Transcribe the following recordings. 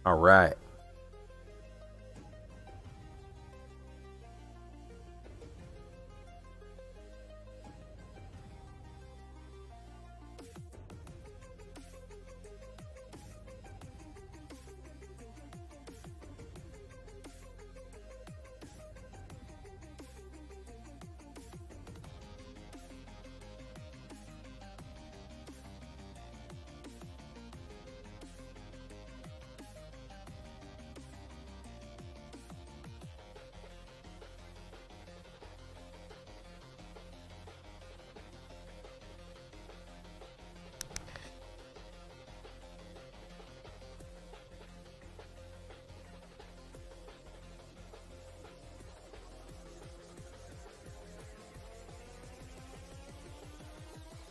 All right.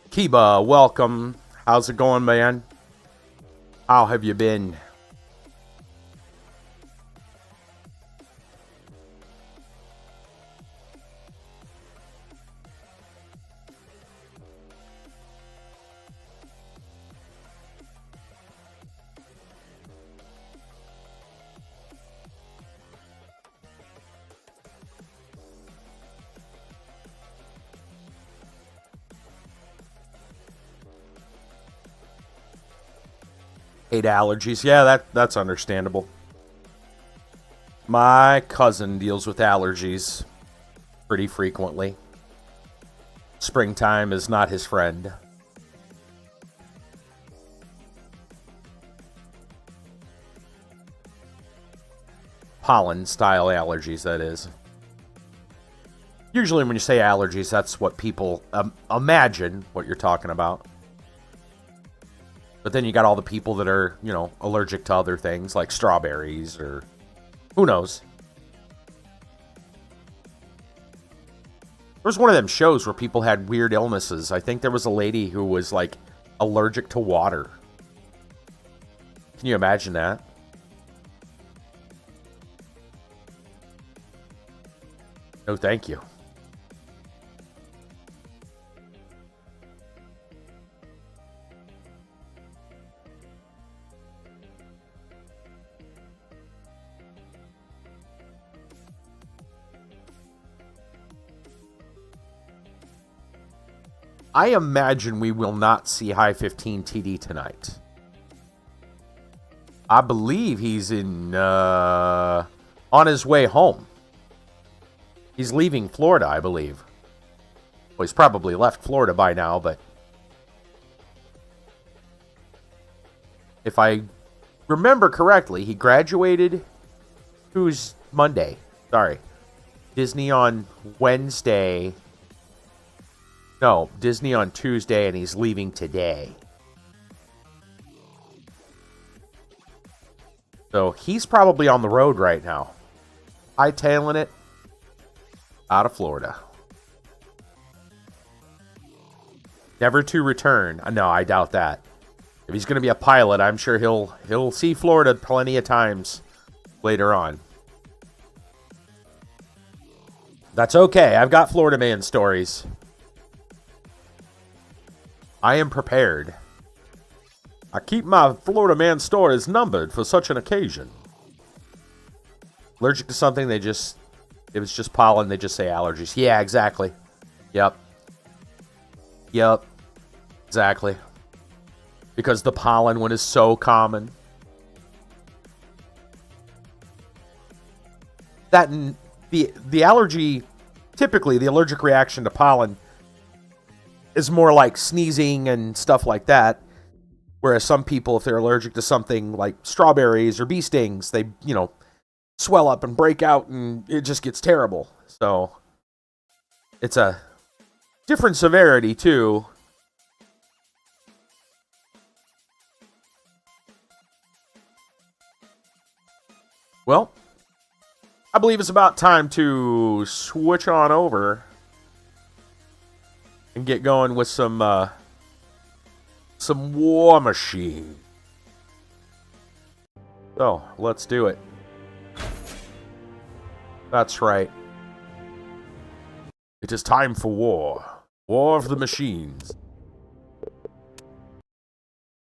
Kiba, welcome. How's it going, man? How have you been? Hate allergies. Yeah, that's understandable. My cousin deals with allergies pretty frequently. Springtime is not his friend. Pollen-style allergies, that is. Usually when you say allergies, that's what people imagine what you're talking about. But then you got all the people that are, allergic to other things like strawberries or who knows. There was one of them shows where people had weird illnesses. I think there was a lady who was like allergic to water. Can you imagine that? No, thank you. I imagine we will not see High 15 TD tonight. I believe he's on his way home. He's leaving Florida, I believe. Well, he's probably left Florida by now, but if I remember correctly, he graduated Monday. Sorry. Disney on Wednesday. No, Disney on Tuesday, and he's leaving today. So he's probably on the road right now. Hightailing it out of Florida. Never to return. No, I doubt that. If he's going to be a pilot, I'm sure he'll see Florida plenty of times later on. That's okay. I've got Florida man stories. I am prepared. I keep my Florida man stories numbered for such an occasion. Allergic to something, if it's just pollen, they just say allergies. Yeah, exactly. Yep. Exactly. Because the pollen one is so common. That the allergy, typically the allergic reaction to pollen is more like sneezing and stuff like that. Whereas some people, if they're allergic to something like strawberries or bee stings, they, swell up and break out and it just gets terrible. So it's a different severity too. Well, I believe it's about time to switch on over and get going with some Warmachine. So, let's do it. That's right. It is time for war. War of the Machines.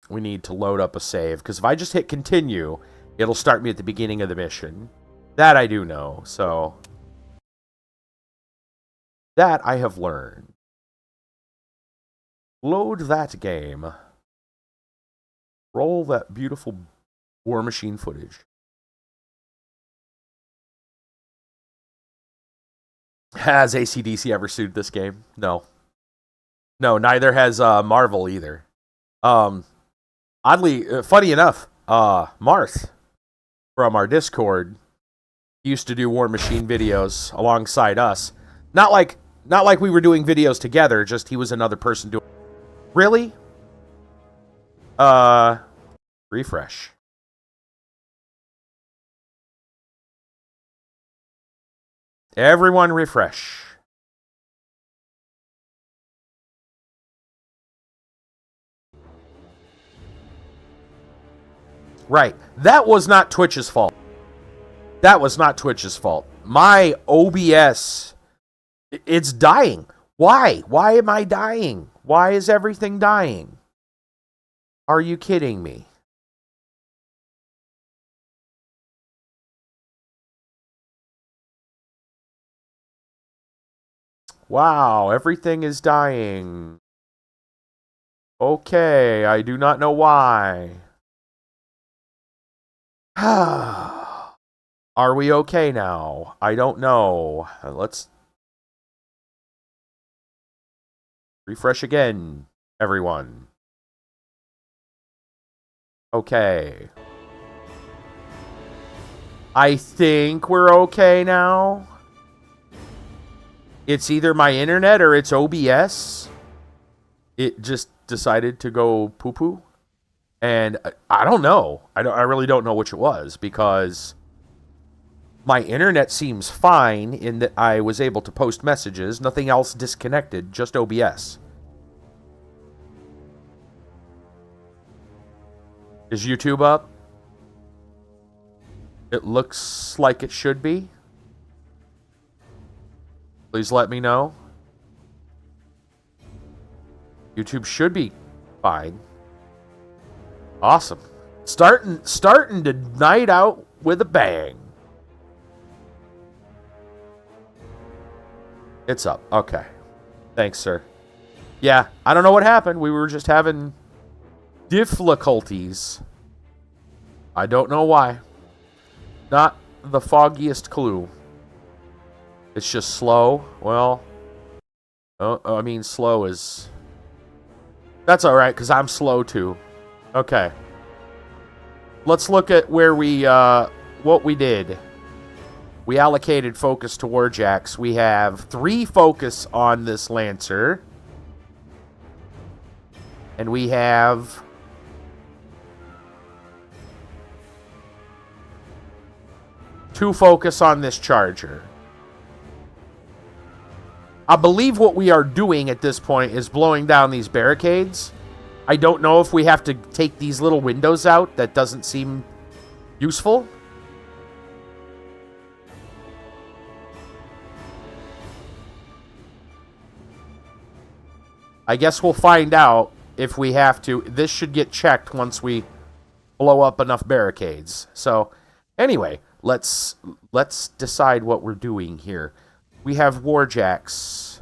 We need to load up a save, because if I just hit continue, It'll start me at the beginning of the mission. That I do know, so... That I have learned. Load that game. Roll that beautiful Warmachine footage. Has AC/DC ever sued this game? No. No, neither has Marvel either. Oddly, funny enough, Marth from our Discord used to do Warmachine videos alongside us. Not like we were doing videos together, just he was another person doing. Really? Refresh. Everyone refresh. Right. That was not Twitch's fault. That was not Twitch's fault. My OBS, it's dying. Why? Why am I dying? Why is everything dying? Are you kidding me? Wow, everything is dying. Okay, I do not know why. Are we okay now? I don't know. Let's refresh again, everyone. Okay. I think we're okay now. It's either my internet or it's OBS. It just decided to go poo-poo. And I don't know. I really don't know which it was, because my internet seems fine in that I was able to post messages. Nothing else disconnected, just OBS. Is YouTube up? It looks like it should be. Please let me know. YouTube should be fine. Awesome. Starting the night out with a bang. It's up. Okay. Thanks, sir. Yeah, I don't know what happened. We were just having difficulties. I don't know why. Not the foggiest clue. It's just slow. Well, I mean, slow is... That's alright, because I'm slow too. Okay. Let's look at where we, what we did. We allocated focus to Warjacks. We have 3 focus on this Lancer. And we have... two focus on this Charger. I believe what we are doing at this point is blowing down these barricades. I don't know if we have to take these little windows out. That doesn't seem useful. I guess we'll find out if we have to. This should get checked once we blow up enough barricades. So, anyway, let's decide what we're doing here. We have Warjacks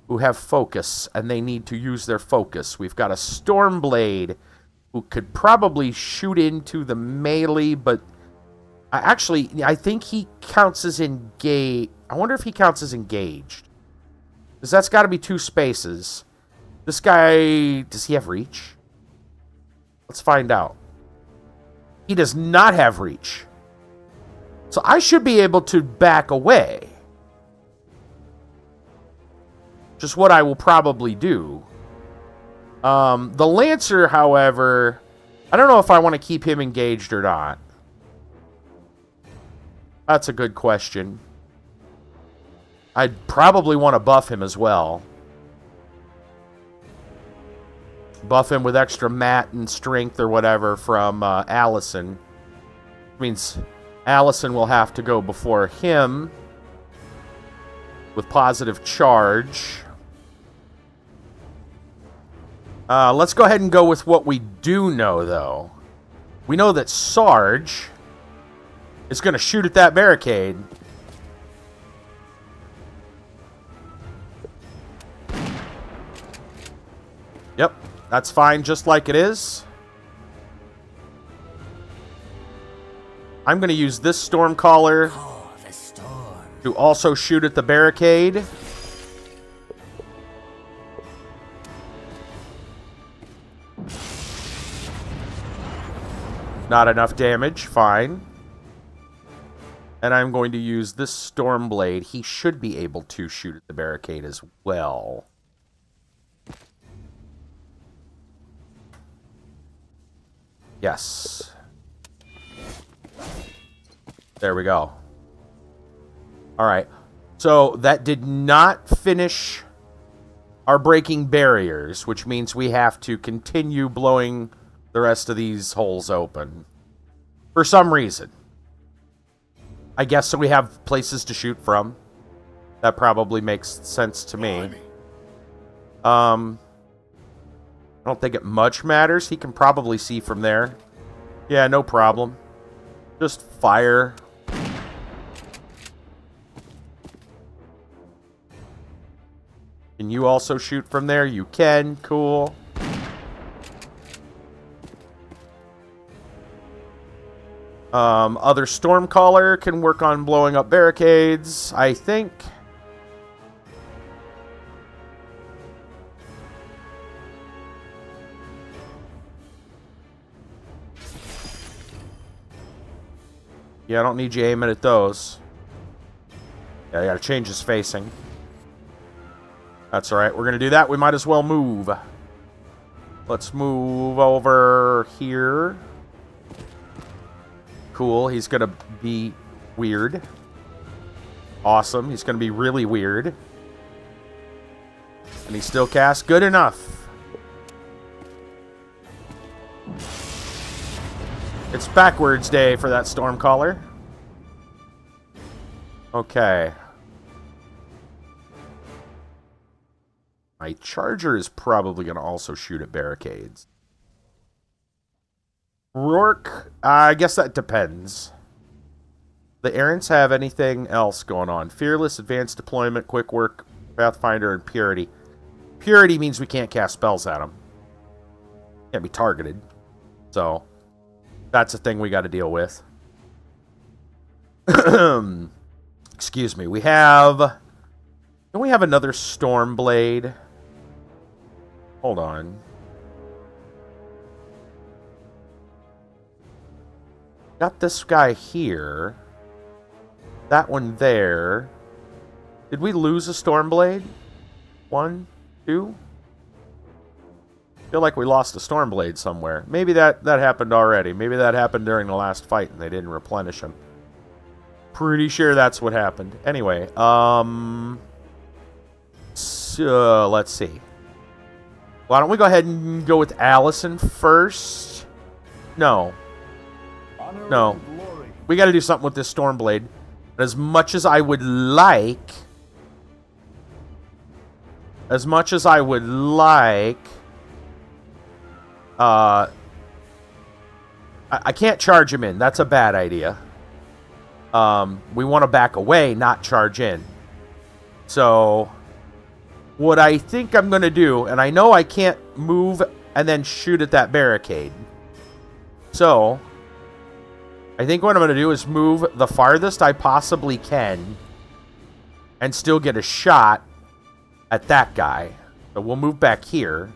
who have focus, and they need to use their focus. We've got a Stormblade who could probably shoot into the melee, but I think he counts as engaged. I wonder if he counts as engaged, because that's got to be 2 spaces. This guy, does he have reach? Let's find out. He does not have reach. So I should be able to back away. Just what I will probably do. The Lancer, however, I don't know if I want to keep him engaged or not. That's a good question. I'd probably want to buff him as well. Buff him with extra mat and strength or whatever from Allison. Which means Allison will have to go before him with positive charge. Let's go ahead and go with what we do know, though. We know that Sarge is going to shoot at that barricade. Yep, that's fine just like it is. I'm going to use this Stormcaller to also shoot at the barricade. Not enough damage, fine. And I'm going to use this Stormblade. He should be able to shoot at the barricade as well. Yes. There we go. Alright. So, that did not finish our breaking barriers, which means we have to continue blowing the rest of these holes open. For some reason. I guess so we have places to shoot from. That probably makes sense to me. I don't think it much matters. He can probably see from there. Yeah, no problem. Just fire. Can you also shoot from there? You can. Cool. Other Stormcaller can work on blowing up barricades, I think. Yeah, I don't need you aiming at those. Yeah, I gotta change his facing. That's alright, we're gonna do that. We might as well move. Let's move over here. Cool, he's gonna be weird. Awesome, he's gonna be really weird. And he still casts good enough. It's backwards day for that Stormcaller. Okay. My Charger is probably gonna also shoot at barricades. Rourke, I guess that depends. The Errants have anything else going on? Fearless, Advanced Deployment, Quick Work, Pathfinder, and Purity. Purity means we can't cast spells at them. Can't be targeted. So, that's a thing we got to deal with. Excuse me. We have... Don't we have another Stormblade? Hold on. Got this guy here. That one there. Did we lose a Stormblade? 1, 2? Feel like we lost a Stormblade somewhere. Maybe that happened already. Maybe that happened during the last fight and they didn't replenish him. Pretty sure that's what happened. Anyway, so, let's see. Why don't we go ahead and go with Allison first? No. No. We got to do something with this Stormblade. As much as I would like... I can't charge him in. That's a bad idea. We want to back away, not charge in. So, what I think I'm going to do, and I know I can't move and then shoot at that barricade. So, I think what I'm going to do is move the farthest I possibly can and still get a shot at that guy. So we'll move back here.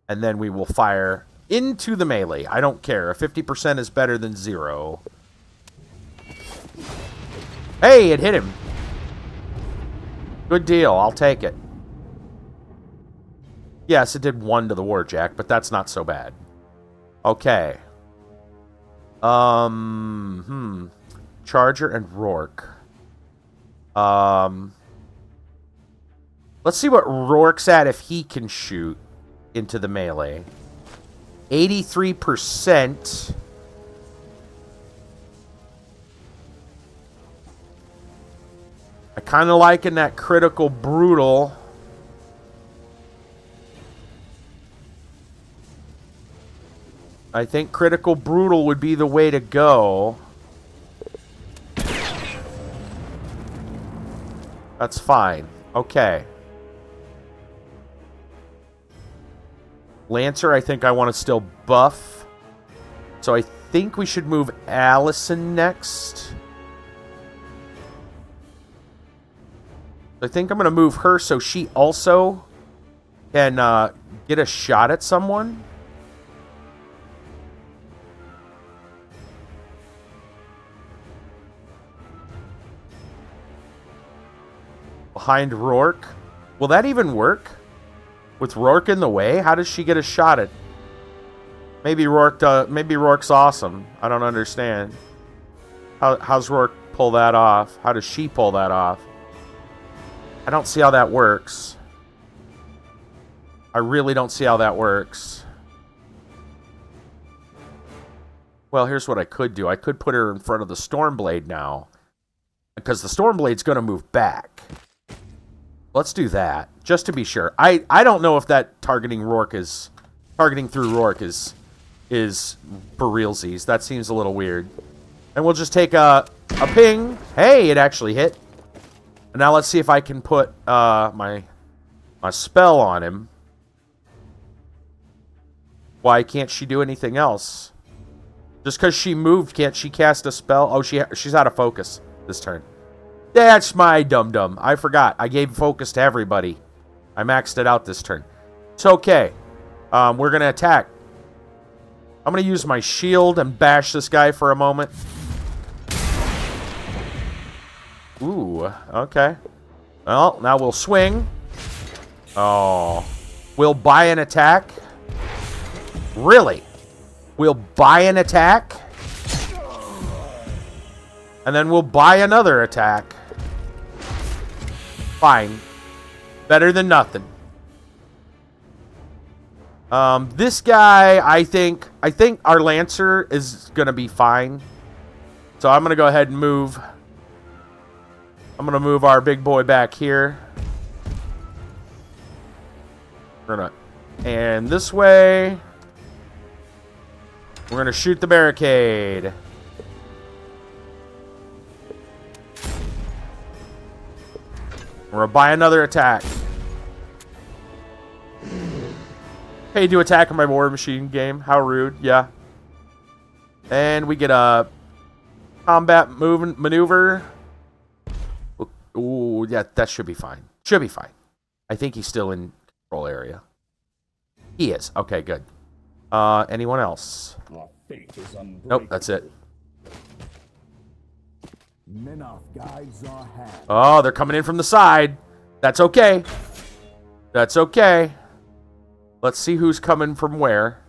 And then we will fire into the melee. I don't care. A 50% is better than 0. Hey, it hit him. Good deal. I'll take it. Yes, it did 1 to the Warjack, but that's not so bad. Okay. Charger and Rourke. Let's see what Rourke's at if he can shoot into the melee. 83%. I kind of like in that critical brutal. I think critical brutal would be the way to go. That's fine. Okay. Lancer, I think I want to still buff. So I think we should move Allison next. I think I'm going to move her so she also can get a shot at someone. Behind Rourke. Will that even work? With Rourke in the way? How does she get a shot at... Maybe Rourke's awesome. I don't understand. How's Rourke pull that off? How does she pull that off? I don't see how that works. I really don't see how that works. Well, here's what I could do. I could put her in front of the Stormblade now. Because the Stormblade's going to move back. Let's do that, just to be sure. I don't know if that targeting through Rourke is for realsies. That seems a little weird. And we'll just take a ping. Hey, it actually hit. And now let's see if I can put my spell on him. Why can't she do anything else? Just because she moved, can't she cast a spell? Oh, she's out of focus this turn. That's my dum-dum. I forgot. I gave focus to everybody. I maxed it out this turn. It's okay. We're going to attack. I'm going to use my shield and bash this guy for a moment. Ooh, okay. Well, now we'll swing. Oh. We'll buy an attack. Really? We'll buy an attack? And then we'll buy another attack. Fine. Better than nothing. This guy, I think our Lancer is going to be fine. So I'm going to go ahead and move. I'm going to move our big boy back here. And this way. We're going to shoot the barricade. We're going to buy another attack. Paid to attack on my Warmachine game. How rude. Yeah. And we get a combat maneuver. Ooh, yeah, that should be fine. Should be fine. I think he's still in control area. He is. Okay, good. Anyone else? Nope, that's it. Oh, they're coming in from the side. That's okay. That's okay. Let's see who's coming from where.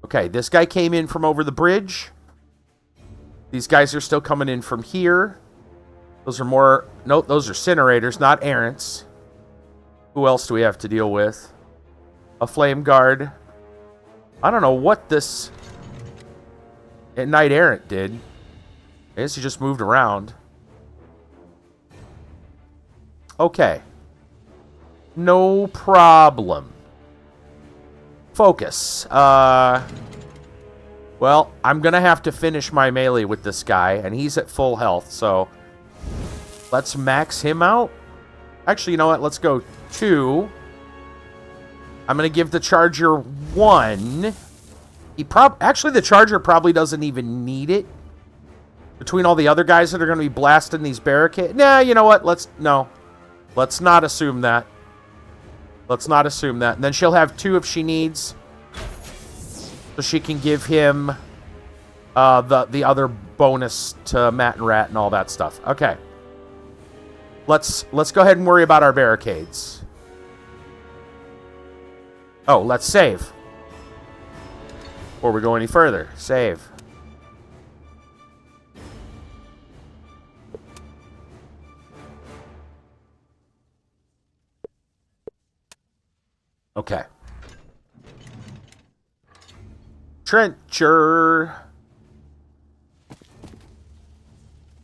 Okay, this guy came in from over the bridge. These guys are still coming in from here. Those are more... Nope, those are Incinerators, not Errants. Who else do we have to deal with? A Flame Guard. I don't know what this... Knight Errant did. I guess he just moved around. Okay. No problem. Focus. Well, I'm going to have to finish my melee with this guy, and he's at full health, so let's max him out. Actually, you know what? Let's go 2. I'm going to give the Charger 1. Actually, the Charger probably doesn't even need it. Between all the other guys that are going to be blasting these barricades. Nah, you know what? Let's not assume that. Let's not assume that. And then she'll have 2 if she needs. So she can give him the other bonus to Matt and Rat and all that stuff. Okay. Let's go ahead and worry about our barricades. Oh, let's save. Before we go any further. Save. Okay. Trencher.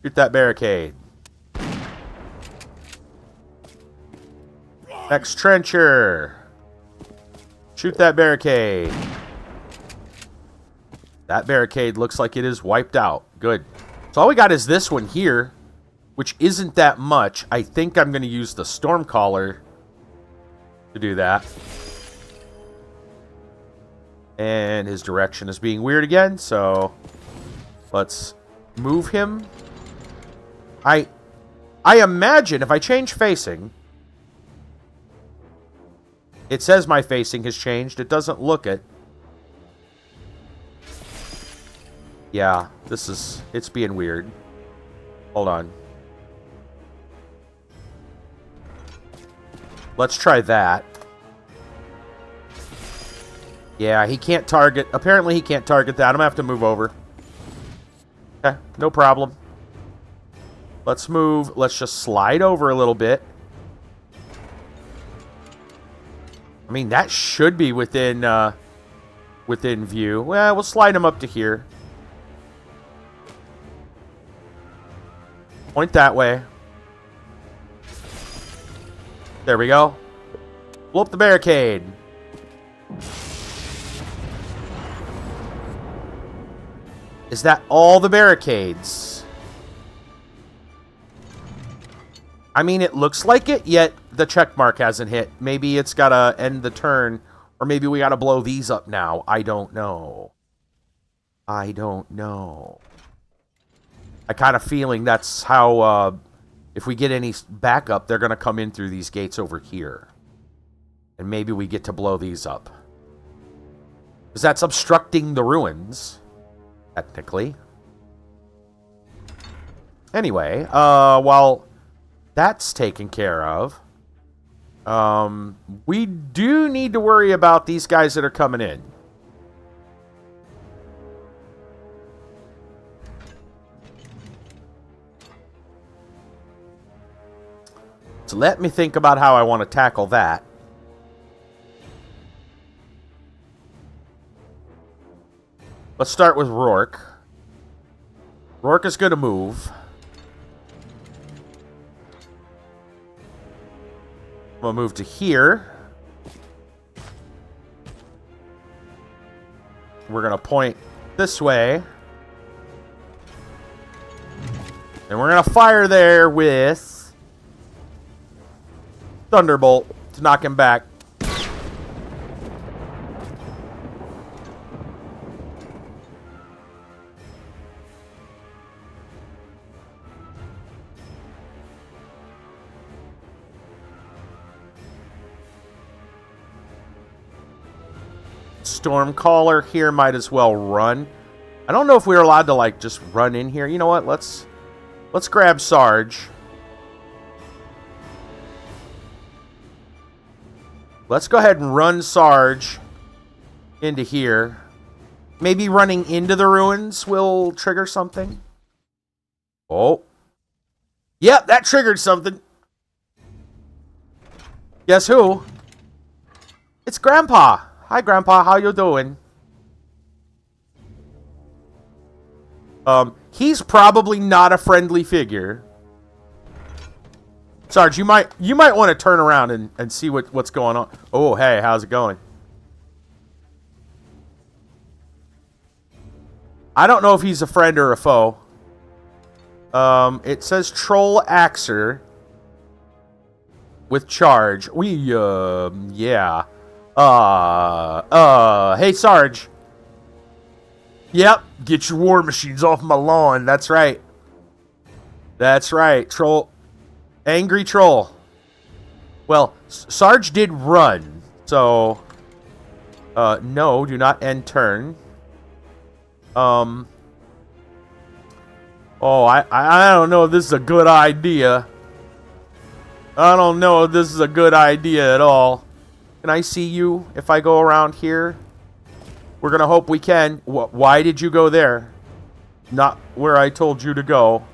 Shoot that barricade. Next trencher. Shoot that barricade. That barricade looks like it is wiped out. Good. So all we got is this one here, which isn't that much. I think I'm going to use the Stormcaller to do that. And his direction is being weird again, so let's move him. I imagine if I change facing, it says my facing has changed. It doesn't look it. Yeah, it's being weird. Hold on. Let's try that. Yeah, he can't target. Apparently he can't target that. I'm going to have to move over. Okay, no problem. Let's move. Let's just slide over a little bit. I mean, that should be within view. Well, we'll slide him up to here. Point that way. There we go. Blow up the barricade. Is that all the barricades? I mean, it looks like it, yet the check mark hasn't hit. Maybe it's got to end the turn, or maybe we got to blow these up now. I don't know. I don't know. I kind of feeling that's how, if we get any backup, they're going to come in through these gates over here. And maybe we get to blow these up. Because that's obstructing the ruins, technically. Anyway, while that's taken care of, we do need to worry about these guys that are coming in. So let me think about how I want to tackle that. Let's start with Rourke. Rourke is going to move. I'm going to move to here. We're going to point this way. And we're going to fire there with Thunderbolt to knock him back. Stormcaller here might as well run. I don't know if we're allowed to like just run in here. You know what? Let's grab Sarge. Let's go ahead and run Sarge into here. Maybe running into the ruins will trigger something. Oh. Yep, that triggered something. Guess who? It's Grandpa. Hi, Grandpa. How you doing? He's probably not a friendly figure. Sarge, you might want to turn around and see what's going on. Oh, hey, how's it going? I don't know if he's a friend or a foe. It says Troll Axer with charge. Yeah. Hey, Sarge. Yep, get your war machines off my lawn. That's right. That's right, Troll. Angry Troll. Well, Sarge did run, so no, do not end turn. Oh, I don't know if this is a good idea. I don't know if this is a good idea at all. Can I see you if I go around here? We're gonna hope we can. Why did you go there? Not where I told you to go.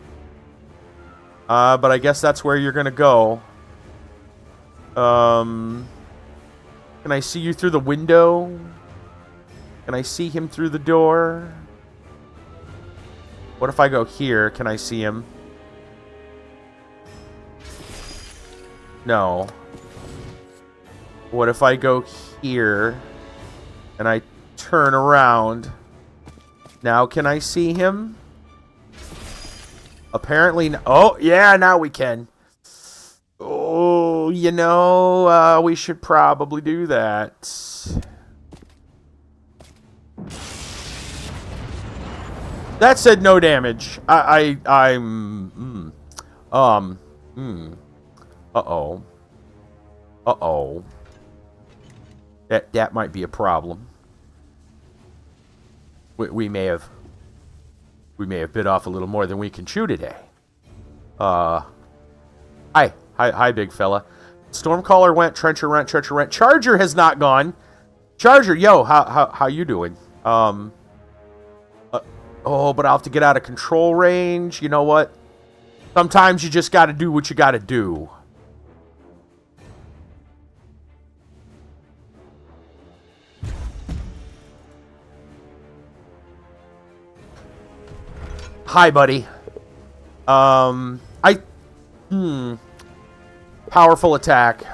But I guess that's where you're gonna go. Can I see you through the window? Can I see him through the door? What if I go here? Can I see him? No. What if I go here? And I turn around. Now can I see him? Apparently... Oh, yeah, now we can. Oh, you know, we should probably do that. That said no damage. I'm... Uh-oh. Uh-oh. That might be a problem. We may have bit off a little more than we can chew today. Hi, big fella. Stormcaller went. Trencher went. Charger has not gone. Charger, yo, how you doing? Oh, but I'll have to get out of control range. You know what? Sometimes you just got to do what you got to do. Hi, buddy. Powerful attack.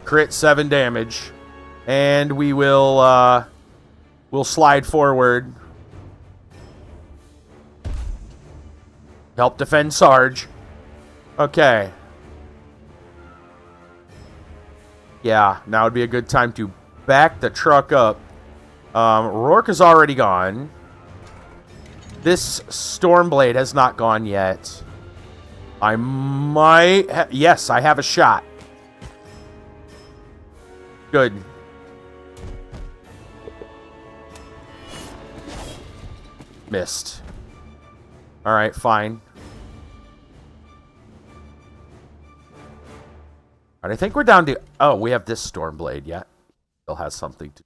Crit 7 damage. And we will, we'll slide forward. Help defend Sarge. Okay. Yeah, now would be a good time to back the truck up. Rourke is already gone. This Stormblade has not gone yet. I might... Yes, I have a shot. Good. Missed. Alright, fine. Alright, I think we're down to... Oh, we have this Stormblade yet. Still has something to...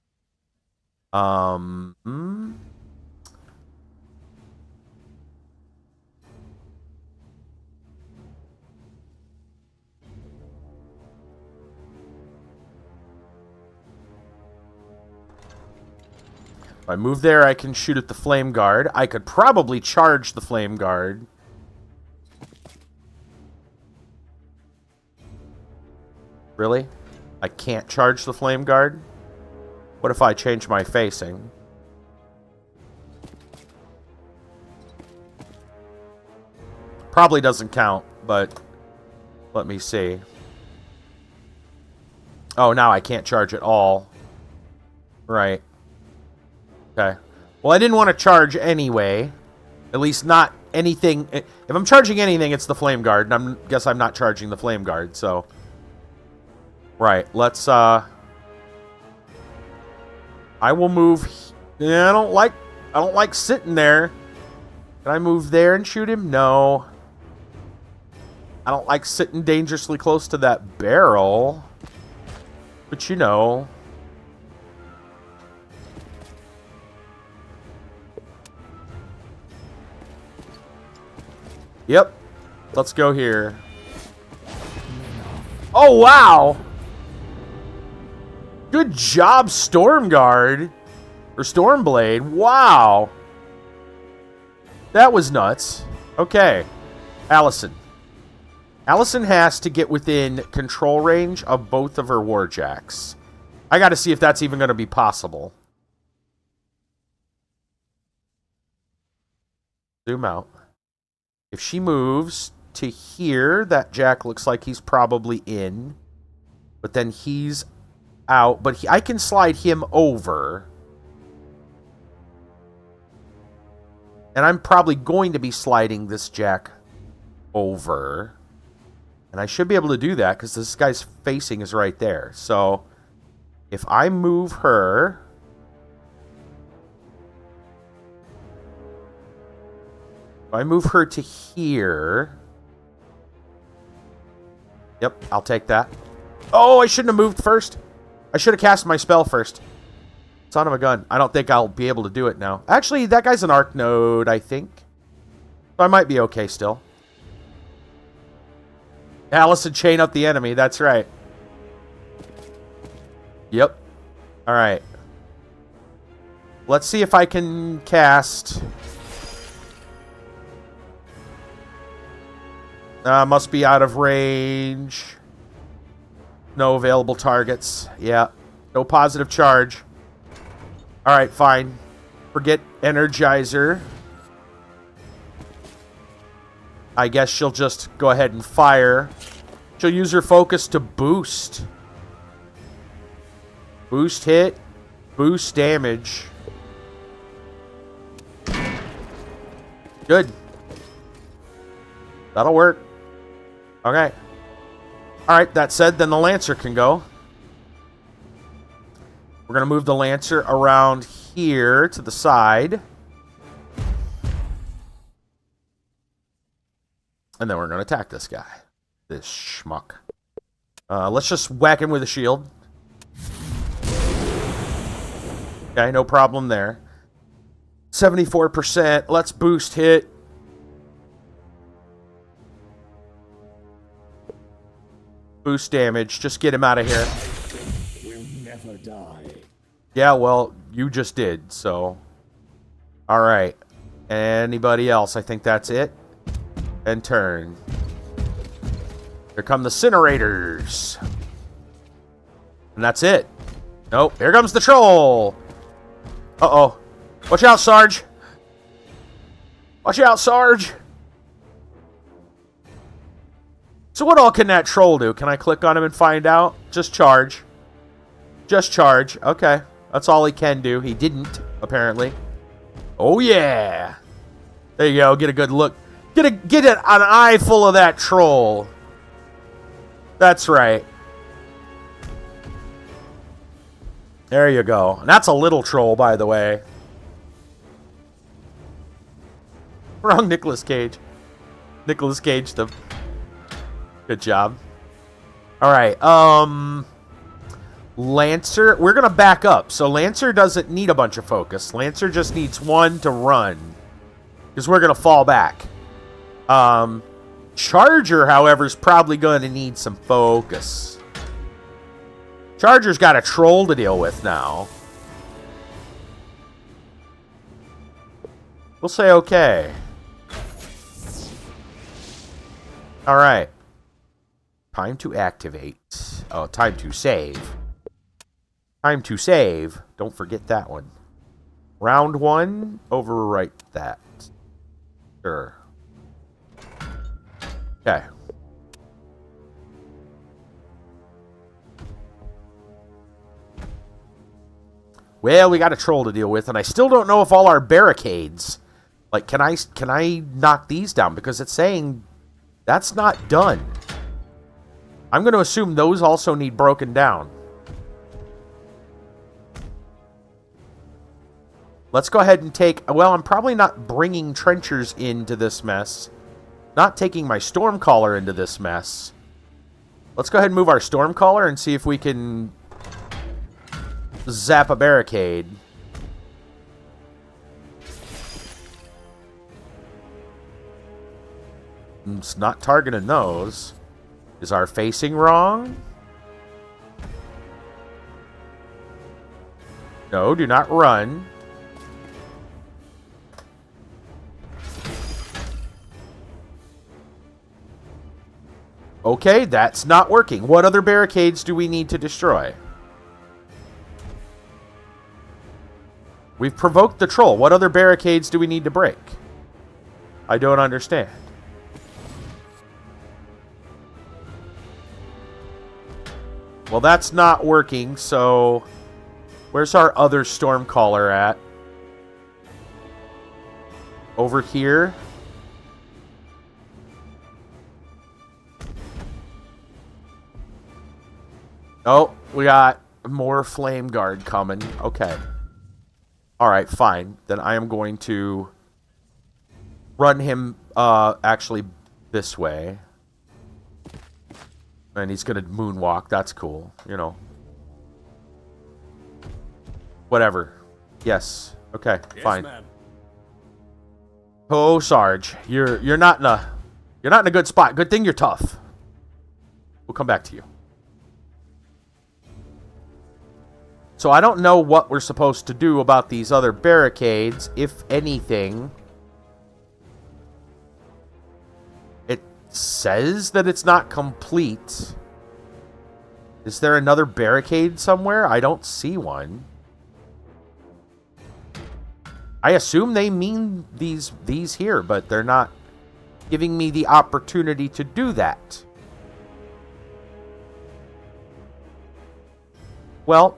If I move there, I can shoot at the Flame Guard. I could probably charge the Flame Guard. Really? I can't charge the Flame Guard? What if I change my facing? Probably doesn't count, but let me see. Oh, now I can't charge at all. Right. Okay. Well, I didn't want to charge anyway. At least not anything. If I'm charging anything, it's the Flame Guard. And I guess I'm not charging the Flame Guard, so... Right, let's, I will move... Yeah, I don't like sitting there. Can I move there and shoot him? No. I don't like sitting dangerously close to that barrel. But you know... Yep. Let's go here. Oh, wow! Good job, Stormguard. Or Stormblade. Wow. That was nuts. Okay. Allison. Allison has to get within control range of both of her warjacks. I gotta see if that's even gonna be possible. Zoom out. If she moves to here, that jack looks like he's probably in. But then he's out. But I can slide him over. And I'm probably going to be sliding this jack over. And I should be able to do that because this guy's facing is right there. So if I move her... If I move her to here... Yep, I'll take that. Oh, I shouldn't have moved first. I should have cast my spell first. Son of a gun. I don't think I'll be able to do it now. Actually, that guy's an arc node, I think. So I might be okay still. Allison, chain up the enemy. That's right. Yep. Alright. Let's see if I can cast... Must be out of range. No available targets. Yeah. No positive charge. Alright, fine. Forget Energizer. I guess she'll just go ahead and fire. She'll use her focus to boost. Boost hit. Boost damage. Good. That'll work. Okay. Alright, that said, then the Lancer can go. We're going to move the Lancer around here to the side. And then we're going to attack this guy. This schmuck. Let's just whack him with a shield. Okay, no problem there. 74%. Let's boost hit. Boost damage. Just get him out of here. We'll never die. Yeah, well, you just did, so. Alright. Anybody else? I think that's it. And turn. Here come the Incinerators. And that's it. Nope. Here comes the Troll. Uh-oh. Watch out, Sarge. Watch out, Sarge. So what all can that Troll do? Can I click on him and find out? Just charge. Just charge. Okay. That's all he can do. He didn't, apparently. Oh, yeah. There you go. Get a good look. Get an eye full of that Troll. That's right. There you go. And that's a little Troll, by the way. Wrong Nicolas Cage. Nicolas Cage, the... Good job. Alright, Lancer, we're gonna back up. So Lancer doesn't need a bunch of focus. Lancer just needs one to run. Because we're gonna fall back. Charger, however, is probably going to need some focus. Charger's got a Troll to deal with now. We'll say okay. Alright. Time to activate. Oh, time to save. Time to save. Don't forget that one. Round 1, overwrite that. Sure. Okay. Well, we got a Troll to deal with, and I still don't know if all our barricades... Like, can I knock these down? Because it's saying that's not done. I'm going to assume those also need broken down. Let's go ahead and take... Well, I'm probably not bringing trenchers into this mess. Not taking my Stormcaller into this mess. Let's go ahead and move our Stormcaller and see if we can zap a barricade. It's not targeting those. Is our facing wrong? No, do not run. Okay, that's not working. What other barricades do we need to destroy? We've provoked the Troll. What other barricades do we need to break? I don't understand. Well, that's not working, so... Where's our other Stormcaller at? Over here? Oh, we got more Flame Guard coming. Okay. Alright, fine. Then I am going to run him, actually this way. And he's going to moonwalk. That's cool. You know. Whatever. Yes. Okay, yes, fine. Ma'am. Oh, Sarge. You're not in a good spot. Good thing you're tough. We'll come back to you. So I don't know what we're supposed to do about these other barricades, if anything. It says that it's not complete. Is there another barricade somewhere? I don't see one. I assume they mean these here, but they're not giving me the opportunity to do that. Well,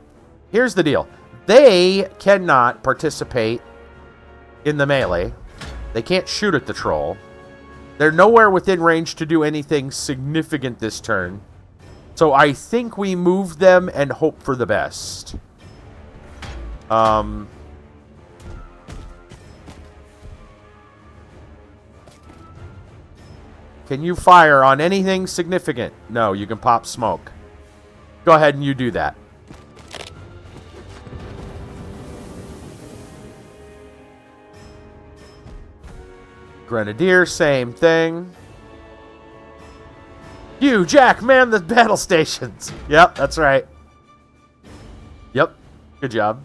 here's the deal. They cannot participate in the melee. They can't shoot at the troll. They're nowhere within range to do anything significant this turn. So I think we move them and hope for the best. Can you fire on anything significant? No, you can pop smoke. Go ahead and you do that. Grenadier, same thing. You, Jack, man the battle stations. Yep, that's right. Yep, good job.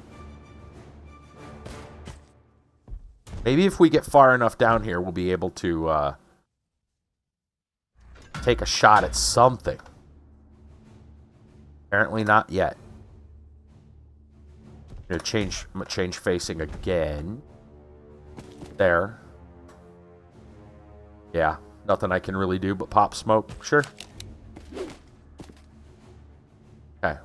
Maybe if we get far enough down here, we'll be able to take a shot at something. Apparently not yet. I'm gonna change facing again. There. Yeah, nothing I can really do but pop smoke. Sure. Okay.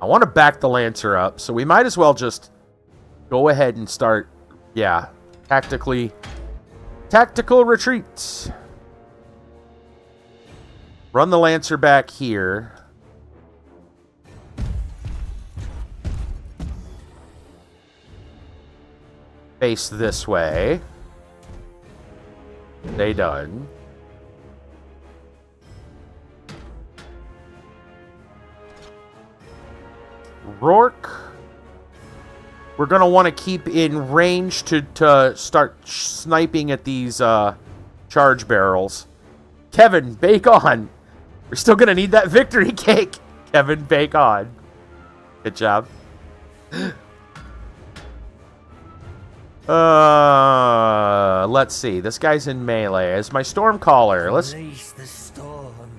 I want to back the Lancer up, so we might as well just go ahead and start, yeah, tactical retreat. Run the Lancer back here. Face this way. They done. Rourke. We're going to want to keep in range to start sniping at these charge barrels. Kevin, bake on. We're still going to need that victory cake. Kevin, bake on. Good job. Let's see. This guy's in melee. As my Stormcaller.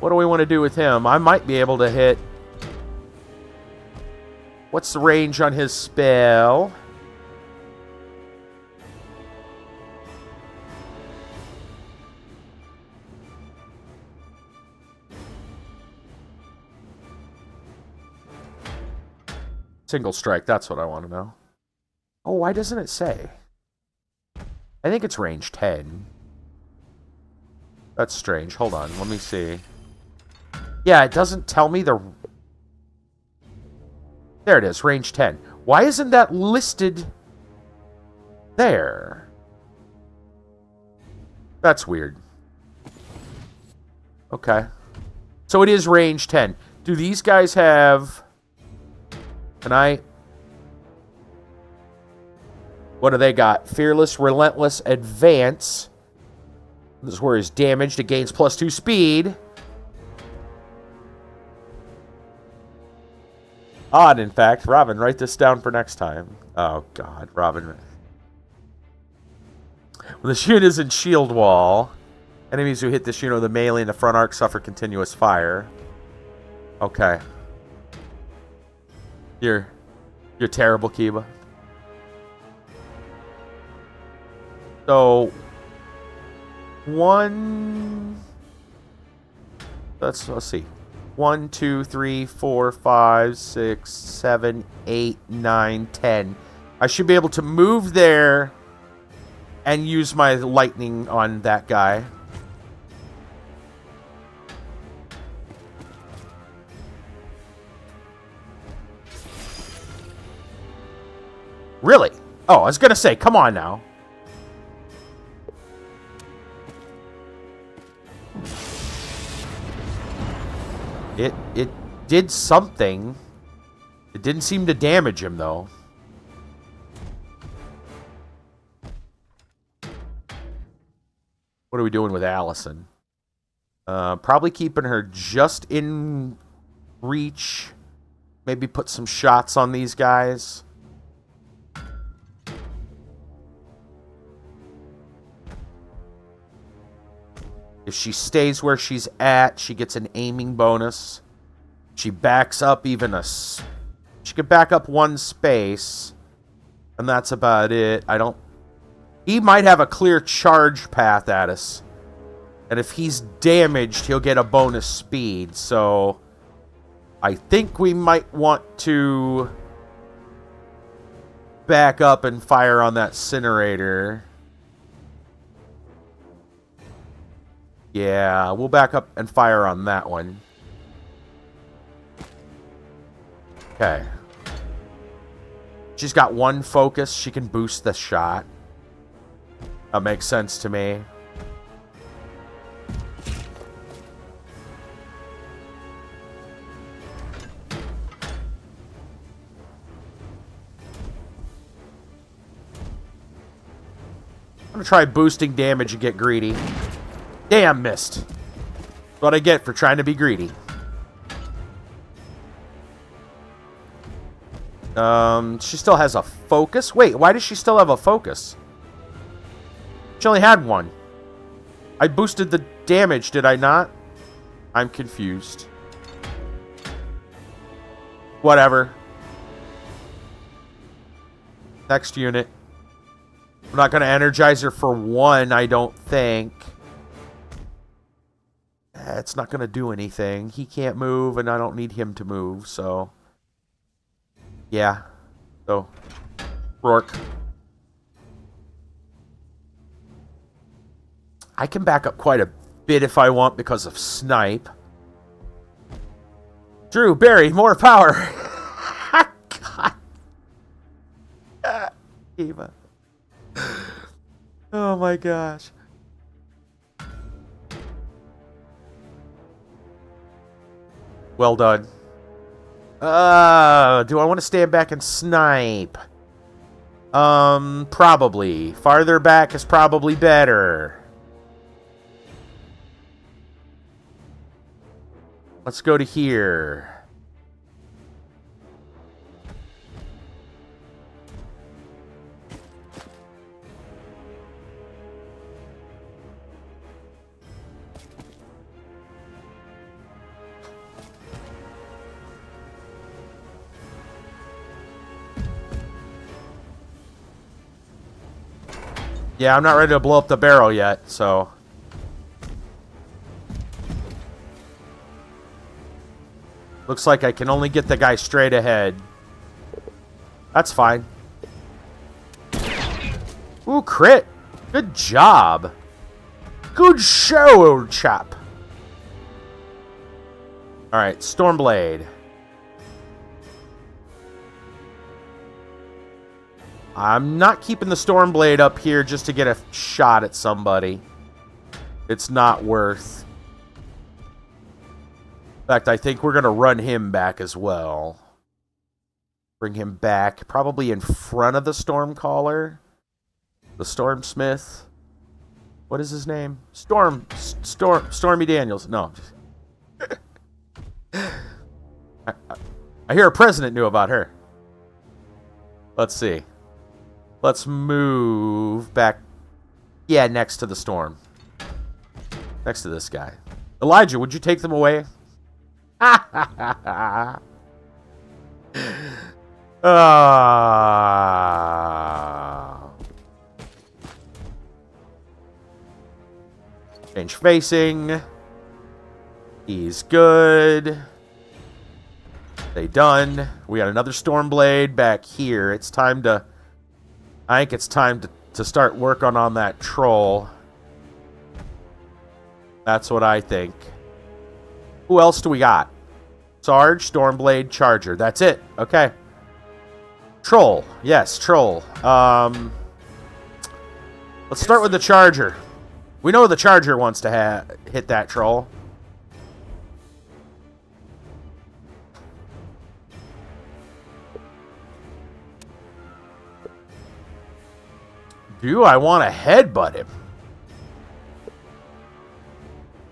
What do we want to do with him? I might be able to hit. What's the range on his spell? Single strike. That's what I want to know. Oh, why doesn't it say? I think it's range 10. That's strange. Hold on. Let me see. Yeah, it doesn't tell me the... There it is. Range 10. Why isn't that listed there? That's weird. Okay. So it is range 10. Do these guys have... Can I... What do they got? Fearless, Relentless, Advance. This is where he's damaged. It gains +2 speed. Odd, in fact. Robin, write this down for next time. Oh, God. Robin. When the unit is in shield wall, enemies who hit this unit with a melee in the front arc suffer continuous fire. Okay. You're terrible, Kiba. So, let's see. 1, 2, 3, 4, 5, 6, 7, 8, 9, 10. I should be able to move there and use my lightning on that guy. Really? Oh, I was going to say, come on now. It did something. It didn't seem to damage him, though. What are we doing with Allison? Probably keeping her just in reach. Maybe put some shots on these guys. If she stays where she's at, she gets an aiming bonus. She backs up she could back up one space, and that's about it. He might have a clear charge path at us. And if he's damaged, he'll get a bonus speed. So I think we might want to back up and fire on that incinerator. Yeah, we'll back up and fire on that one. Okay. She's got one focus. She can boost the shot. That makes sense to me. I'm gonna try boosting damage and get greedy. Damn, missed. That's what I get for trying to be greedy. She still has a focus. Wait, why does she still have a focus? She only had one. I boosted the damage, did I not? I'm confused. Whatever. Next unit. I'm not going to energize her for one, I don't think. It's not going to do anything. He can't move, and I don't need him to move, so... Yeah. So, Rourke. I can back up quite a bit if I want because of Snipe. Drew, Barry, more power. God. Eva. Oh my gosh. Well done. Do I want to stand back and snipe? Probably. Farther back is probably better. Let's go to here. Yeah, I'm not ready to blow up the barrel yet, so... Looks like I can only get the guy straight ahead. That's fine. Ooh, crit! Good job! Good show, old chap! Alright, Stormblade. I'm not keeping the Stormblade up here just to get a shot at somebody. It's not worth. In fact, I think we're going to run him back as well. Bring him back, probably in front of the Stormcaller. The Stormsmith. What is his name? Stormy Daniels. No. I hear a president knew about her. Let's see. Let's move back. Yeah, next to the storm. Next to this guy. Elijah, would you take them away? Change facing. He's good. They done. We got another Stormblade back here. It's time to... I think it's time to start working on that troll. That's what I think. Who else do we got? Sarge, Stormblade, Charger. That's it. Okay. Troll. Yes, troll. Let's start with the Charger. We know the Charger wants to hit that troll. Do I want to headbutt him?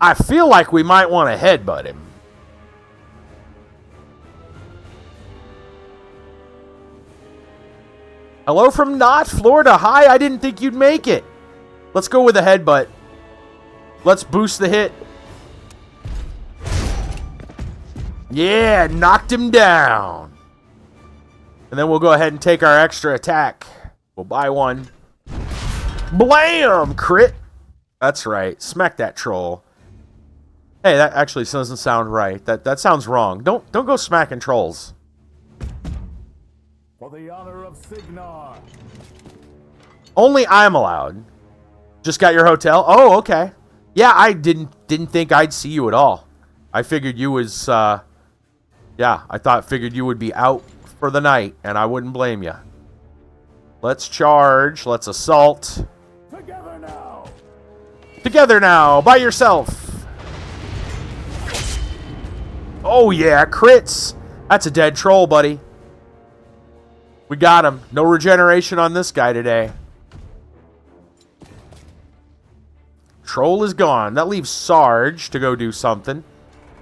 I feel like we might want to headbutt him. Hello from Knott, Florida. Hi, I didn't think you'd make it. Let's go with a headbutt. Let's boost the hit. Yeah, knocked him down. And then we'll go ahead and take our extra attack. We'll buy one. Blam! Crit. That's right. Smack that troll. Hey, that actually doesn't sound right. That sounds wrong. Don't go smacking trolls. For the honor of Signar. Only I'm allowed. Just got your hotel? Oh, okay. Yeah, I didn't think I'd see you at all. I figured you was yeah, figured you would be out for the night, and I wouldn't blame you. Let's charge. Let's assault. Together now. Together now, by yourself. Oh yeah, crits. That's a dead troll, buddy. We got him. No regeneration on this guy today. Troll is gone. That leaves Sarge to go do something.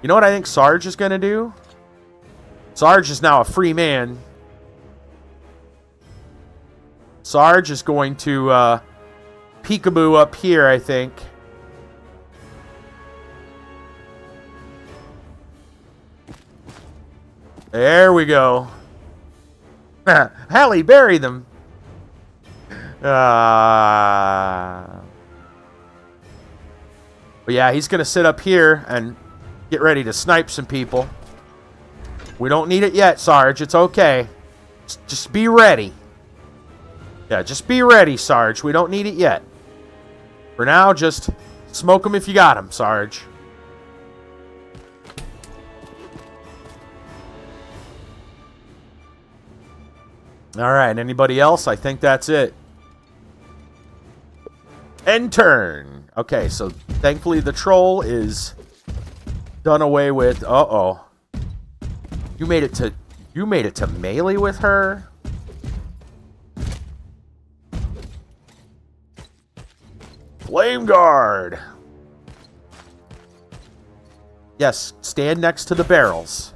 You know what I think Sarge is going to do? Sarge is now a free man. Sarge is going to peekaboo up here, I think. There we go. Halle Berry them. But yeah, he's going to sit up here and get ready to snipe some people. We don't need it yet, Sarge. It's okay. Just be ready. Yeah, just be ready, Sarge. We don't need it yet. For now, just smoke him if you got him, Sarge. All right, anybody else? I think that's it. End turn. Okay, so thankfully the troll is done away with. Uh-oh. You made it to melee with her? Flame guard. Yes, stand next to the barrels.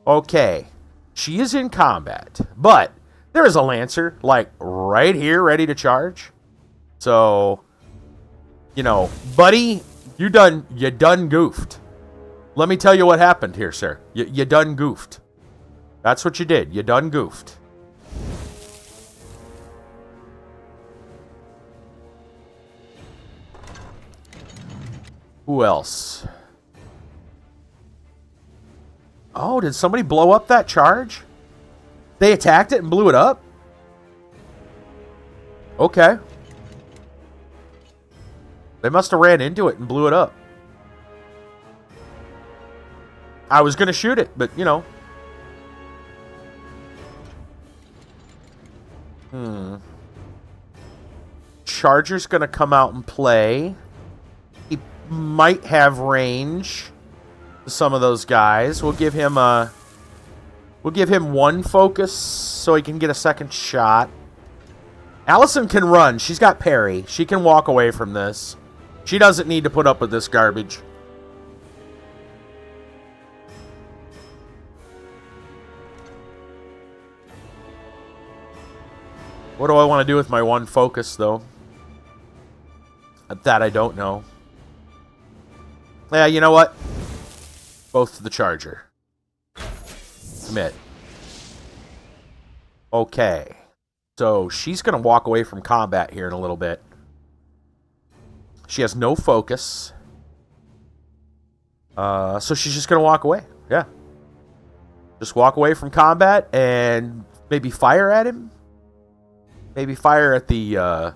Okay. She is in combat, but there is a Lancer, like, right here, ready to charge. So, you know, buddy, you done goofed. Let me tell you what happened here, sir. You done goofed. That's what you did. You done goofed. Who else? Oh, did somebody blow up that charge? They attacked it and blew it up? Okay. They must have ran into it and blew it up. I was going to shoot it, but, you know. Charger's going to come out and play. He might have range to some of those guys. We'll give him one focus so he can get a second shot. Allison can run. She's got parry. She can walk away from this. She doesn't need to put up with this garbage. What do I want to do with my one focus, though? That I don't know. Yeah, you know what? Both to the charger. Commit. Okay. So she's going to walk away from combat here in a little bit. She has no focus. So she's just going to walk away. Yeah. Just walk away from combat and maybe fire at him. Maybe fire at the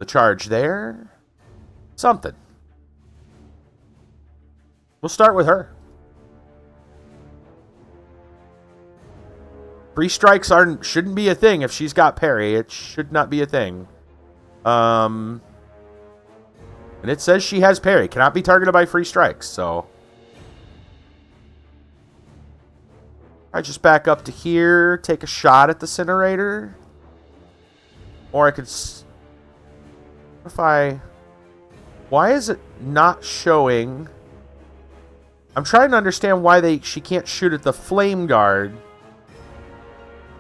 charge there. Something. We'll start with her. Free strikes shouldn't be a thing if she's got parry. It should not be a thing. And it says she has parry. Cannot be targeted by free strikes, so. I just back up to here, take a shot at the incinerator. Or I could... Why is it not showing... I'm trying to understand why she can't shoot at the flame guard.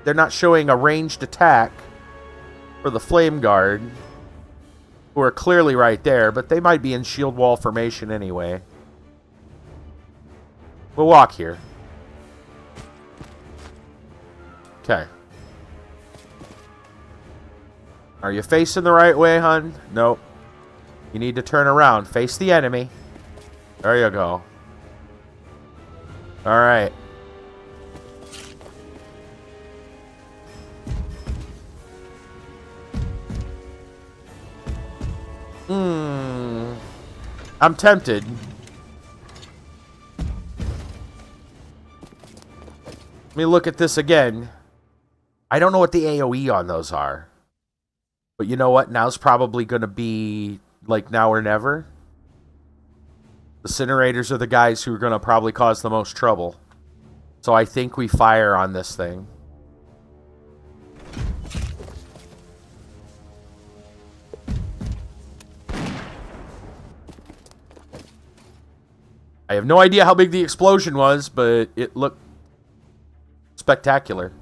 They're not showing a ranged attack for the flame guard. who are clearly right there, but they might be in shield wall formation anyway. We'll walk here. Okay. Are you facing the right way, hun? Nope. You need to turn around. Face the enemy. There you go. Alright. I'm tempted. Let me look at this again. I don't know what the AoE on those are. But you know what? Now's probably going to be like now or never. The incinerators are the guys who are going to probably cause the most trouble. So I think we fire on this thing. I have no idea how big the explosion was, but it looked spectacular.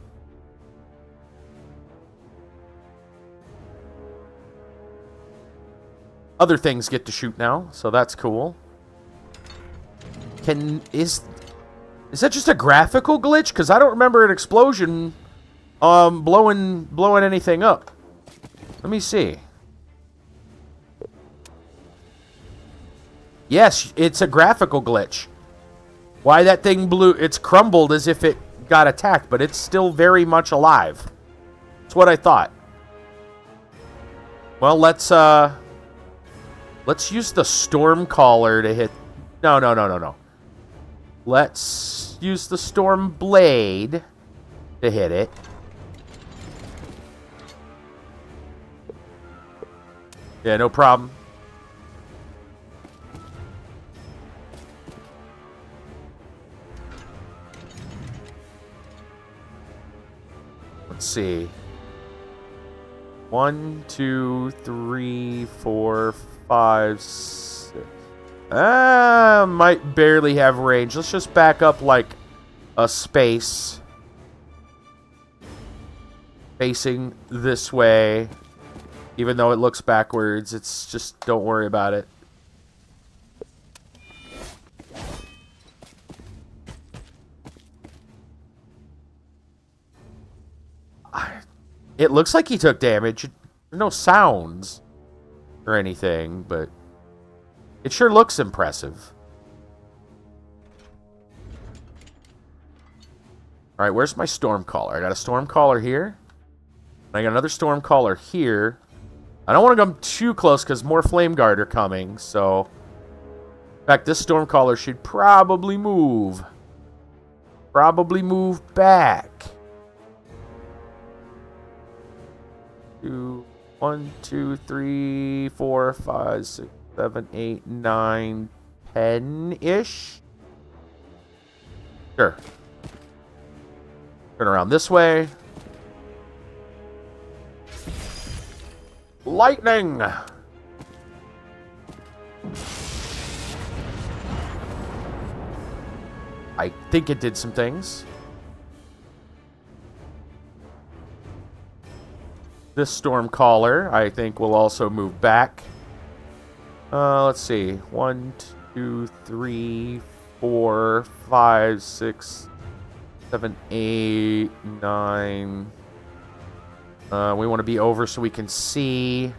Other things get to shoot now, so that's cool. Is that just a graphical glitch? Because I don't remember an explosion blowing anything up. Let me see. Yes, it's a graphical glitch. Why that thing blew... It's crumbled as if it got attacked, but it's still very much alive. That's what I thought. Well, let's use the Stormcaller to hit... No. Let's use the Storm Blade to hit it. Yeah, no problem. Let's see. 1, 2, 3, 4, 5, 6. Might barely have range. Let's just back up like a space. Facing this way. Even though it looks backwards, it's just, don't worry about it. It looks like he took damage. There's no sounds or anything, but it sure looks impressive. Alright, where's my Stormcaller? I got a Stormcaller here. And I got another Stormcaller here. I don't want to come too close because more Flame Guard are coming, so... In fact, this Stormcaller should probably move. Probably move back. 1, 2, 3, 4, 5, 6, 7, 8, 9, 10-ish. Sure. Turn around this way. Lightning! I think it did some things. This Stormcaller, I think, will also move back. Let's see. 1, 2, 3, 4, 5, 6, 7, 8, 9. We want to be over so we can see.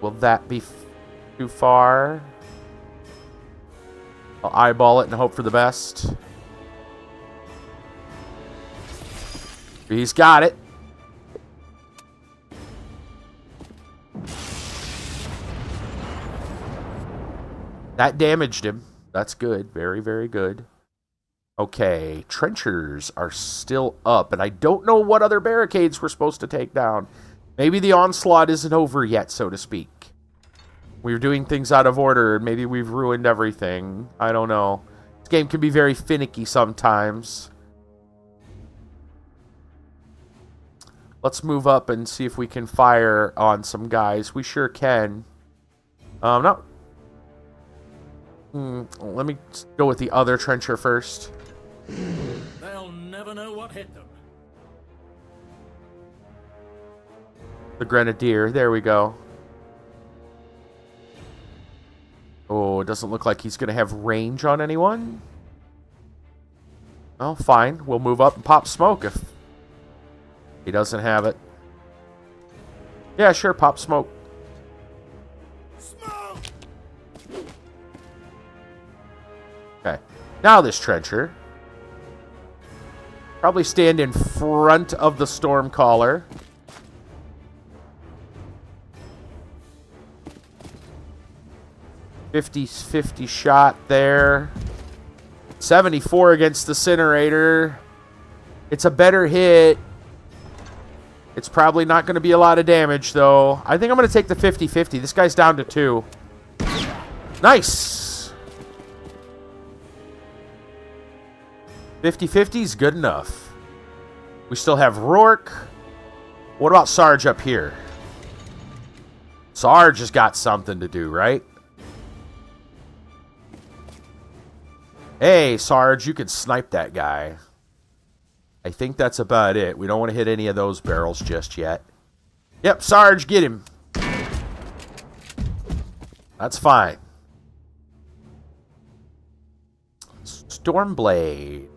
Will that be too far? I'll eyeball it and hope for the best. He's got it. That damaged him. That's good. Very, very good. Okay. Trenchers are still up, and I don't know what other barricades we're supposed to take down. Maybe the onslaught isn't over yet, so to speak. We're doing things out of order, and maybe we've ruined everything. I don't know. This game can be very finicky sometimes. Let's move up and see if we can fire on some guys. We sure can. Let me go with the other trencher first. They'll never know what hit them. The Grenadier. There we go. Oh, it doesn't look like he's going to have range on anyone. Oh, fine. We'll move up and pop smoke if he doesn't have it. Yeah, sure, pop smoke. Smoke! Okay. Now this trencher. Probably stand in front of the Stormcaller. .50 shot there. 74 against the Incinerator. It's a better hit. It's probably not going to be a lot of damage, though. I think I'm going to take the 50-50. This guy's down to 2. Nice! 50-50 is good enough. We still have Rourke. What about Sarge up here? Sarge has got something to do, right? Hey, Sarge, you can snipe that guy. I think that's about it. We don't want to hit any of those barrels just yet. Yep, Sarge, get him. That's fine. Stormblade.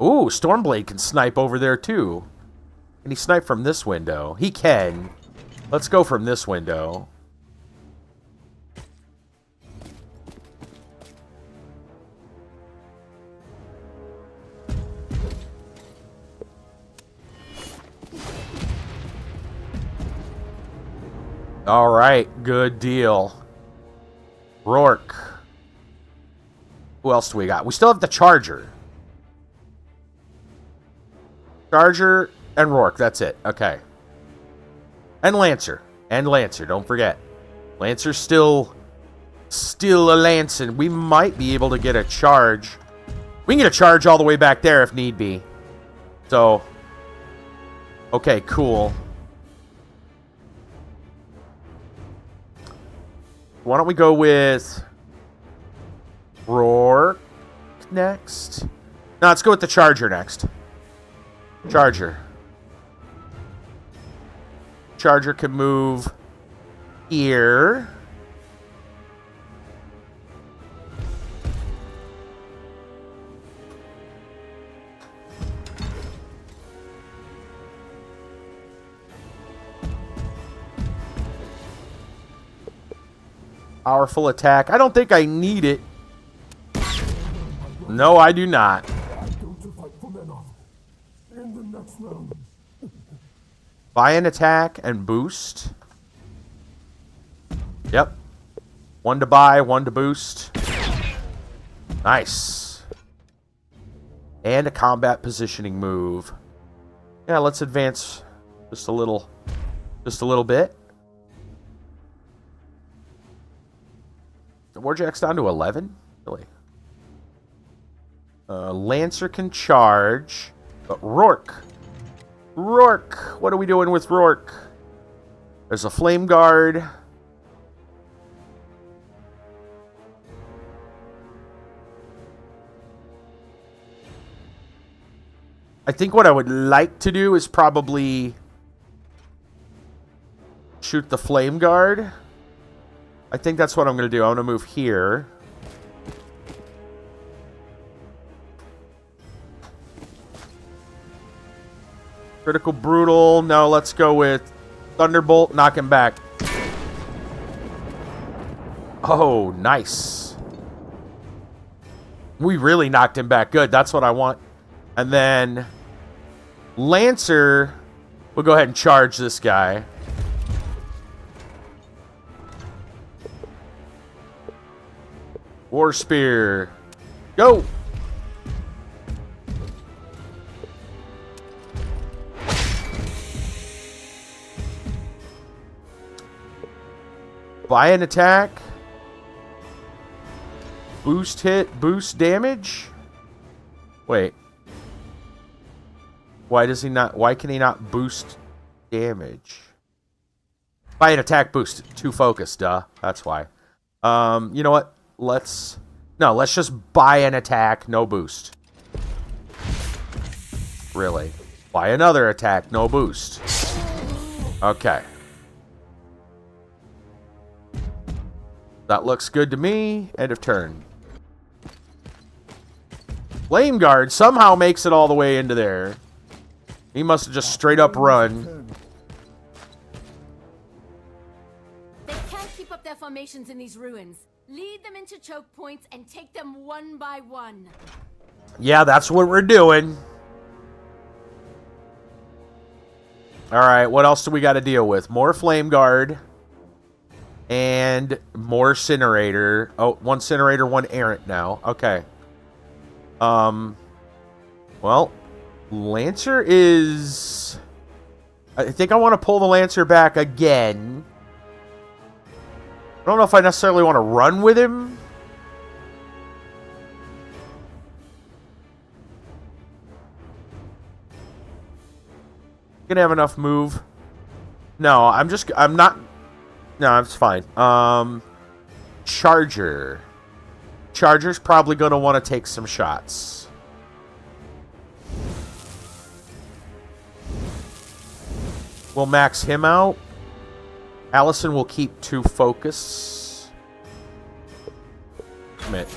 Ooh, Stormblade can snipe over there too. Can he snipe from this window? He can. Let's go from this window. All right, good deal. Rourke. Who else do we got? We still have the Charger. Charger and Rourke, that's it. Okay. And Lancer. And Lancer, don't forget. Lancer's still a Lancin'. We might be able to get a charge. We can get a charge all the way back there if need be. So, okay, cool. Why don't we go with Rourke next? No, let's go with the Charger next. Charger. Charger can move here. Powerful attack. I don't think I need it. No, I do not. Buy an attack and boost. Yep. 1 to buy, 1 to boost. Nice. And a combat positioning move. Yeah, let's advance just a little bit. Warjack's down to 11? Really? Lancer can charge. But Rourke. Rourke! What are we doing with Rourke? There's a Flame Guard. I think what I would like to do is probably shoot the Flame Guard. I think that's what I'm going to do. I'm going to move here. Critical Brutal. No, let's go with Thunderbolt. Knock him back. Oh, nice. We really knocked him back. Good. That's what I want. And then Lancer. We'll go ahead and charge this guy. War Spear. Go! Buy an attack. Boost hit, boost damage. Wait. Why can he not boost damage? Buy an attack boost. 2 focus, duh. That's why. You know what? Let's just buy an attack, no boost. Really. Apply another attack, no boost. Okay. That looks good to me. End of turn. Flame Guard somehow makes it all the way into there. He must have just straight up run. They can't keep up their formations in these ruins. Lead them into choke points and take them one by one. Yeah, that's what we're doing. Alright, what else do we got to deal with? More Flame Guard. And more Incinerator. Oh, one Incinerator, one Errant now. Okay. Well, Lancer is... I think I want to pull the Lancer back again. I don't know if I necessarily want to run with him. Gonna have enough move. No, I'm not. No, it's fine. Charger. Charger's probably gonna want to take some shots. We'll max him out. Allison will keep 2 focus. Commit.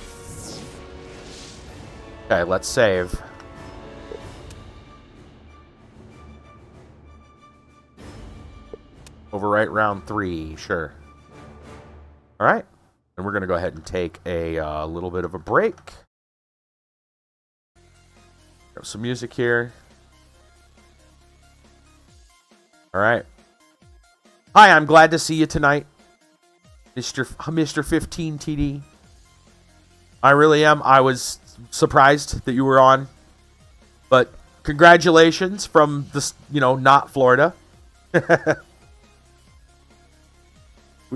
Okay, let's save. Overwrite round 3, sure. Alright. And we're going to go ahead and take a little bit of a break. Grab some music here. Alright. Hi, I'm glad to see you tonight, Mr. 15 TD. I really am. I was surprised that you were on. But congratulations from this, not Florida.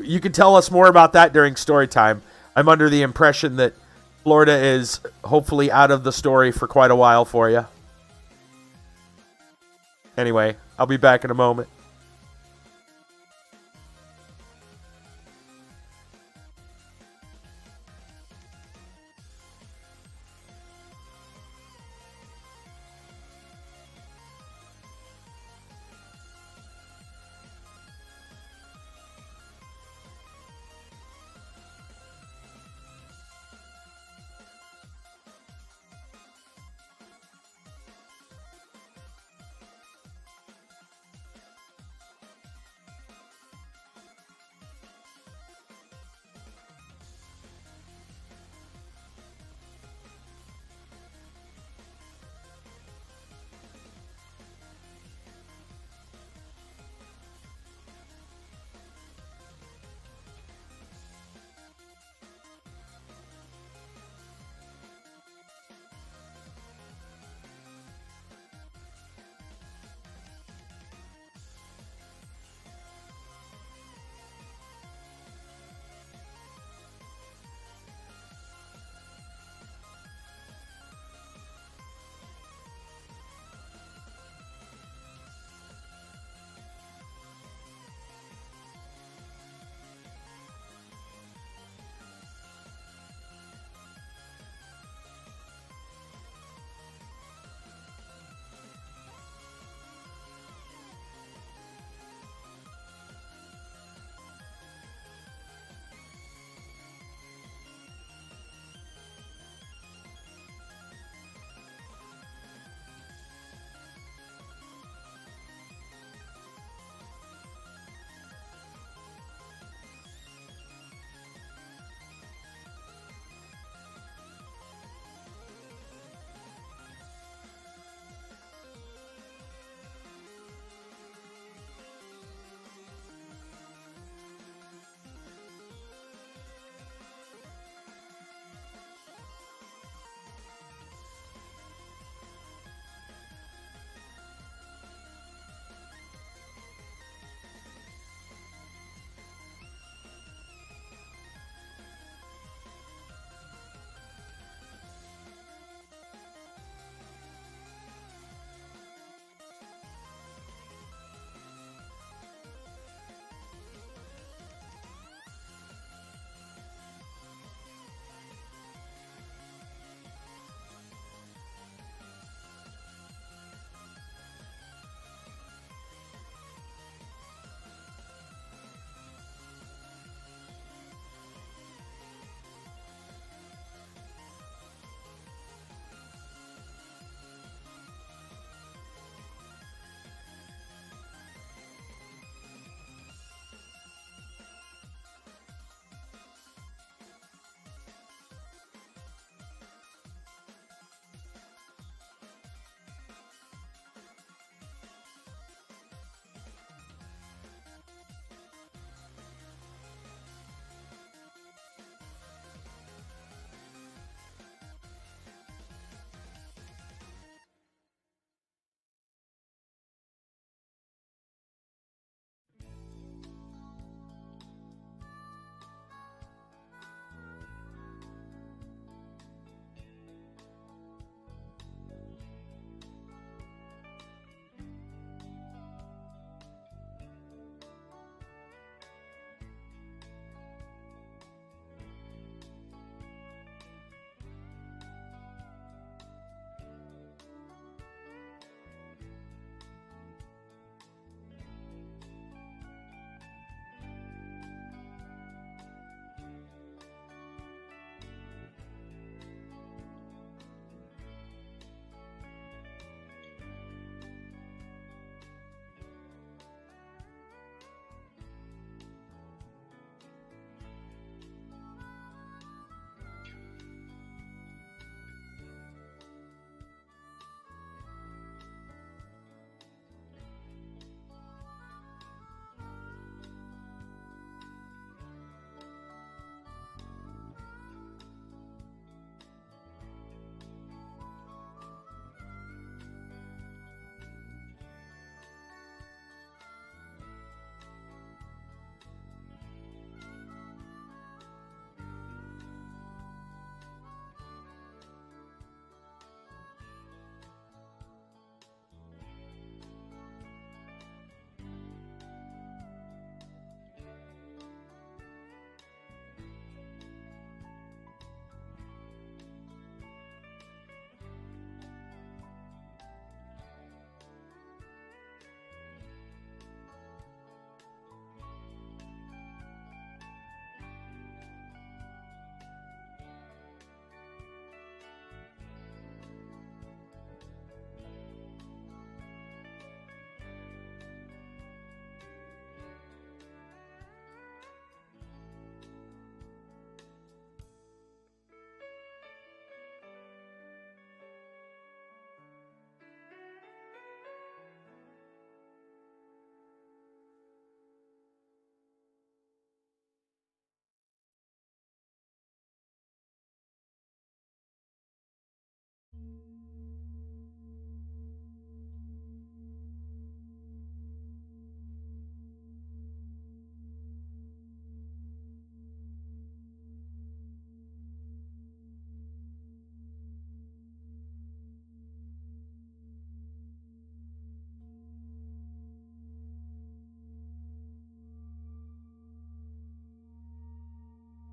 You can tell us more about that during story time. I'm under the impression that Florida is hopefully out of the story for quite a while for you. Anyway, I'll be back in a moment.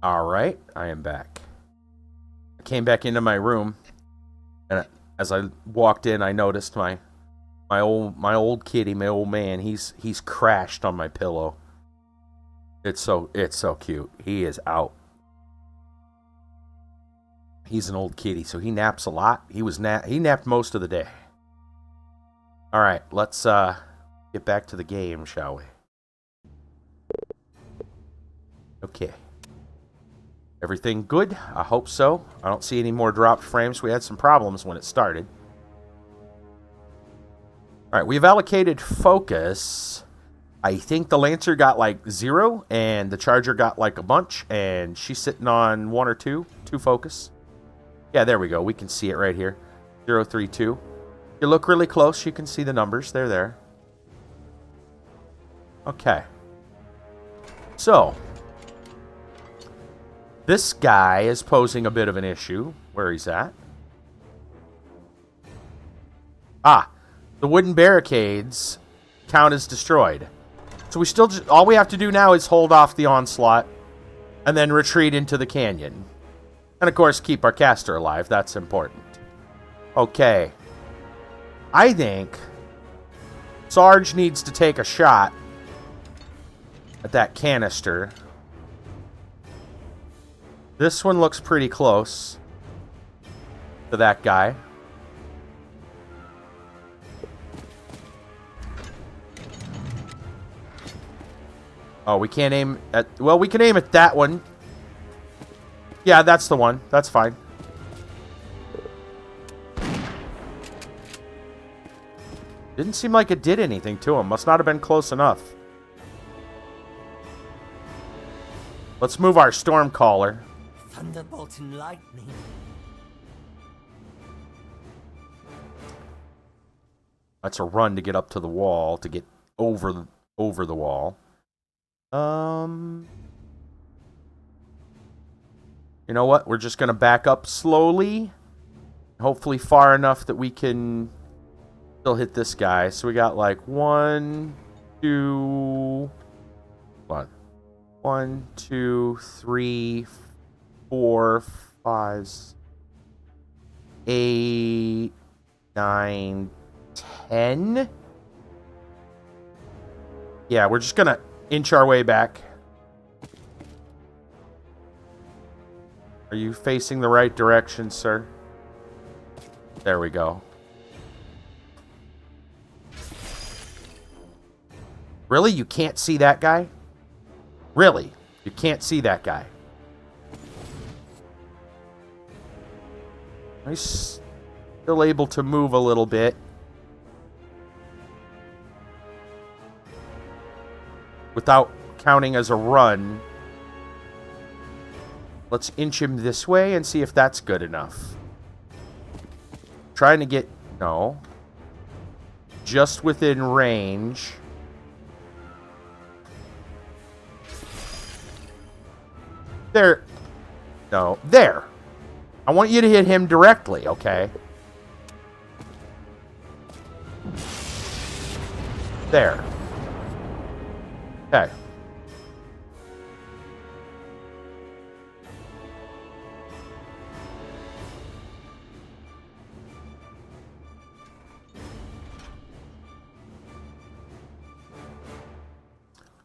Alright, I am back. I came back into my room, and as I walked in, I noticed my old kitty, my old man, he's crashed on my pillow. It's so cute. He is out. He's an old kitty, so he naps a lot. He napped most of the day. All right, let's get back to the game, shall we? Okay. Everything good? I hope so. I don't see any more dropped frames. We had some problems when it started. All right, we've allocated focus. I think the Lancer got like 0, and the Charger got like a bunch, and she's sitting on 1 or 2 focus. Yeah, there we go. We can see it right here. 032. If you look really close, you can see the numbers. They're there. Okay. So, this guy is posing a bit of an issue where he's at. Ah, the wooden barricades count as destroyed. So we still all we have to do now is hold off the onslaught and then retreat into the canyon. And of course, keep our caster alive. That's important. Okay. I think Sarge needs to take a shot at that canister. This one looks pretty close to that guy. Oh, we can't aim at... Well, we can aim at that one. Yeah, that's the one. That's fine. Didn't seem like it did anything to him. Must not have been close enough. Let's move our Stormcaller. Thunderbolt and lightning. That's a run to get up to the wall, to get over the wall. You know what? We're just going to back up slowly. Hopefully far enough that we can still hit this guy. So we got like 1, 2... What? 1, 2, 3, 4, 5, 8, 9, 10. Yeah, we're just going to inch our way back. Are you facing the right direction, sir? There we go. Really? You can't see that guy? Really? You can't see that guy? He's still able to move a little bit. Without counting as a run. Let's inch him this way and see if that's good enough. Trying to get... No. Just within range. There. No. There. I want you to hit him directly, okay? There. Okay.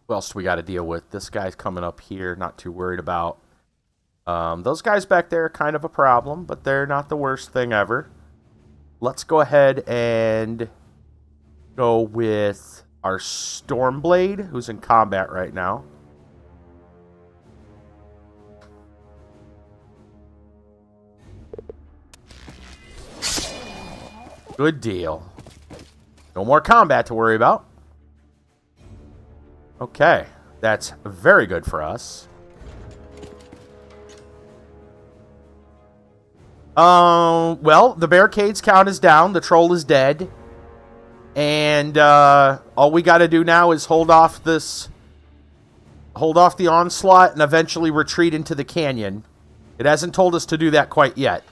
What else do we got to deal with? This guy's coming up here, not too worried about. Those guys back there are kind of a problem, but they're not the worst thing ever. Let's go ahead and go with our Stormblade, who's in combat right now. Good deal. No more combat to worry about. Okay, that's very good for us. Well, the barricades count as down. The troll is dead. And all we got to do now is hold off the onslaught and eventually retreat into the canyon. It hasn't told us to do that quite yet.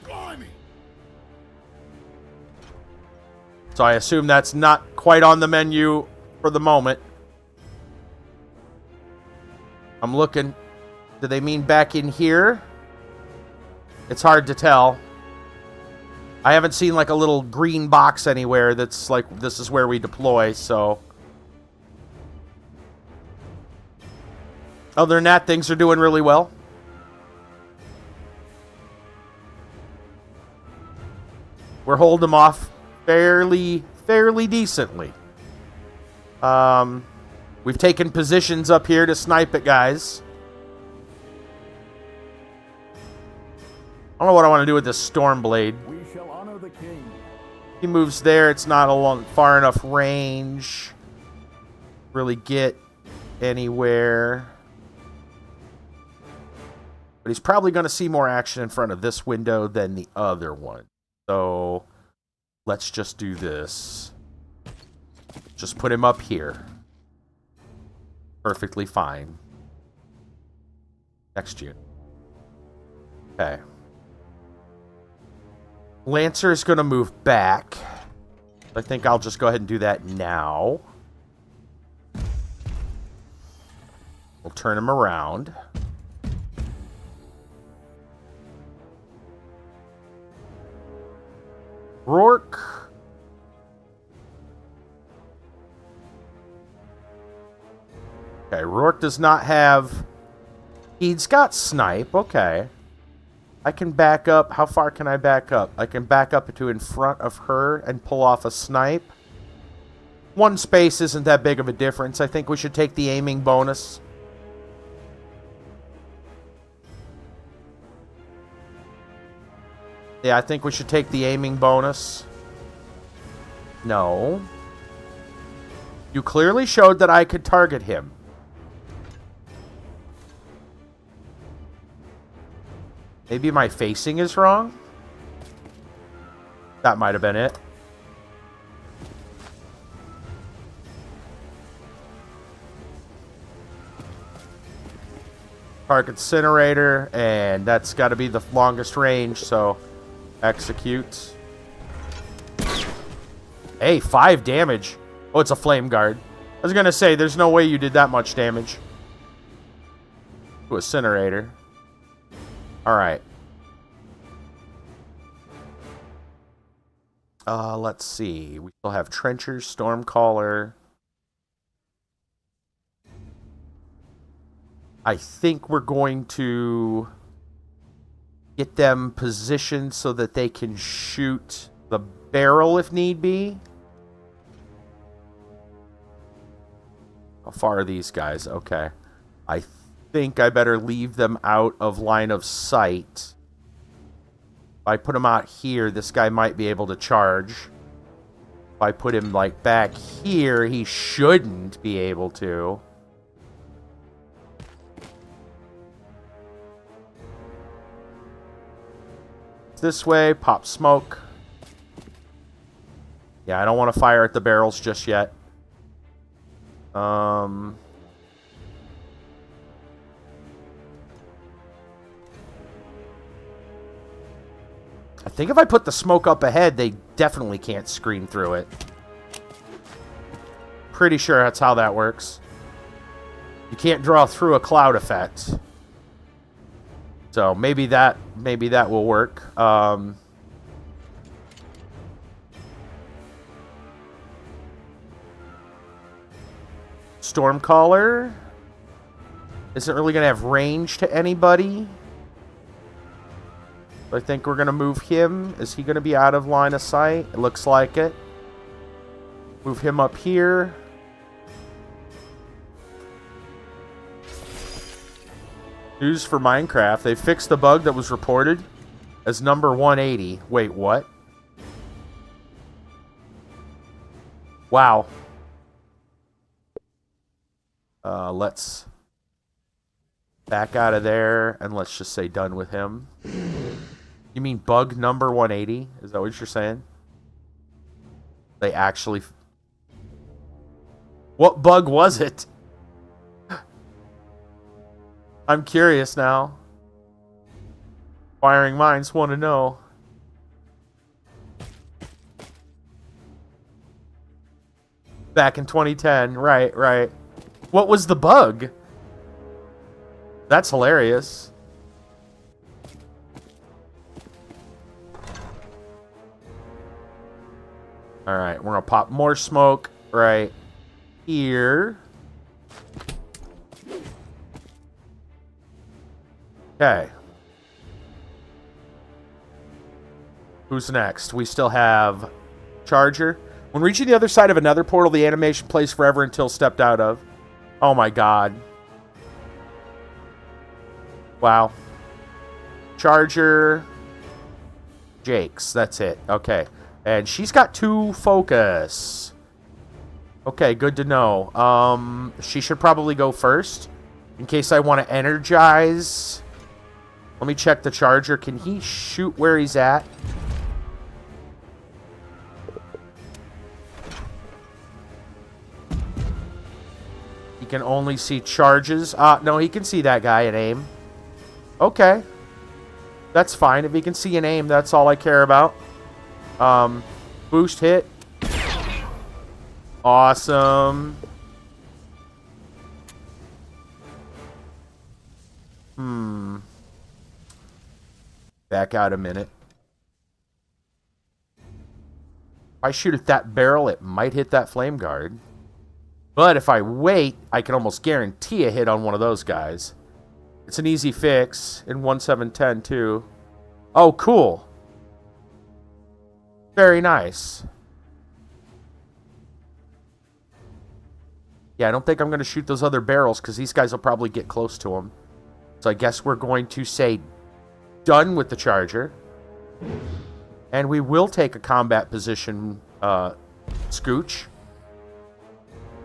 So I assume that's not quite on the menu for the moment. I'm looking. Do they mean back in here? It's hard to tell. I haven't seen like a little green box anywhere that's like, this is where we deploy, so. Other than that, things are doing really well. We're holding them off fairly decently. We've taken positions up here to snipe at guys. I don't know what I want to do with this storm blade. We shall honor the king. He moves there. It's not a far enough range. Really get anywhere. But he's probably going to see more action in front of this window than the other one. So let's just do this. Just put him up here. Perfectly fine. Next unit. Okay. Lancer is going to move back. I think I'll just go ahead and do that now. We'll turn him around. Rourke. Okay, Rourke does not have... He's got snipe, okay. I can back up. How far can I back up? I can back up to in front of her and pull off a snipe. One space isn't that big of a difference. I think we should take the aiming bonus. Yeah, I think we should take the aiming bonus. No. You clearly showed that I could target him. Maybe my facing is wrong? That might have been it. Park incinerator, and that's got to be the longest range, so execute. Hey, 5 damage. Oh, it's a flame guard. I was going to say, there's no way you did that much damage. To incinerator. Alright. Let's see. We still have Trenchers, Stormcaller. I think we're going to get them positioned so that they can shoot the barrel if need be. How far are these guys? Okay. I think I better leave them out of line of sight. If I put him out here, this guy might be able to charge. If I put him like back here, he shouldn't be able to. This way, pop smoke. Yeah, I don't want to fire at the barrels just yet. I think if I put the smoke up ahead, they definitely can't screen through it. Pretty sure that's how that works. You can't draw through a cloud effect. So maybe that will work. Stormcaller isn't really going to have range to anybody. I think we're going to move him. Is he going to be out of line of sight? It looks like it. Move him up here. News for Minecraft. They fixed the bug that was reported as number 180. Wait, what? Wow. Let's back out of there and let's just say done with him. You mean bug number 180? Is that what you're saying? They actually... What bug was it? I'm curious now. Firing minds want to know. Back in 2010. Right. What was the bug? That's hilarious. Alright, we're gonna pop more smoke right here. Okay. Who's next? We still have Charger. When reaching the other side of another portal, the animation plays forever until stepped out of. Oh my god. Wow. Charger. Jake's. That's it. Okay. And she's got 2 focus. Okay, good to know. She should probably go first. In case I want to energize. Let me check the Charger. Can he shoot where he's at? He can only see charges. No, he can see that guy and aim. Okay. That's fine. If he can see and aim, that's all I care about. Boost hit. Awesome. Back out a minute. If I shoot at that barrel, it might hit that flame guard. But if I wait, I can almost guarantee a hit on one of those guys. It's an easy fix in 1.7.10 too. Oh, cool. Very nice. Yeah, I don't think I'm going to shoot those other barrels because these guys will probably get close to them. So I guess we're going to say done with the Charger. And we will take a combat position, Scooch.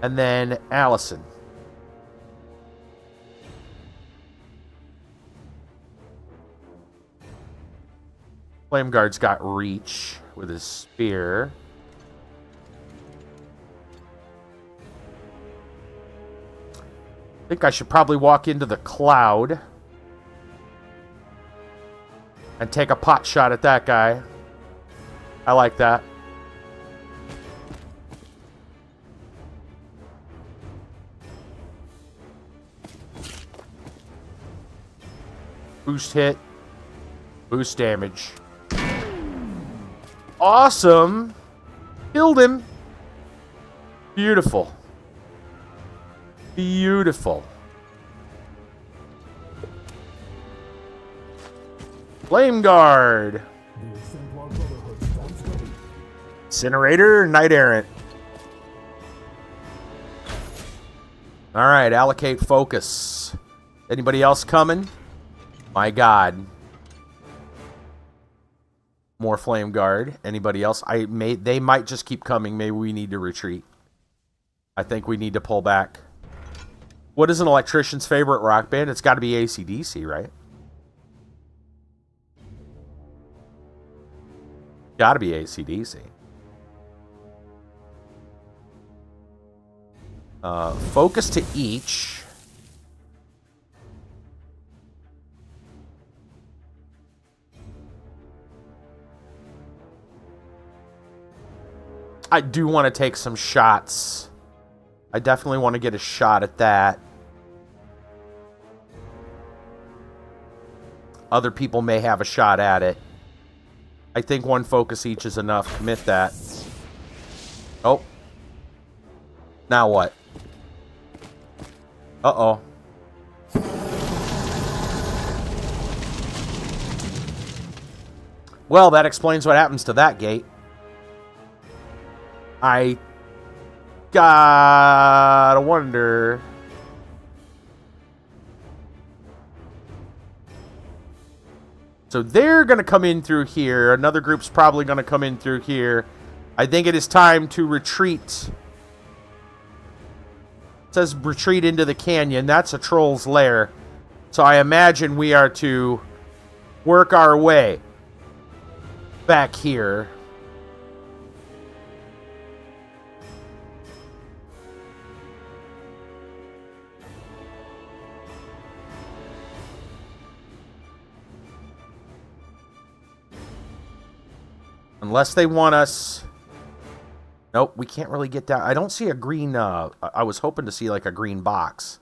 And then Allison. Flame Guard's got reach with his spear. I think I should probably walk into the cloud and take a pot shot at that guy. I like that. Boost hit. Boost damage. Awesome. Killed him. Beautiful. Beautiful. Flame Guard. Incinerator, Knight Errant. Alright, allocate focus. Anybody else coming? My god. More Flame Guard. Anybody else? They might just keep coming. Maybe we need to retreat. I think we need to pull back. What is an electrician's favorite rock band? It's got to be AC/DC, right? Got to be AC/DC. Focus to each. I do want to take some shots. I definitely want to get a shot at that. Other people may have a shot at it. I think 1 focus each is enough. Commit that. Oh. Now what? Uh-oh. Well, that explains what happens to that gate. I gotta wonder. So they're going to come in through here. Another group's probably going to come in through here. I think it is time to retreat. It says retreat into the canyon. That's a troll's lair. So I imagine we are to work our way back here. Unless they want us... Nope, we can't really get down. I don't see a green... I was hoping to see like a green box.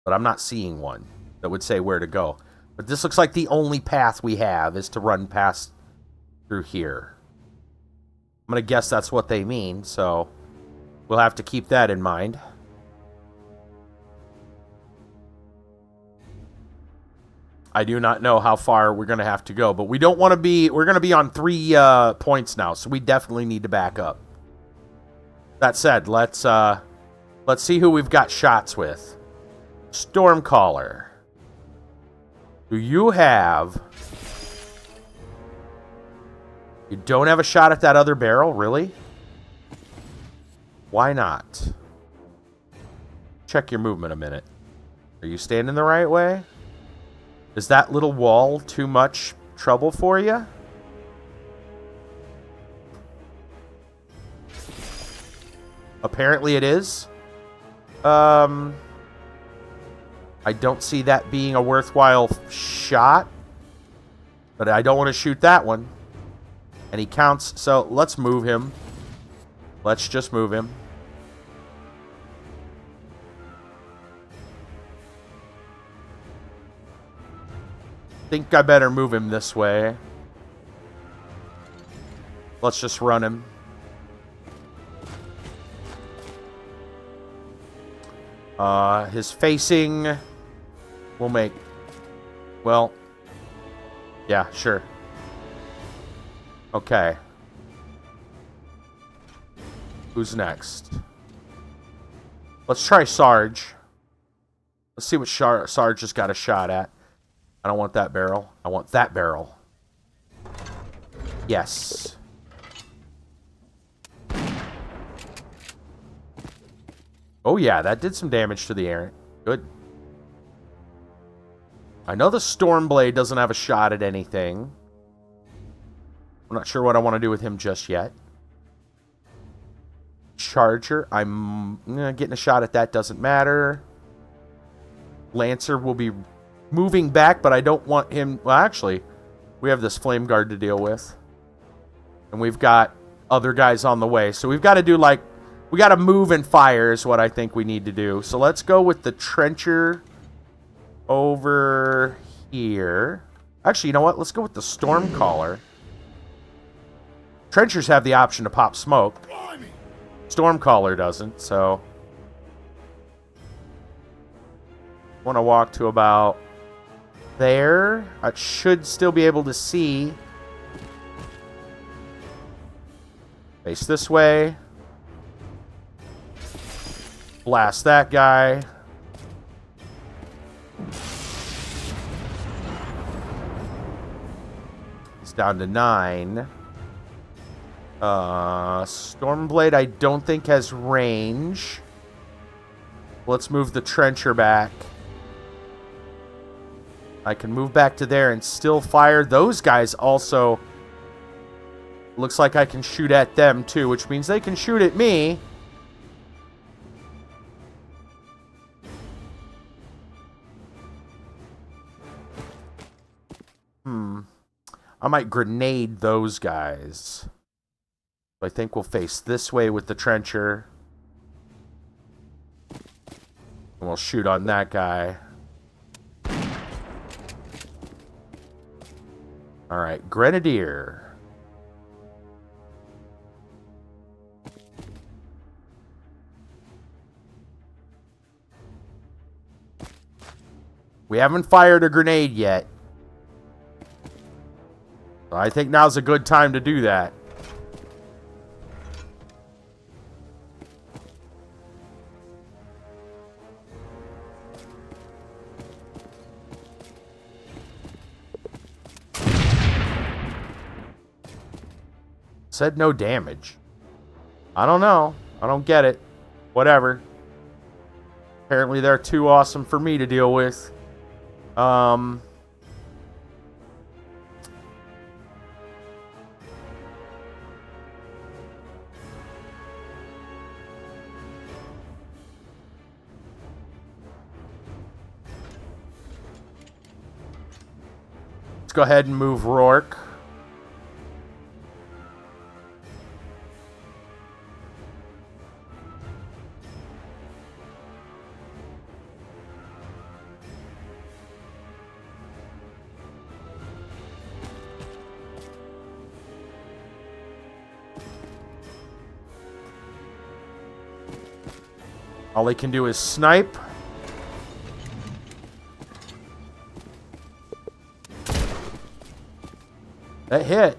But I'm not seeing one. that would say where to go. But this looks like the only path we have is to run past through here. I'm going to guess that's what they mean, so we'll have to keep that in mind. I do not know how far we're going to have to go, but we don't want to be... We're going to be on 3 points now, so we definitely need to back up. That said, let's see who we've got shots with. Stormcaller. Do you have... You don't have a shot at that other barrel? Really? Why not? Check your movement a minute. Are you standing the right way? Is that little wall too much trouble for you? Apparently it is. I don't see that being a worthwhile shot. But I don't want to shoot that one. And he counts, so let's move him. Let's just move him. Think I better move him this way. Let's just run him. His facing will make... Well, yeah, sure. Okay. Who's next? Let's try Sarge. Let's see what Sarge has got a shot at. I don't want that barrel. I want that barrel. Yes. Oh yeah, that did some damage to the air. Good. I know the Stormblade doesn't have a shot at anything. I'm not sure what I want to do with him just yet. Charger. I'm getting a shot at that. Doesn't matter. Lancer will be moving back, but I don't want him... Well, actually, we have this Flame Guard to deal with. And we've got other guys on the way. So we've got to do, like... We got to move and fire is what I think we need to do. So let's go with the Trencher over here. Actually, you know what? Let's go with the Stormcaller. Trenchers have the option to pop smoke. Stormcaller doesn't, so... Want to walk to about there. I should still be able to see. Face this way. Blast that guy. He's down to 9. Stormblade I don't think has range. Let's move the Trencher back. I can move back to there and still fire. Those guys also... Looks like I can shoot at them too, which means they can shoot at me. I might grenade those guys. I think we'll face this way with the Trencher. And we'll shoot on that guy. Alright, Grenadier. We haven't fired a grenade yet. So I think now's a good time to do that. Said no damage. I don't know. I don't get it. Whatever. Apparently they're too awesome for me to deal with. Let's go ahead and move Rourke. All they can do is snipe. That hit.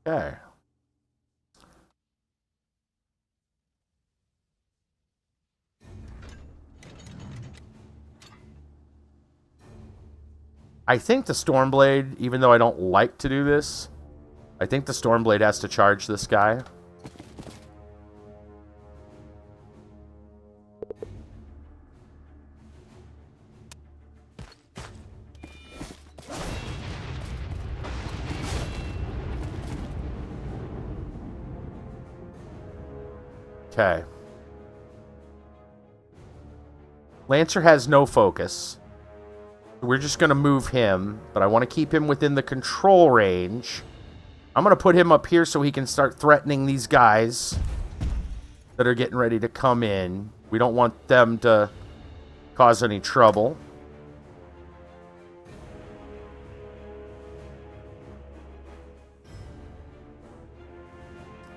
Okay. I think the Stormblade, even though I don't like to do this, I think the Stormblade has to charge this guy. Okay. Lancer has no focus. We're just going to move him, but I want to keep him within the control range. I'm going to put him up here so he can start threatening these guys that are getting ready to come in. We don't want them to cause any trouble.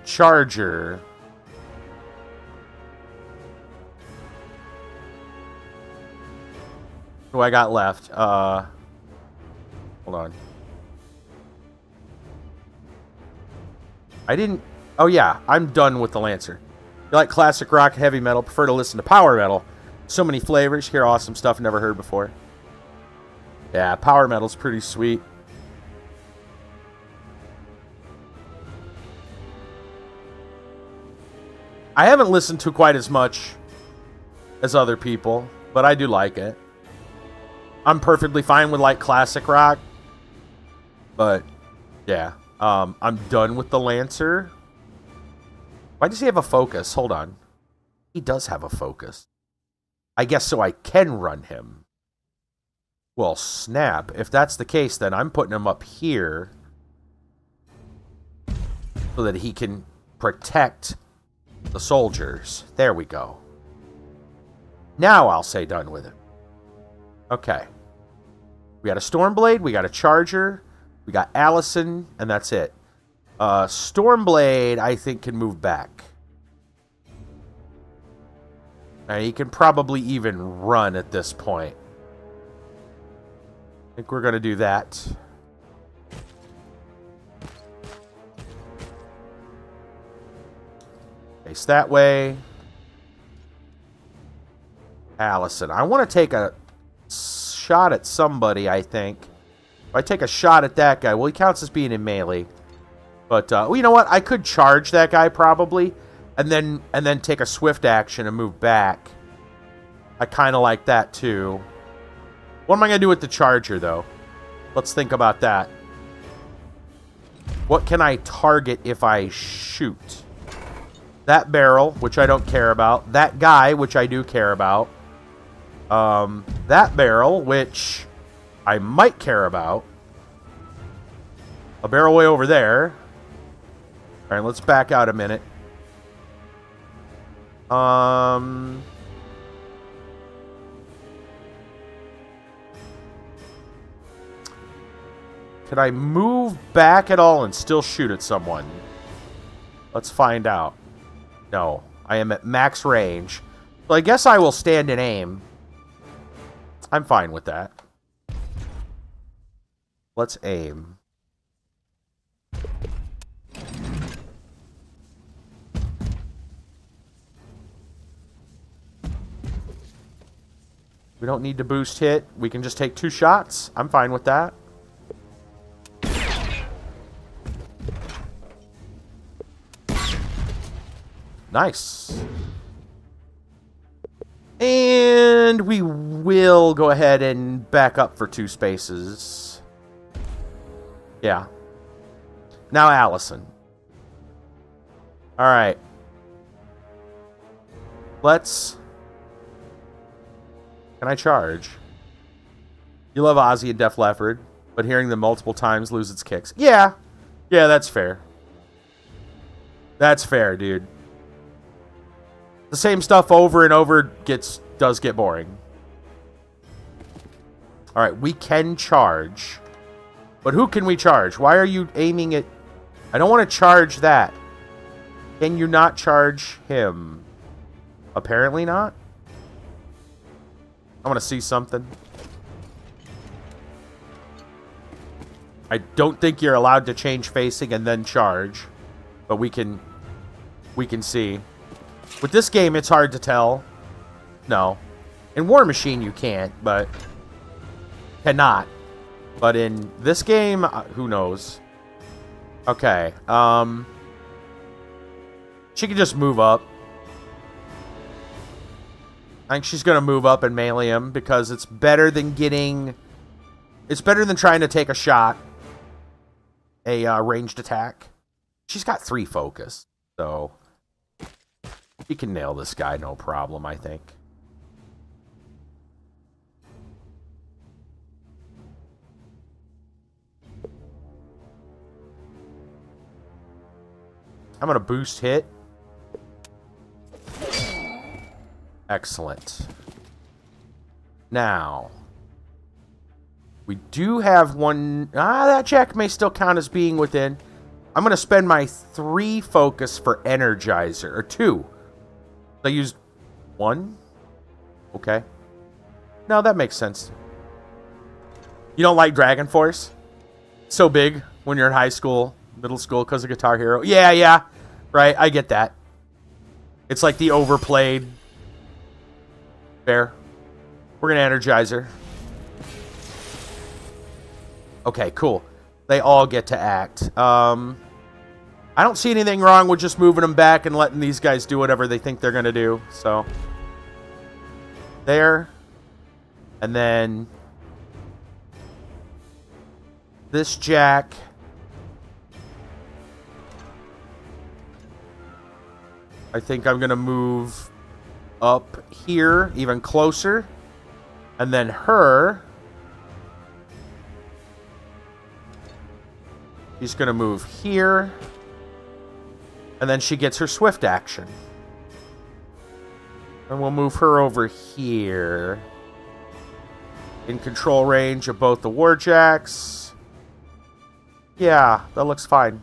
Charger. What do I got left? Hold on. I didn't... Oh, yeah. I'm done with the Lancer. You like classic rock, heavy metal, prefer to listen to power metal. So many flavors. Hear awesome stuff never heard before. Yeah, power metal's pretty sweet. I haven't listened to quite as much as other people, but I do like it. I'm perfectly fine with, like, classic rock. But, yeah. I'm done with the Lancer. Why does he have a focus? Hold on. He does have a focus. I guess so I can run him. Well, snap. If that's the case, then I'm putting him up here so that he can protect the soldiers. There we go. Now I'll say done with him. Okay. We got a Stormblade, we got a Charger, we got Allison, and that's it. Stormblade, I think, can move back. And he can probably even run at this point. I think we're going to do that. Face that way. Allison. I want to take a shot at somebody, I think. If I take a shot at that guy, well, he counts as being in melee. But, well, you know what? I could charge that guy, probably, and then take a swift action and move back. I kind of like that, too. What am I going to do with the Charger, though? Let's think about that. What can I target if I shoot? That barrel, which I don't care about. That guy, which I do care about. That barrel, which I might care about. A barrel way over there. Alright, let's back out a minute. Could I move back at all and still shoot at someone? Let's find out. No, I am at max range. So I guess I will stand and aim. I'm fine with that. Let's aim. We don't need to boost hit. We can just take 2 shots. I'm fine with that. Nice. And we will go ahead and back up for 2 spaces. Yeah. Now Allison. Alright. Let's... Can I charge? You love Ozzy and Def Leppard, but hearing them multiple times lose its kicks. Yeah. Yeah, that's fair. That's fair, dude. The same stuff over and over does get boring. Alright, we can charge. But who can we charge? Why are you aiming at... I don't want to charge that. Can you not charge him? Apparently not. I want to see something. I don't think you're allowed to change facing and then charge. But we can see. With this game, it's hard to tell. No. In Warmachine, you can't, but... Cannot. But in this game, who knows? Okay. She can just move up. I think she's going to move up and melee him because it's better than getting... It's better than trying to take a shot. A ranged attack. She's got 3 focus, so... She can nail this guy, no problem, I think. I'm going to boost hit. Excellent. Now, we do have one... that check may still count as being within. I'm going to spend my 3 focus for Energizer. Or 2. I used 1? Okay. No, that makes sense. You don't like Dragon Force? So big when you're in high school, middle school, because of Guitar Hero. Yeah. Right, I get that. It's like the overplayed. Fair. We're going to Energizer. Okay, cool. They all get to act. I don't see anything wrong with just moving them back and letting these guys do whatever they think they're going to do. So, there. And then this Jack. I think I'm going to move up here even closer. And then her. She's going to move here. And then she gets her swift action. And we'll move her over here. In control range of both the Warjacks. Yeah, that looks fine.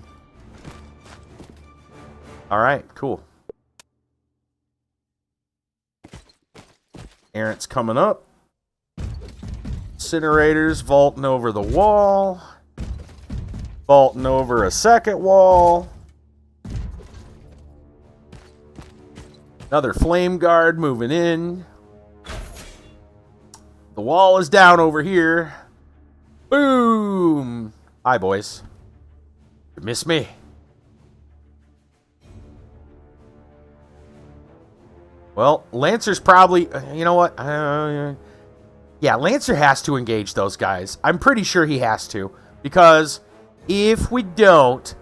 Alright, cool. Errant's coming up. Incinerators vaulting over the wall. Vaulting over a second wall. Another flame guard moving in. The wall is down over here. Boom! Hi, boys. You miss me? Well, Lancer's probably... you know what? Yeah, Lancer has to engage those guys. I'm pretty sure he has to. Because if we don't...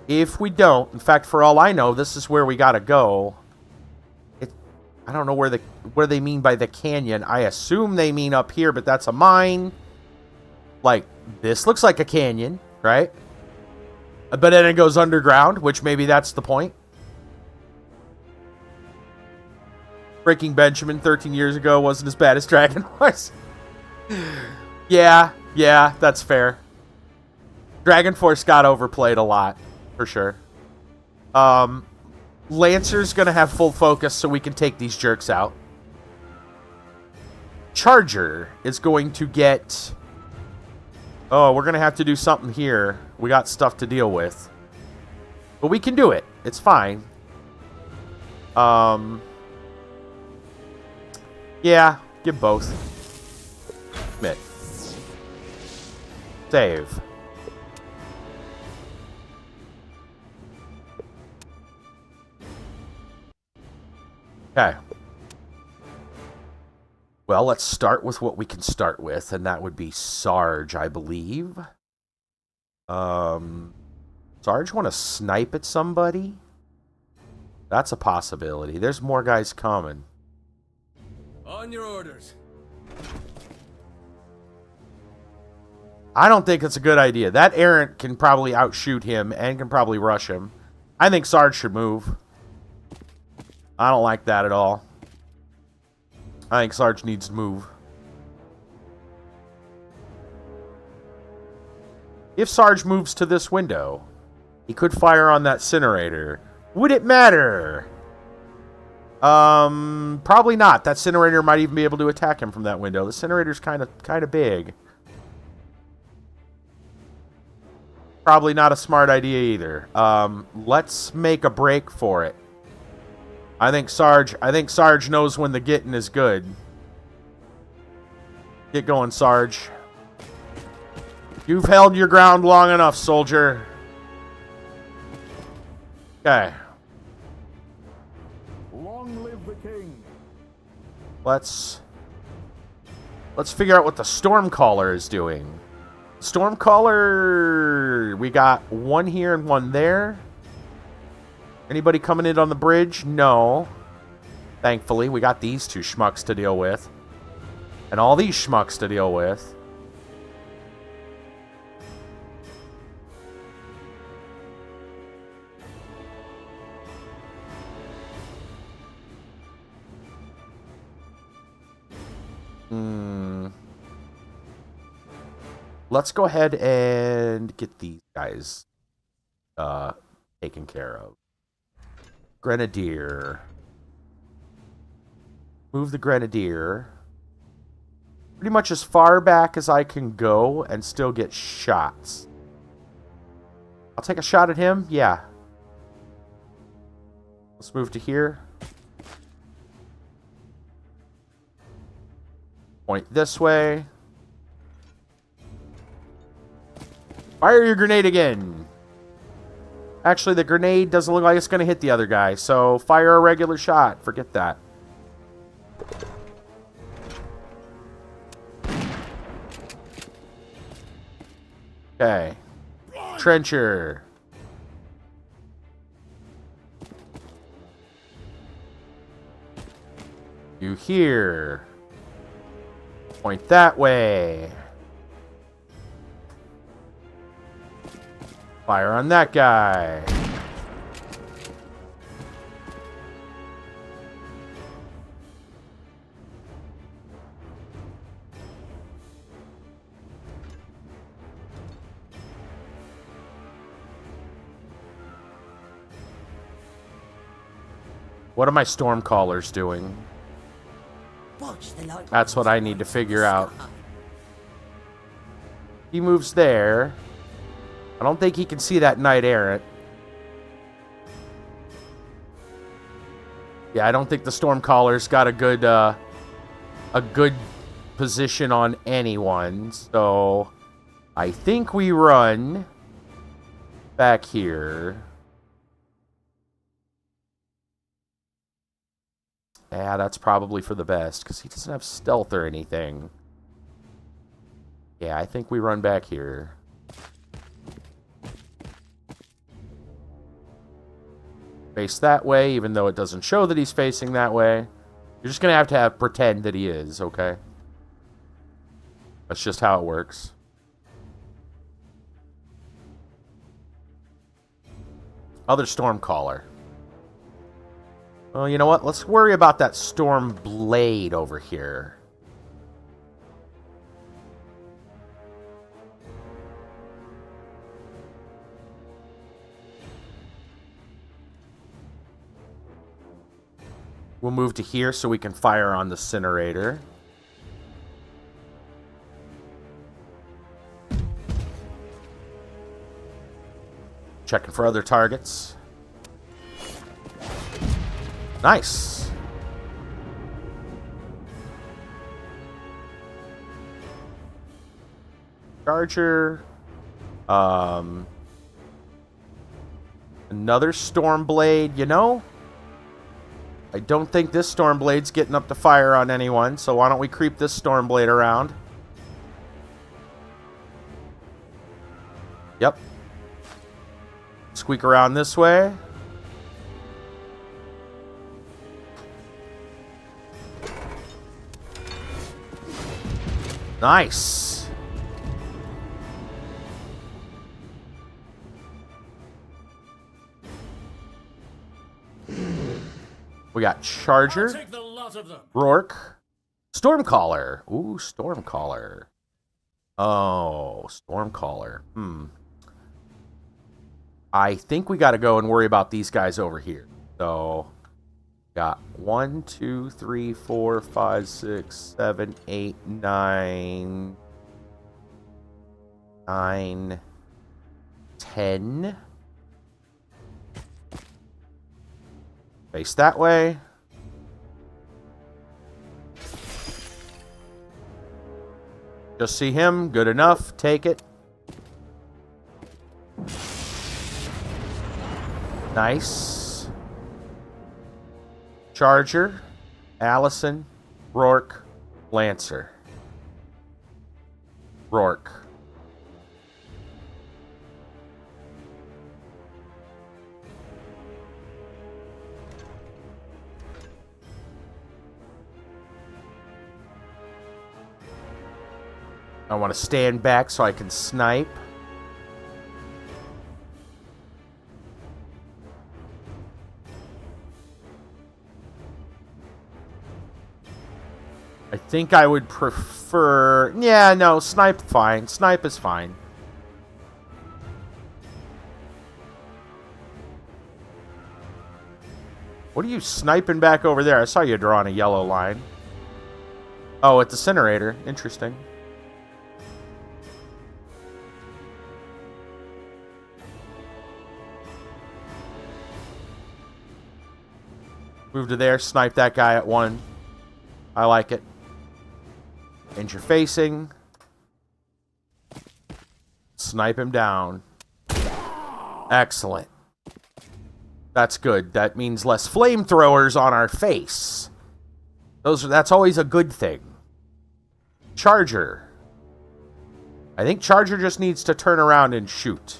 In fact, for all I know, this is where we gotta go. I don't know where they mean by the canyon. I assume they mean up here, but that's a mine. Like, this looks like a canyon, right? But then it goes underground, which maybe that's the point. Breaking Benjamin 13 years ago wasn't as bad as Dragon Force. Yeah, that's fair. Dragon Force got overplayed a lot, for sure. Lancer's going to have full focus so we can take these jerks out. Charger is going to get... Oh, we're going to have to do something here. We got stuff to deal with. But we can do it. It's fine. Yeah, give both. Commit. Save. Okay. Well, let's start with what we can start with, and that would be Sarge, I believe. Sarge want to snipe at somebody? That's a possibility. There's more guys coming. On your orders. I don't think it's a good idea. That Errant can probably outshoot him and can probably rush him. I think Sarge should move. I don't like that at all. I think Sarge needs to move. If Sarge moves to this window, he could fire on that incinerator. Would it matter? Probably not. That incinerator might even be able to attack him from that window. The incinerator's kind of big. Probably not a smart idea either. Let's make a break for it. I think Sarge knows when the getting is good. Get going, Sarge. You've held your ground long enough, soldier. Okay. Long live the king. Let's figure out what the Stormcaller is doing. Stormcaller, we got one here and one there. Anybody coming in on the bridge? No. Thankfully, we got these two schmucks to deal with. And all these schmucks to deal with. Let's go ahead and get these guys taken care of. Grenadier. Move the Grenadier. Pretty much as far back as I can go and still get shots. I'll take a shot at him. Yeah. Let's move to here. Point this way. Fire your grenade again. Actually, the grenade doesn't look like it's going to hit the other guy, so fire a regular shot. Forget that. Okay. Trencher. You here. Point that way. Fire on that guy. What are my Stormcallers doing? Watch the light. That's what I need to figure out. He moves there. I don't think he can see that Knight Errant. Yeah, I don't think the Stormcaller's got a good position on anyone. So I think we run back here. Yeah, that's probably for the best, because he doesn't have stealth or anything. Yeah, I think we run back here. Face that way, even though it doesn't show that he's facing that way. You're just going to have pretend that he is, okay? That's just how it works. Other Stormcaller. Well, you know what? Let's worry about that Storm Blade over here. We'll move to here so we can fire on the incinerator. Checking for other targets. Nice. Charger. Another Stormblade, you know? I don't think this Stormblade's getting up to fire on anyone, so why don't we creep this Stormblade around? Yep. Squeak around this way. Nice. We got Charger, Take the lot of them. Rourke, Stormcaller. Ooh, Stormcaller. Oh, Stormcaller. I think we got to go and worry about these guys over here. So Got 1, 2, 3, 4, 5, 6, 7, 8, 9, 9, 10. Face that way. Just see him. Good enough. Take it. Nice. Charger, Allison, Rourke, Lancer. Rourke. I want to stand back so I can snipe. I think I would prefer... Yeah, no, snipe fine. Snipe is fine. What are you sniping back over there? I saw you drawing a yellow line. Oh, at the incinerator. Interesting. Move to there, snipe that guy at 1. I like it. Interfacing. Snipe him down. Excellent. That's good. That means less flamethrowers on our face. That's always a good thing. Charger. I think Charger just needs to turn around and shoot.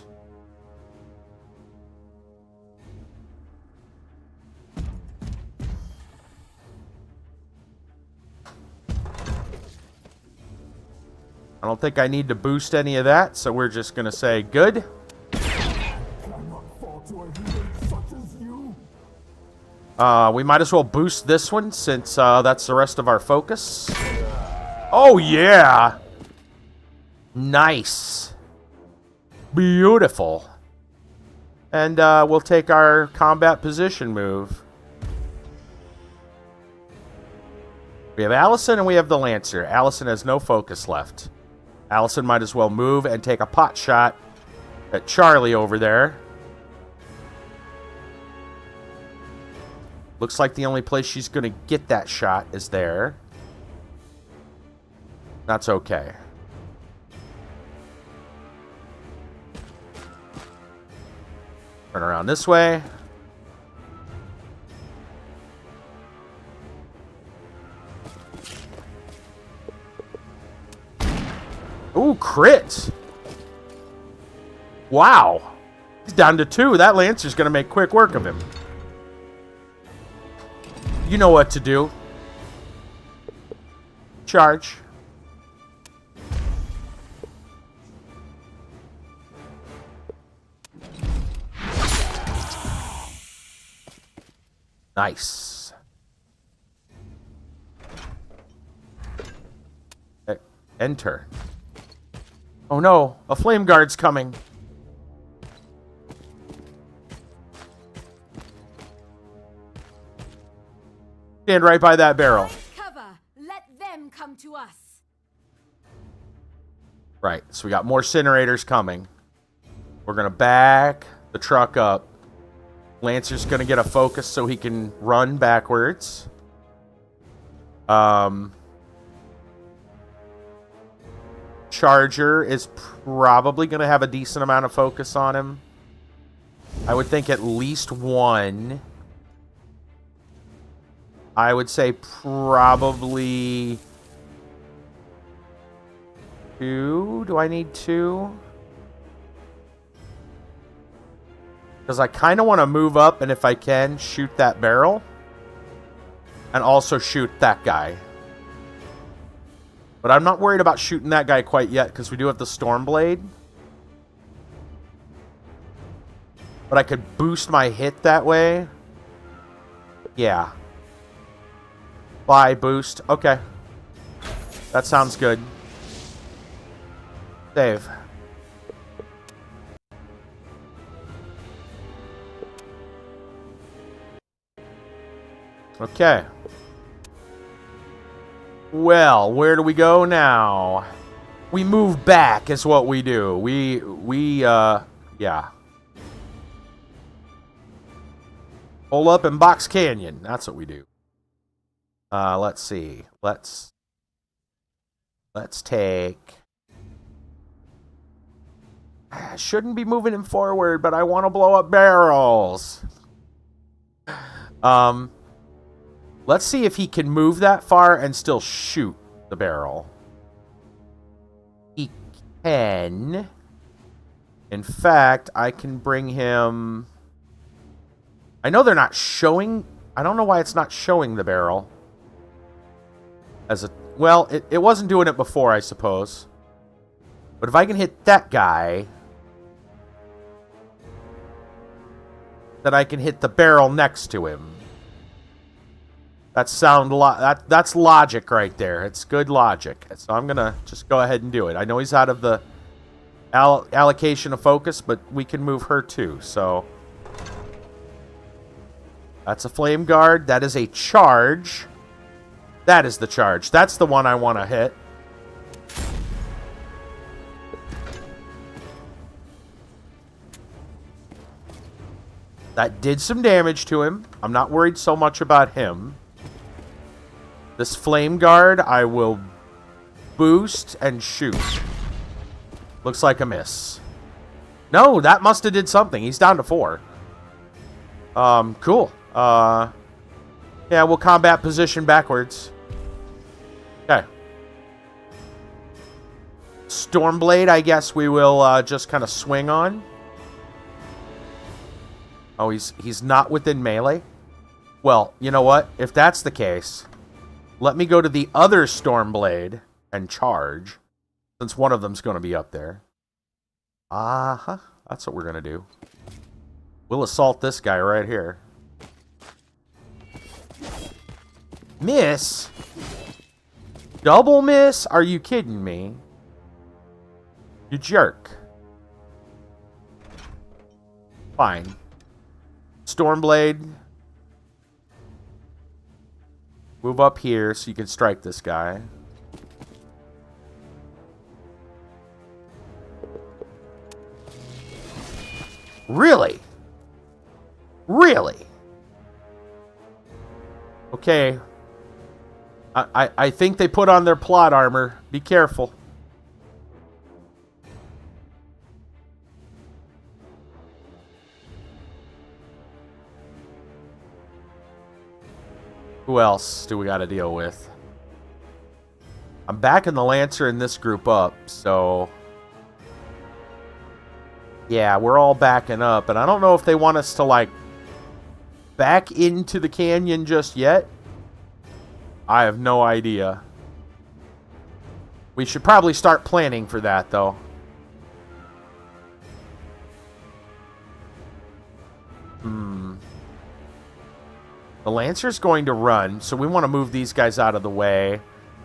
I don't think I need to boost any of that, so we're just going to say good. We might as well boost this one since that's the rest of our focus. Oh, yeah. Nice. Beautiful. And we'll take our combat position move. We have Allison and we have the Lancer. Allison has no focus left. Allison might as well move and take a pot shot at Charlie over there. Looks like the only place she's going to get that shot is there. That's okay. Turn around this way. Ooh, crit. Wow. He's down to 2. That Lancer's going to make quick work of him. You know what to do. Charge. Nice. Enter. Oh no, a flame guard's coming. Stand right by that barrel. Cover. Let them come to us. Right, so we got more incinerators coming. We're going to back the truck up. Lancer's going to get a focus so he can run backwards. Charger is probably going to have a decent amount of focus on him. I would think at least 1. I would say probably 2. Do I need 2? Because I kind of want to move up and if I can, shoot that barrel. And also shoot that guy. But I'm not worried about shooting that guy quite yet because we do have the Stormblade. But I could boost my hit that way. Yeah. Buy, boost. Okay. That sounds good. Save. Okay. Well, where do we go now? We move back is what we do. Yeah. Pull up in Box Canyon. That's what we do. Let's see. Let's take... I shouldn't be moving him forward, but I want to blow up barrels. Let's see if he can move that far and still shoot the barrel. He can. In fact, I can bring him... I know they're not showing... I don't know why it's not showing the barrel. As a... Well, it wasn't doing it before, I suppose. But if I can hit that guy... then I can hit the barrel next to him. That's logic right there. It's good logic. So I'm going to just go ahead and do it. I know he's out of the allocation of focus, but we can move her too. So that's a flame guard. That is a charge. That is the charge. That's the one I want to hit. That did some damage to him. I'm not worried so much about him. This flame guard, I will boost and shoot. Looks like a miss. No, that must have did something. He's down to 4. Cool. Yeah, we'll combat position backwards. Okay. Stormblade, I guess we will just kind of swing on. Oh, he's not within melee? Well, you know what? If that's the case, let me go to the other Stormblade and charge, since one of them's going to be up there. Uh-huh. That's what we're going to do. We'll assault this guy right here. Miss? Double miss? Are you kidding me? You jerk. Fine. Stormblade. Move up here so you can strike this guy. Really? Really? Okay. I think they put on their plot armor. Be careful. Who else do we got to deal with? I'm backing the Lancer and this group up, so... yeah, we're all backing up, and I don't know if they want us to, like, back into the canyon just yet. I have no idea. We should probably start planning for that, though. The Lancer's going to run, so we want to move these guys out of the way.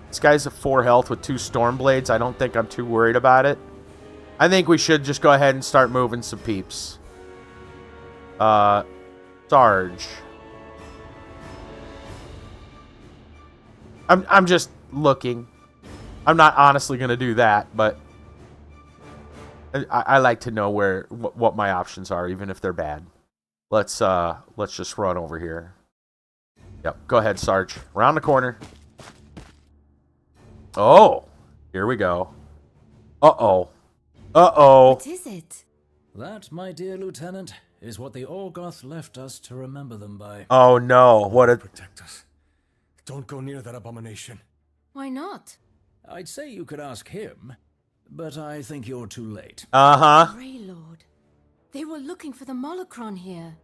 This guy's at 4 health with 2 Stormblades. I don't think I'm too worried about it. I think we should just go ahead and start moving some peeps. Sarge. I'm just looking. I'm not honestly going to do that, but I like to know what my options are, even if they're bad. Let's just run over here. Yep, go ahead, Sarge. Around the corner. Oh, here we go. Uh-oh. Uh-oh. What is it? That, my dear Lieutenant, is what the Orgoth left us to remember them by. Oh, no. What a... Protect us. Don't go near that abomination. Why not? I'd say you could ask him, but I think you're too late. Uh-huh. Grey Lord. They were looking for the Molocron here.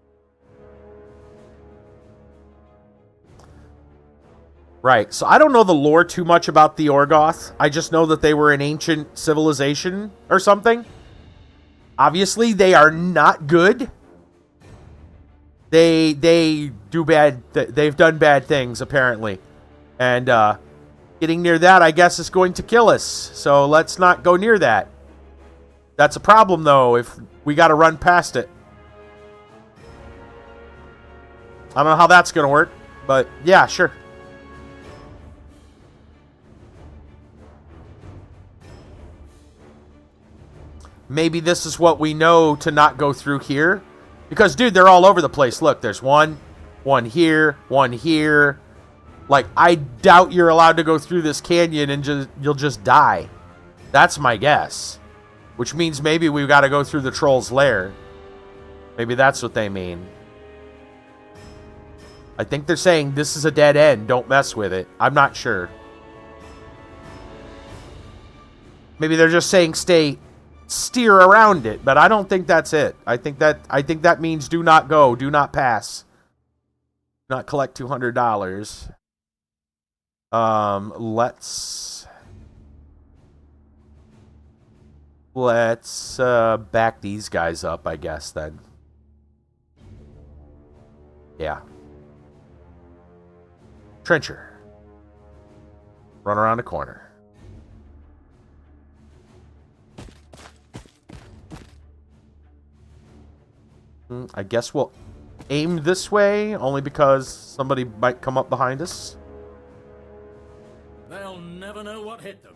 Right, so I don't know the lore too much about the Orgoth. I just know that they were an ancient civilization or something. Obviously, they are not good. They do bad... They've done bad things, apparently. And getting near that, I guess, is going to kill us. So let's not go near that. That's a problem, though, if we got to run past it. I don't know how that's going to work. But, yeah, sure. Maybe this is what we know to not go through here. Because, dude, they're all over the place. Look, there's one here, one here. Like, I doubt you're allowed to go through this canyon and you'll just die. That's my guess. Which means maybe we've got to go through the troll's lair. Maybe that's what they mean. I think they're saying this is a dead end. Don't mess with it. I'm not sure. Maybe they're just saying steer around it, but I don't think that's it. I think that means do not go, do not pass. Do not collect $200. Let's back these guys up, I guess, then. Yeah. Trencher. Run around the corner. I guess we'll aim this way, only because somebody might come up behind us. They'll never know what hit them.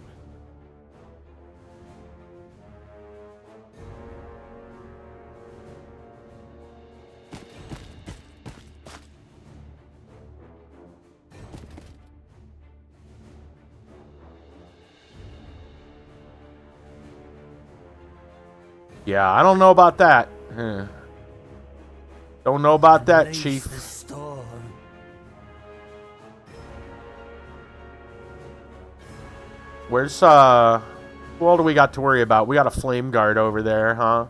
Yeah, I don't know about that. Don't know about that, Unleash Chief. the storm. Where's, who all do we got to worry about? We got a flame guard over there, huh?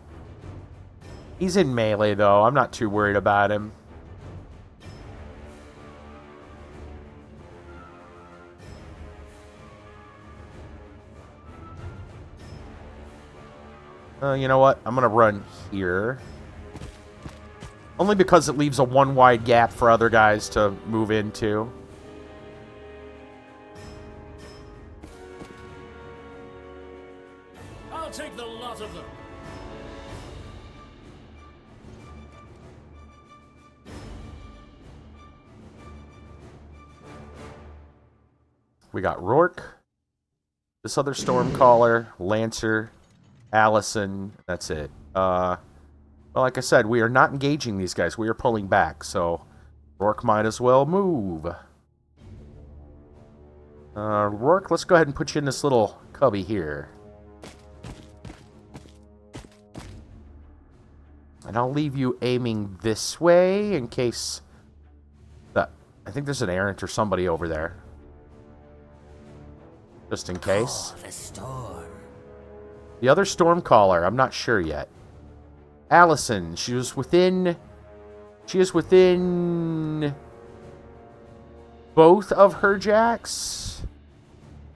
He's in melee, though. I'm not too worried about him. You know what? I'm gonna run here. Only because it leaves a one wide gap for other guys to move into. I'll take the lot of them. We got Rourke, this other Stormcaller, Lancer, Allison. That's it. Well, like I said, we are not engaging these guys. We are pulling back, so Rourke might as well move. Rourke, let's go ahead and put you in this little cubby here. And I'll leave you aiming this way in case... I think there's an errant or somebody over there. Just in case. Oh, the storm. The other Stormcaller, I'm not sure yet. Allison, she is within both of her jacks.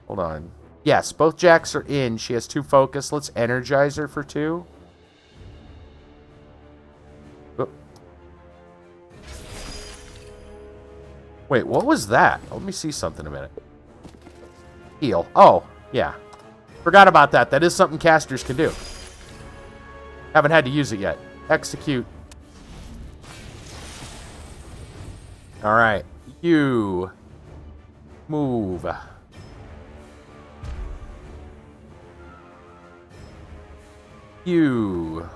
Hold on. Yes, both jacks are in. She has 2 focus. Let's energize her for 2. Oh. Wait, what was that? Let me see something a minute. Heal. Oh, yeah. Forgot about that. That is something casters can do. Haven't had to use it yet. Execute. Alright. You. Move. You.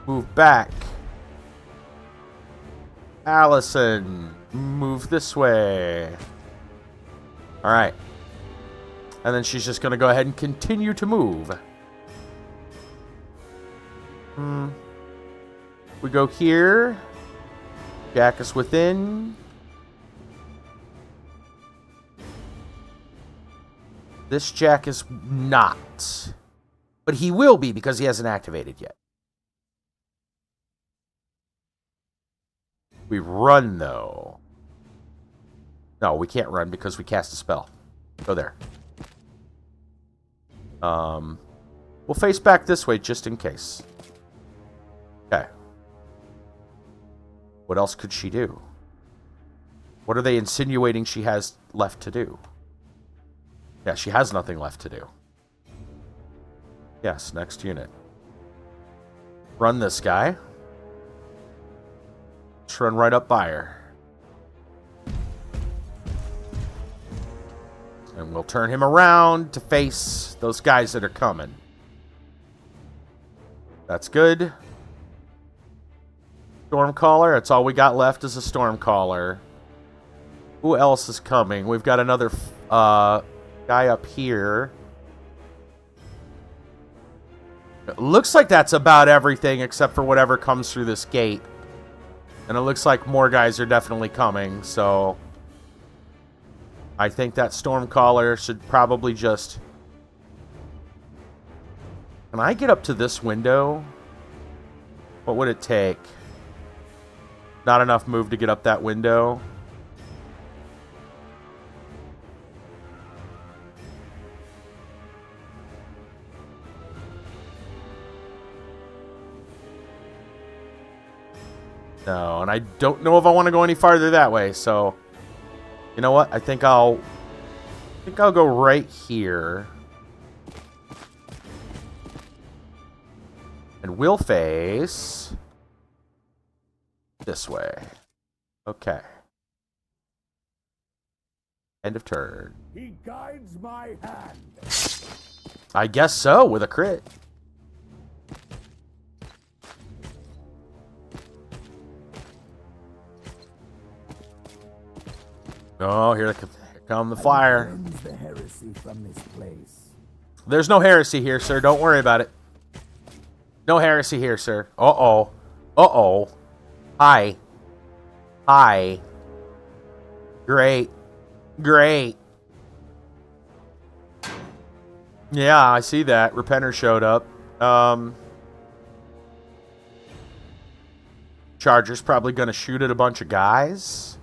Move back. Allison. Move this way. Alright. And then she's just going to go ahead and continue to move. We go here. Jack is within. This Jack is not. But he will be because he hasn't activated yet. We run, though. No, we can't run because we cast a spell. Go there. We'll face back this way just in case. Okay. What else could she do? What are they insinuating she has left to do? Yeah, she has nothing left to do. Yes, next unit. Run this guy. Let's run right up by her. And we'll turn him around to face those guys that are coming. That's good. Stormcaller. That's all we got left is a Stormcaller. Who else is coming? We've got another guy up here. It looks like that's about everything except for whatever comes through this gate. And it looks like more guys are definitely coming, so I think that Stormcaller should probably just... Can I get up to this window? What would it take? Not enough move to get up that window. No, and I don't know if I want to go any farther that way, so you know what? I think I'll go right here. And we'll face this way. Okay. End of turn. He guides my hand. I guess so, with a crit. Oh, here come the fire. Cleanse the heresy from this place. There's no heresy here, sir. Don't worry about it. No heresy here, sir. Uh-oh. Uh-oh. Hi. Hi. Great. Great. Yeah, I see that. Repenter showed up. Charger's probably going to shoot at a bunch of guys.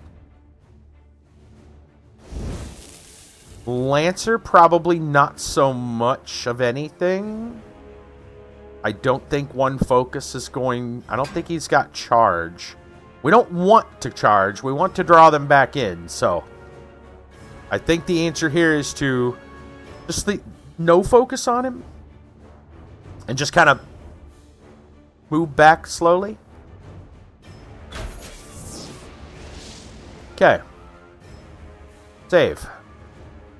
Lancer, probably not so much of anything. I don't think one focus is going... I don't think he's got charge. We don't want to charge. We want to draw them back in. So, I think the answer here is to just no focus on him. And just kind of move back slowly. Okay. Save.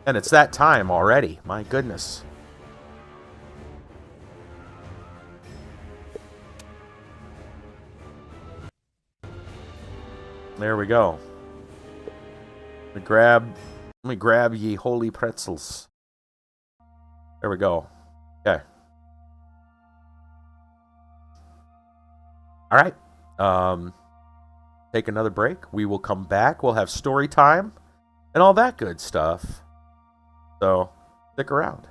And it's that time already. My goodness. There we go. Let me grab ye holy pretzels. There we go. Okay. All right. Take another break. We will come back. We'll have story time and all that good stuff. So, stick around.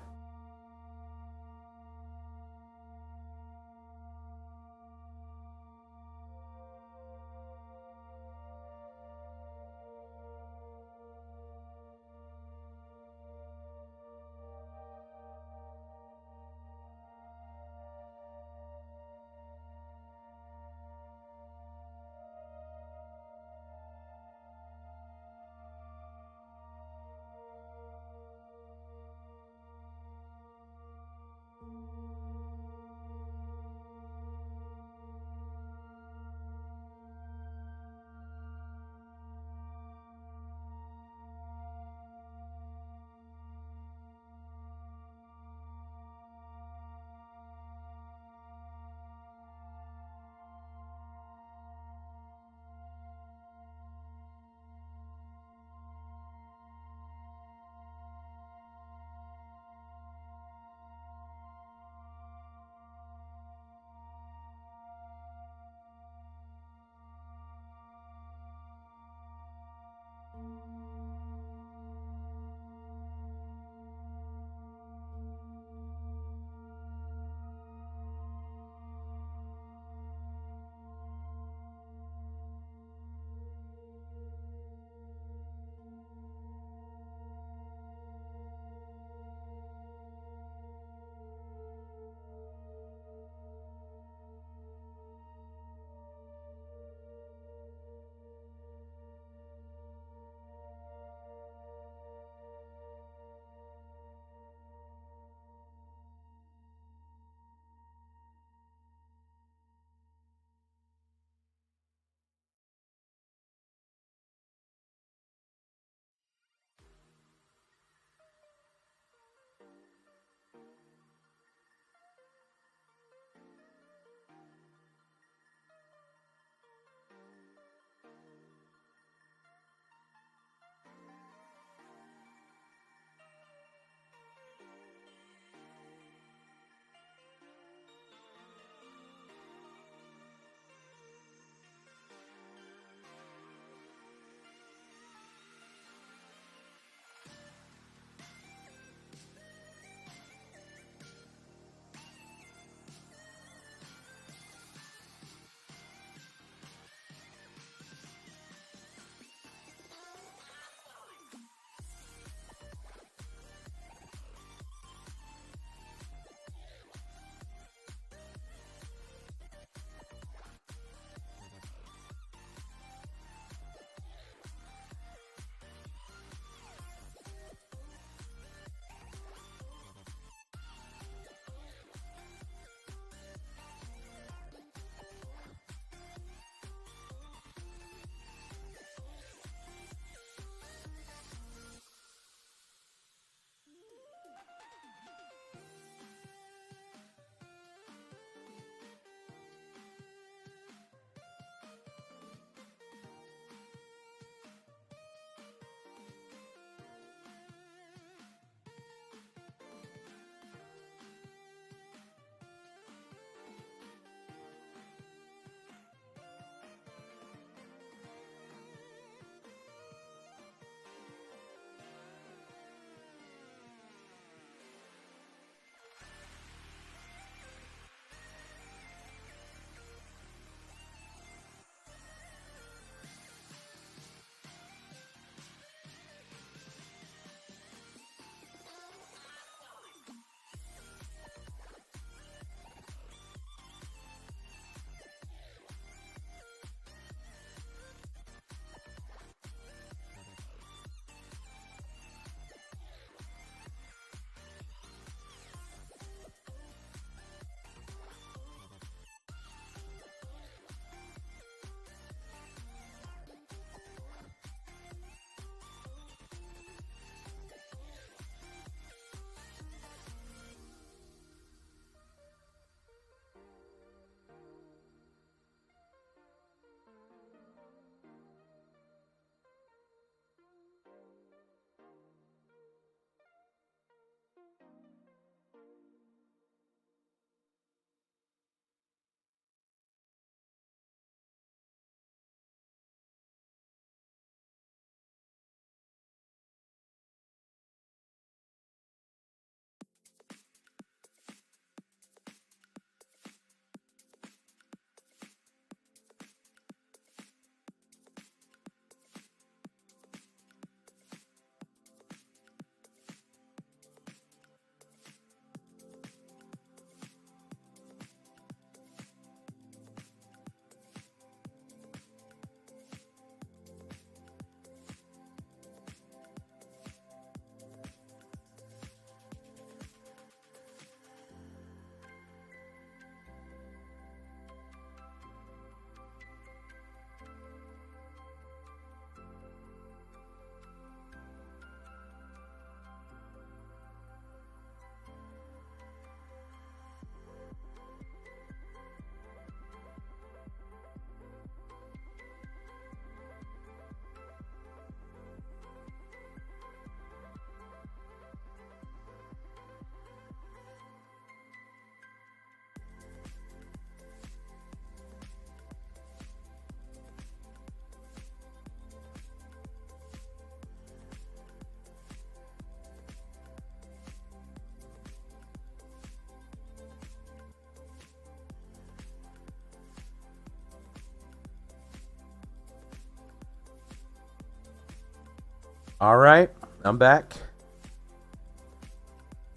All right, I'm back.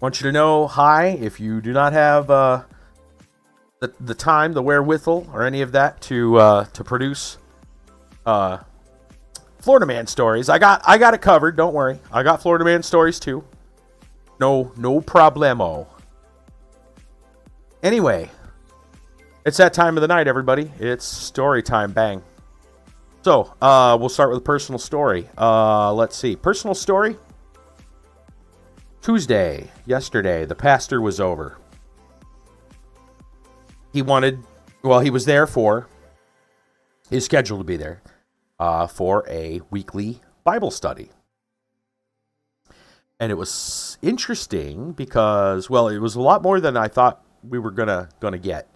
Want you to know, hi, if you do not have the time, the wherewithal, or any of that to produce Florida Man stories, I got it covered. Don't worry, I got Florida Man stories too. No problemo. Anyway, it's that time of the night, everybody. It's story time. Bang. So, we'll start with a personal story. Let's see. Personal story. Tuesday, yesterday, the pastor was over. He was there for, he's scheduled to be there, for a weekly Bible study. And it was interesting because, well, it was a lot more than I thought we were gonna get.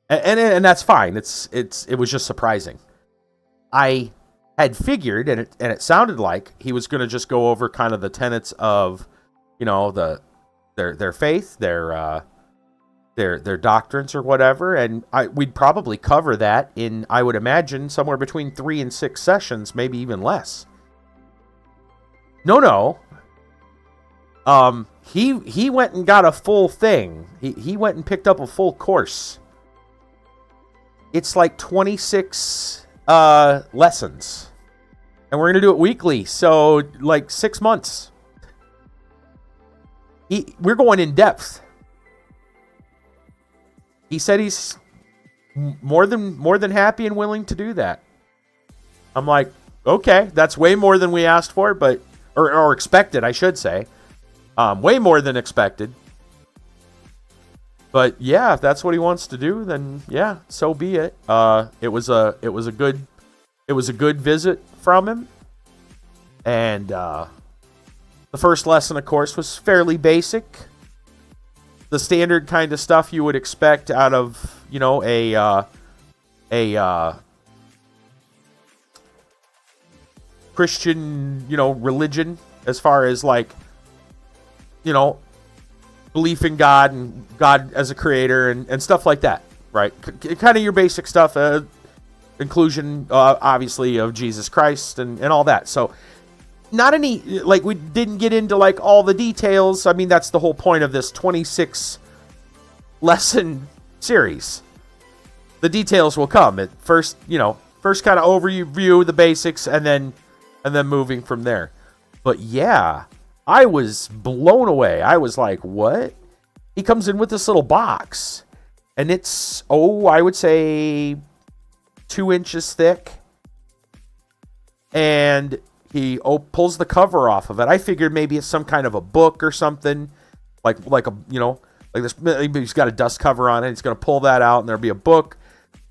And that's fine. It was just surprising. I had figured, and it sounded like he was going to just go over kind of the tenets of, their faith, their doctrines or whatever, and we'd probably cover that in, I would imagine, somewhere between 3 and 6 sessions, maybe even less. No. He went and got a full thing. He went and picked up a full course. It's like 26 lessons. And we're going to do it weekly. So like 6 months. We're going in depth. He said he's more than happy and willing to do that. I'm like, okay, that's way more than we asked for, but or expected, I should say. Way more than expected. But yeah, if that's what he wants to do, then yeah, so be it. It was a good visit from him, and the first lesson, of course, was fairly basic, the standard kind of stuff you would expect out of a Christian religion, as far as like belief in God and God as a creator and stuff like that, right? Kind of your basic stuff, inclusion, obviously, of Jesus Christ and all that. So not any, like, we didn't get into like all the details. I mean, that's the whole point of this 26 lesson series. The details will come at first, first kind of overview the basics and then moving from there. But yeah, I was blown away. I was like, what? He comes in with this little box, and it's, I would say 2 inches thick. And he pulls the cover off of it. I figured maybe it's some kind of a book or something, like this. Maybe he's got a dust cover on it. He's going to pull that out, and there'll be a book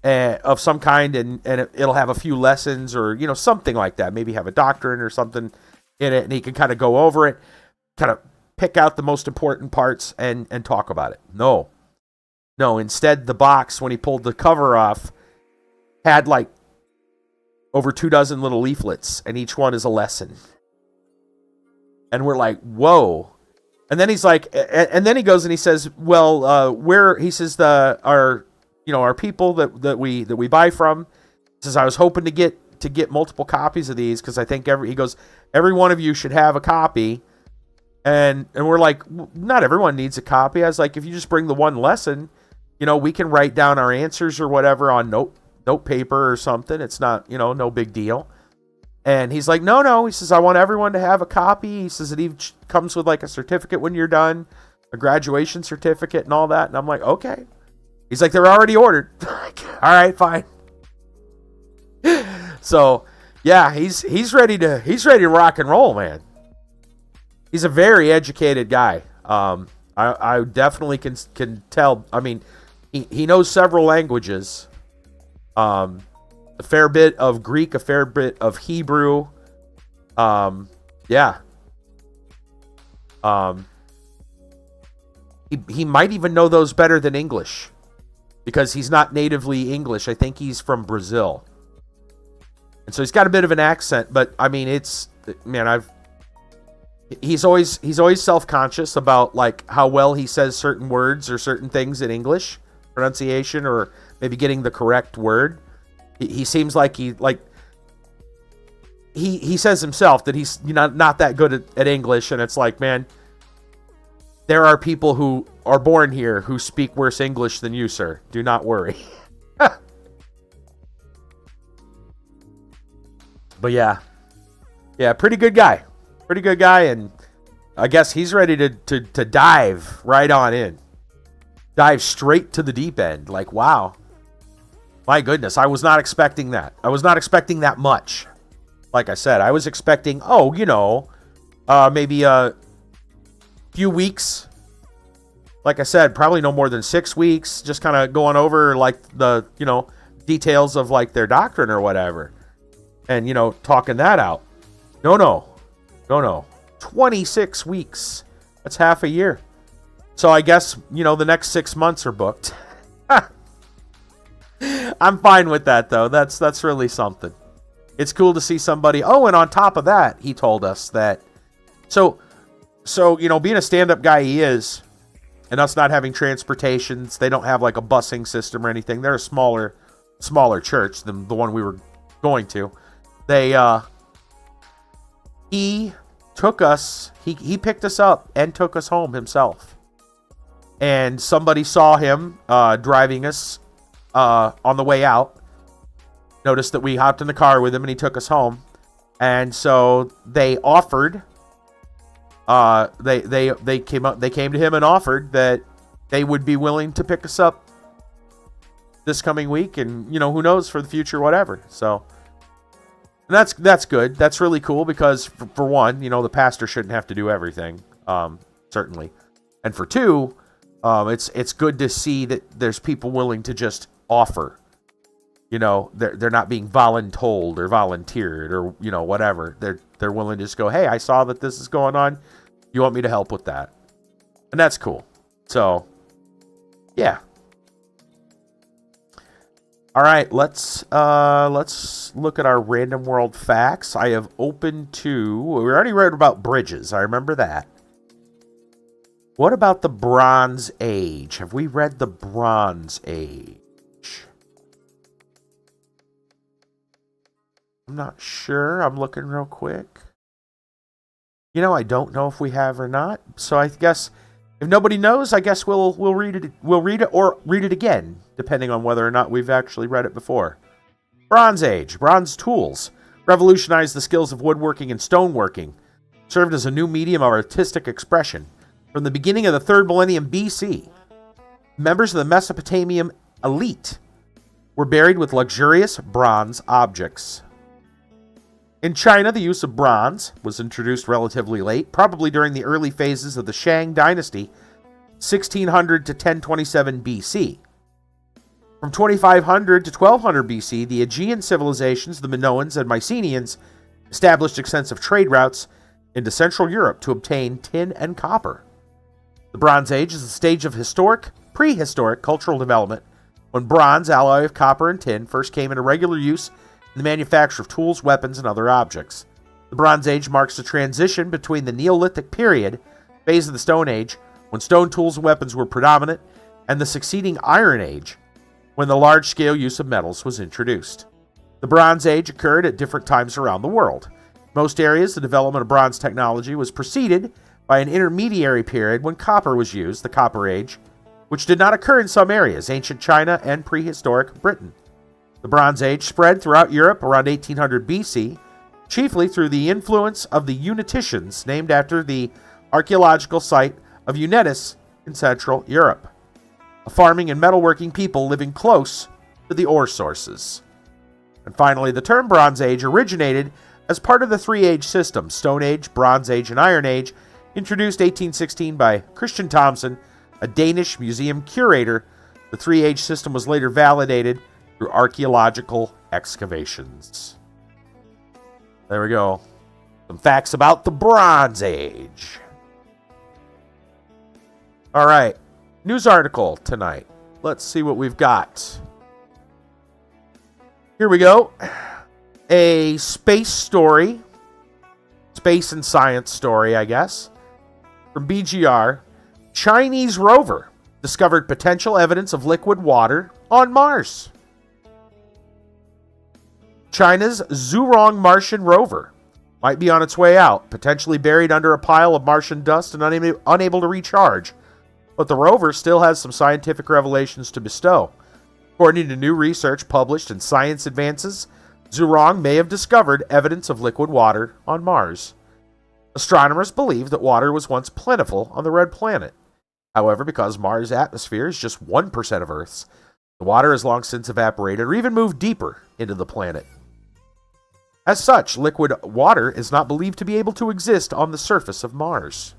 of some kind, and it'll have a few lessons or something like that. Maybe have a doctrine or something in it, and he can kind of go over it, kind of pick out the most important parts and talk about it. No. Instead, the box, when he pulled the cover off, had like over 24 little leaflets, and each one is a lesson. And we're like, whoa. And then he's like, and then he goes and he says, well, he says our people that we buy from, he says, I was hoping to get multiple copies of these, because I think every one of you should have a copy. And we're like, not everyone needs a copy. I was like, if you just bring the one lesson, we can write down our answers or whatever on note paper or something. It's not, no big deal. And he's like, no. He says, I want everyone to have a copy. He says it even comes with like a certificate when you're done, a graduation certificate and all that. And I'm like, okay. He's like, they're already ordered. All right, fine. So yeah, he's ready to rock and roll, man. He's a very educated guy. I definitely can tell. I mean, he knows several languages. A fair bit of Greek, a fair bit of Hebrew. Yeah. He might even know those better than English, because he's not natively English. I think he's from Brazil. And so he's got a bit of an accent, but I mean, he's always self-conscious about like how well he says certain words or certain things in English pronunciation, or maybe getting the correct word. He seems like he says himself that he's not that good at English, and it's like, man, there are people who are born here who speak worse English than you, sir. Do not worry. But yeah, pretty good guy, and I guess he's ready to dive right on in, dive straight to the deep end. Like, wow, my goodness, I was not expecting that. I was not expecting that much. Like I said, I was expecting, maybe a few weeks. Like I said, probably no more than 6 weeks, just kind of going over like the, details of like their doctrine or whatever. And, talking that out. No. 26 weeks. That's half a year. So I guess, the next 6 months are booked. I'm fine with that, though. That's really something. It's cool to see somebody. Oh, and on top of that, he told us that. So being a stand-up guy he is, and us not having transportations, they don't have like a busing system or anything. They're a smaller church than the one we were going to. He took us, he picked us up and took us home himself. And somebody saw him driving us on the way out. Noticed that we hopped in the car with him and he took us home. And so they offered, they came to him and offered that they would be willing to pick us up this coming week, and who knows, for the future, whatever. So that's good. That's really cool because for one, the pastor shouldn't have to do everything, certainly, and for two, it's good to see that there's people willing to just offer. They're not being voluntold or volunteered or whatever. They're willing to just go, hey, I saw that this is going on. You want me to help with that? And that's cool. So, yeah. All right, let's look at our random world facts. I have opened to. We already read about bridges. I remember that. What about the Bronze Age? Have we read the Bronze Age? I'm not sure. I'm looking real quick. I don't know if we have or not. So I guess if nobody knows, I guess we'll read it. We'll read it or read it again, depending on whether or not we've actually read it before. Bronze Age. Bronze tools revolutionized the skills of woodworking and stoneworking. Served as a new medium of artistic expression. From the beginning of the 3rd millennium BC, members of the Mesopotamian elite were buried with luxurious bronze objects. In China, the use of bronze was introduced relatively late, probably during the early phases of the Shang dynasty, 1600 to 1027 BC. From 2500 to 1200 BC, the Aegean civilizations, the Minoans and Mycenaeans, established extensive trade routes into Central Europe to obtain tin and copper. The Bronze Age is a stage of prehistoric cultural development when bronze, alloy of copper and tin, first came into regular use in the manufacture of tools, weapons, and other objects. The Bronze Age marks the transition between the Neolithic period, phase of the Stone Age, when stone tools and weapons were predominant, and the succeeding Iron Age, when the large-scale use of metals was introduced. The Bronze Age occurred at different times around the world. In most areas, the development of bronze technology was preceded by an intermediary period when copper was used, the Copper Age, which did not occur in some areas, ancient China and prehistoric Britain. The Bronze Age spread throughout Europe around 1800 BC, chiefly through the influence of the Uneticians, named after the archaeological site of Unitis in Central Europe, a farming and metalworking people living close to the ore sources. And finally, the term Bronze Age originated as part of the three-age system, Stone Age, Bronze Age, and Iron Age, introduced 1816 by Christian Thomson, a Danish museum curator. The three-age system was later validated through archaeological excavations. There we go. Some facts about the Bronze Age. All right. News article tonight. Let's see what we've got. Here we go. A space story. Space and science story, I guess. From BGR. Chinese rover discovered potential evidence of liquid water on Mars. China's Zhurong Martian rover might be on its way out, potentially buried under a pile of Martian dust and unable to recharge. But the rover still has some scientific revelations to bestow. According to new research published in Science Advances, Zhurong may have discovered evidence of liquid water on Mars. Astronomers believe that water was once plentiful on the red planet. However, because Mars' atmosphere is just 1% of Earth's, the water has long since evaporated or even moved deeper into the planet. As such, liquid water is not believed to be able to exist on the surface of Mars.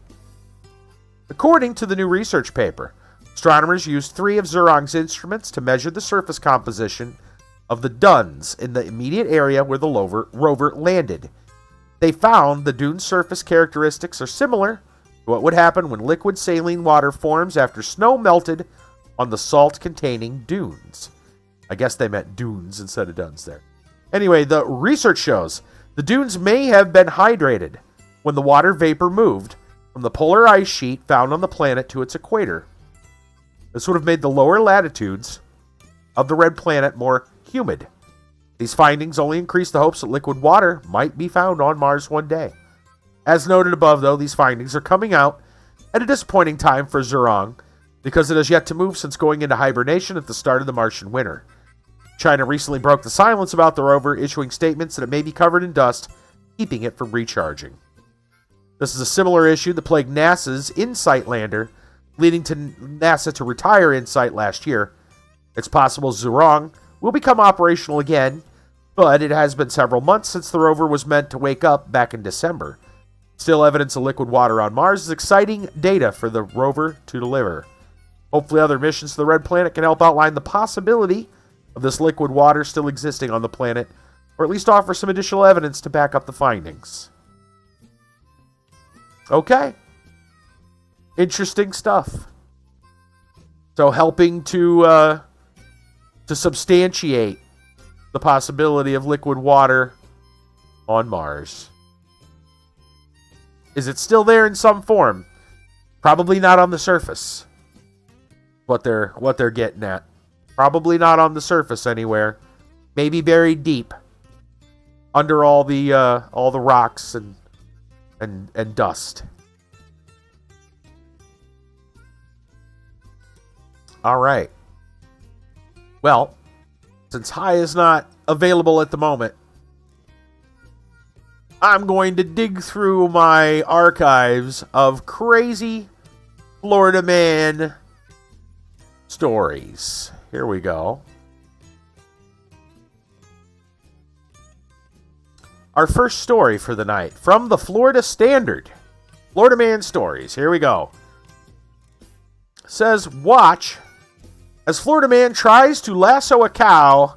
According to the new research paper, astronomers used 3 of Zhurong's instruments to measure the surface composition of the dunes in the immediate area where the rover landed. They found the dune surface characteristics are similar to what would happen when liquid saline water forms after snow melted on the salt-containing dunes. I guess they meant dunes instead of duns there. Anyway, the research shows the dunes may have been hydrated when the water vapor moved from the polar ice sheet found on the planet to its equator. This would have made the lower latitudes of the red planet more humid. These findings only increase the hopes that liquid water might be found on Mars one day. As noted above, though, these findings are coming out at a disappointing time for Zhurong because it has yet to move since going into hibernation at the start of the Martian winter. China recently broke the silence about the rover, issuing statements that it may be covered in dust, keeping it from recharging. This is a similar issue that plagued NASA's InSight lander, leading to NASA to retire InSight last year. It's possible Zhurong will become operational again, but it has been several months since the rover was meant to wake up back in December. Still, evidence of liquid water on Mars is exciting data for the rover to deliver. Hopefully, other missions to the red planet can help outline the possibility of this liquid water still existing on the planet, or at least offer some additional evidence to back up the findings. Okay. Interesting stuff. So helping to substantiate the possibility of liquid water on Mars. Is it still there in some form? Probably not on the surface. What they're getting at. Probably not on the surface anywhere. Maybe buried deep under all the rocks and dust. All right. Well, since High is not available at the moment, I'm going to dig through my archives of crazy Florida man stories. Here we go. Our first story for the night from the Florida Standard. Florida Man Stories. Here we go. Says, watch as Florida man tries to lasso a cow,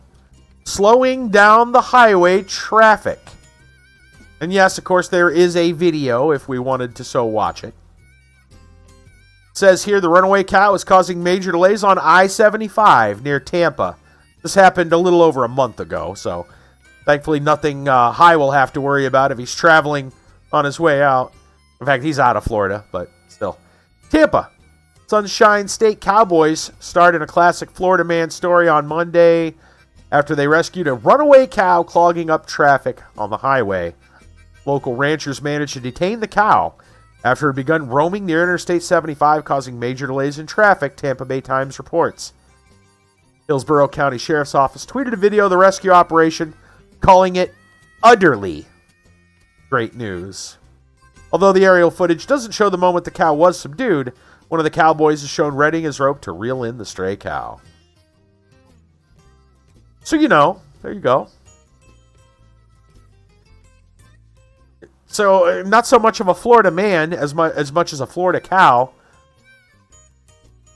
slowing down the highway traffic. And yes, of course, there is a video if we wanted to so watch it. It says here, the runaway cow is causing major delays on I-75 near Tampa. This happened a little over a month ago, so thankfully nothing High will have to worry about if he's traveling on his way out. In fact, he's out of Florida, but still. Tampa. Sunshine State Cowboys started a classic Florida man story on Monday after they rescued a runaway cow clogging up traffic on the highway. Local ranchers managed to detain the cow after it had begun roaming near Interstate 75, causing major delays in traffic, Tampa Bay Times reports. Hillsborough County Sheriff's Office tweeted a video of the rescue operation, calling it utterly great news. Although the aerial footage doesn't show the moment the cow was subdued, one of the cowboys is shown readying his rope to reel in the stray cow. So, there you go. So, not so much of a Florida man as much as a Florida cow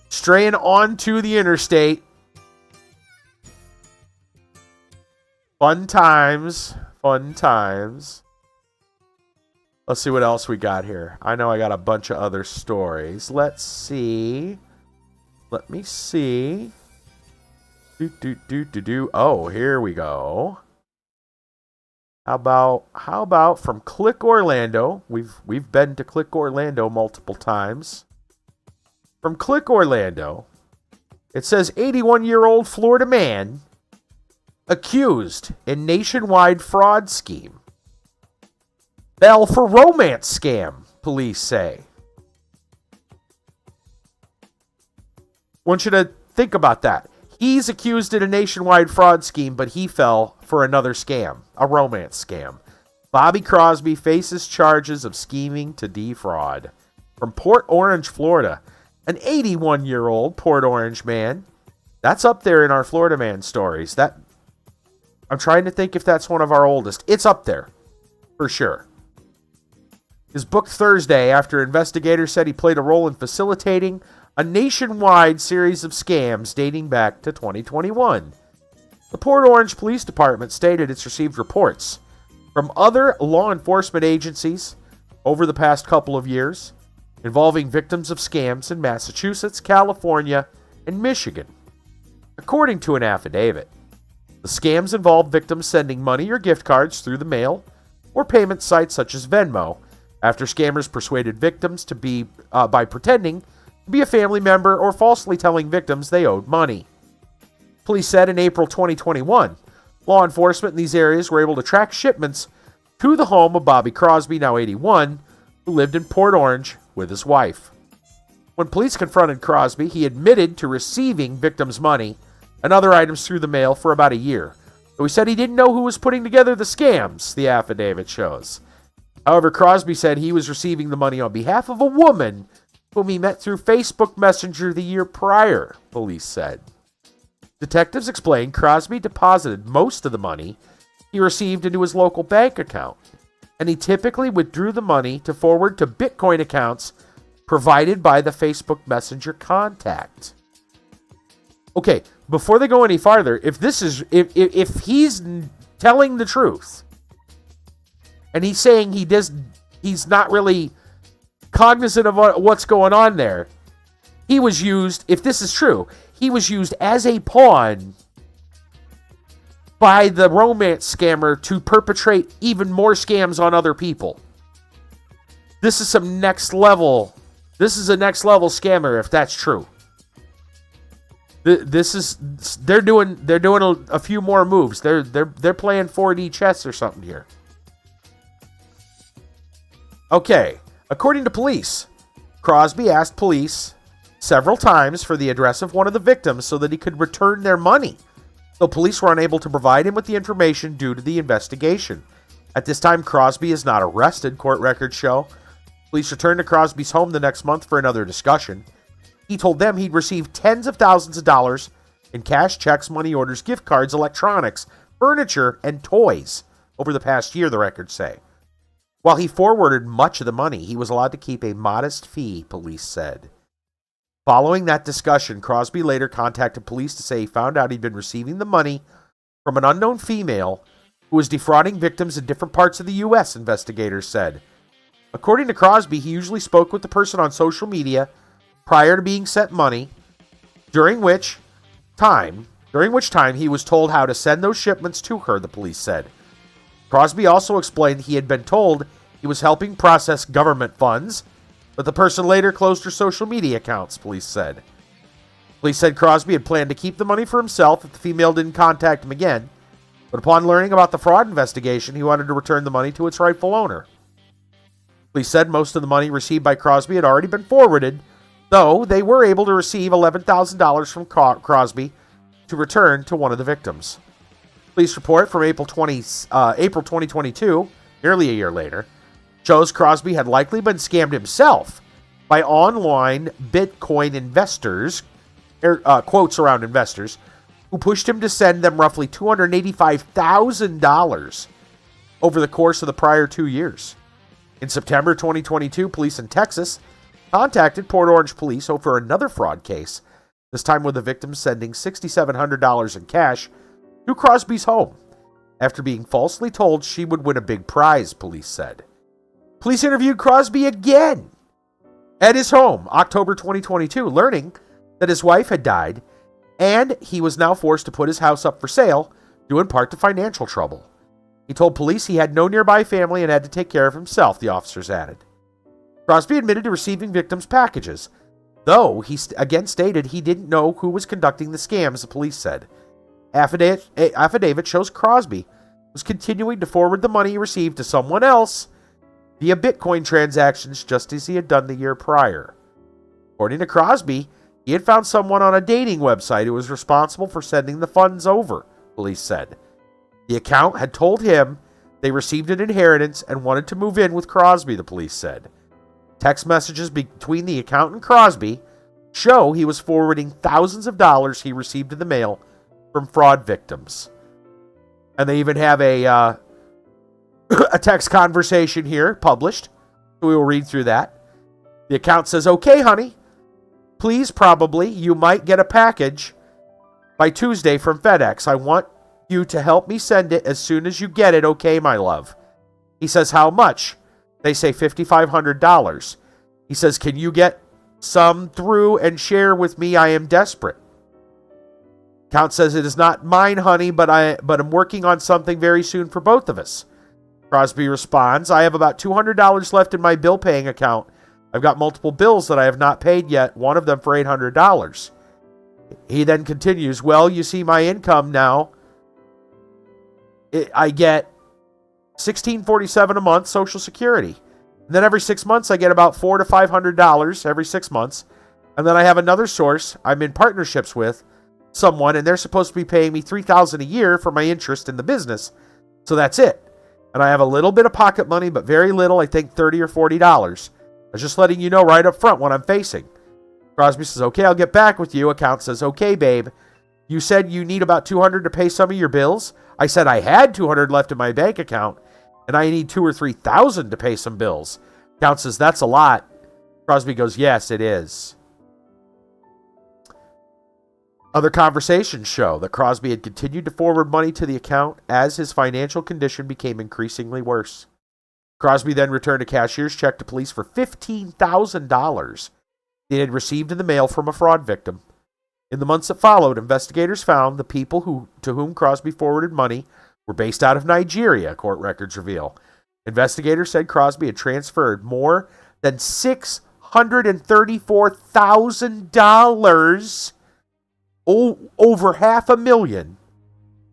straying onto the interstate. Fun times. Fun times. Let's see what else we got here. I know I got a bunch of other stories. Let's see. Let me see. Oh, here we go. How about from Click Orlando? We've been to Click Orlando multiple times. From Click Orlando, it says 81-year-old Florida man accused in nationwide fraud scheme. Fell for romance scam, police say. Want you to think about that. He's accused in a nationwide fraud scheme, but he fell for another scam, a romance scam. Bobby Crosby faces charges of scheming to defraud. From Port Orange, Florida, an 81-year-old Port Orange man. That's up there in our Florida man stories. I'm trying to think if that's one of our oldest. It's up there, for sure. Is booked Thursday after investigators said he played a role in facilitating a nationwide series of scams dating back to 2021. The Port Orange Police Department stated it's received reports from other law enforcement agencies over the past couple of years involving victims of scams in Massachusetts, California, and Michigan. According to an affidavit, the scams involve victims sending money or gift cards through the mail or payment sites such as Venmo after scammers persuaded victims to be by pretending to be a family member or falsely telling victims they owed money. Police said in April 2021, law enforcement in these areas were able to track shipments to the home of Bobby Crosby, now 81, who lived in Port Orange with his wife. When police confronted Crosby, he admitted to receiving victims' money and other items through the mail for about a year. Though he said he didn't know who was putting together the scams, the affidavit shows. However, Crosby said he was receiving the money on behalf of a woman whom he met through Facebook Messenger the year prior, police said. Detectives explained Crosby deposited most of the money he received into his local bank account, and he typically withdrew the money to forward to Bitcoin accounts provided by the Facebook Messenger contact. Okay, before they go any farther, if he's telling the truth, and he's saying he's not really cognizant of what's going on there, he was used, if this is true, he was used as a pawn by the romance scammer to perpetrate even more scams on other people. This is some next level. This is a next level scammer if that's true. They're doing a few more moves. They're playing 4D chess or something here. Okay, according to police, Crosby asked police several times for the address of one of the victims so that he could return their money. Though police were unable to provide him with the information due to the investigation. At this time, Crosby is not arrested, court records show. Police returned to Crosby's home the next month for another discussion. He told them he'd received tens of thousands of dollars in cash, checks, money orders, gift cards, electronics, furniture, and toys over the past year, the records say. While he forwarded much of the money, he was allowed to keep a modest fee, police said. Following that discussion, Crosby later contacted police to say he found out he'd been receiving the money from an unknown female who was defrauding victims in different parts of the U.S., investigators said. According to Crosby, he usually spoke with the person on social media prior to being sent money, during which time he was told how to send those shipments to her, the police said. Crosby also explained he had been told he was helping process government funds, but the person later closed her social media accounts, police said. Police said Crosby had planned to keep the money for himself if the female didn't contact him again, but upon learning about the fraud investigation, he wanted to return the money to its rightful owner. Police said most of the money received by Crosby had already been forwarded, though they were able to receive $11,000 from Crosby to return to one of the victims. Police report from April 2022, nearly a year later, shows Crosby had likely been scammed himself by online Bitcoin investors, quotes around investors, who pushed him to send them roughly $285,000 over the course of the prior 2 years. In September 2022, police in Texas contacted Port Orange police over another fraud case, this time with the victim sending $6,700 in cash to Crosby's home after being falsely told she would win a big prize, police said. Police interviewed Crosby again at his home, October 2022, learning that his wife had died and he was now forced to put his house up for sale, due in part to financial trouble. He told police he had no nearby family and had to take care of himself, the officers added. Crosby admitted to receiving victims' packages, though he again stated he didn't know who was conducting the scams, the police said. Affidavit shows Crosby was continuing to forward the money he received to someone else via Bitcoin transactions just as he had done the year prior. According to Crosby, he had found someone on a dating website who was responsible for sending the funds over, police said. The account had told him they received an inheritance and wanted to move in with Crosby, the police said. Text messages between the account and Crosby show he was forwarding thousands of dollars he received in the mail from fraud victims. And they even have a text conversation here published. So we will read through that. The account says, "Okay, honey, please, probably, you might get a package by Tuesday from FedEx. I want you to help me send it as soon as you get it, okay, my love." He says, "How much?" They say $5,500. He says, "Can you get some through and share with me? I am desperate." Count says, "It is not mine, honey, but I'm working on something very soon for both of us." Crosby responds, "I have about $200 left in my bill paying account. I've got multiple bills that I have not paid yet, one of them for $800. He then continues, "Well, you see my income now. I get $16.47 a month Social Security. And then every 6 months I get about $400 to $500 every 6 months. And then I have another source I'm in partnerships with someone, and they're supposed to be paying me $3,000 a year for my interest in the business. So that's it. And I have a little bit of pocket money, but very little, I think $30 or $40. I was just letting you know right up front what I'm facing." Crosby says, "Okay, I'll get back with you." Account says, "Okay, babe. You said you need about $200 to pay some of your bills?" I said I had $200 left in my bank account, and I need $2,000 or $3,000 to pay some bills. Account says, "That's a lot." Crosby goes, "Yes, it is." Other conversations show that Crosby had continued to forward money to the account as his financial condition became increasingly worse. Crosby then returned a cashier's check to police for $15,000 he had received in the mail from a fraud victim. In the months that followed, investigators found the people to whom Crosby forwarded money were based out of Nigeria, court records reveal. Investigators said Crosby had transferred more than $634,000, over $500,000,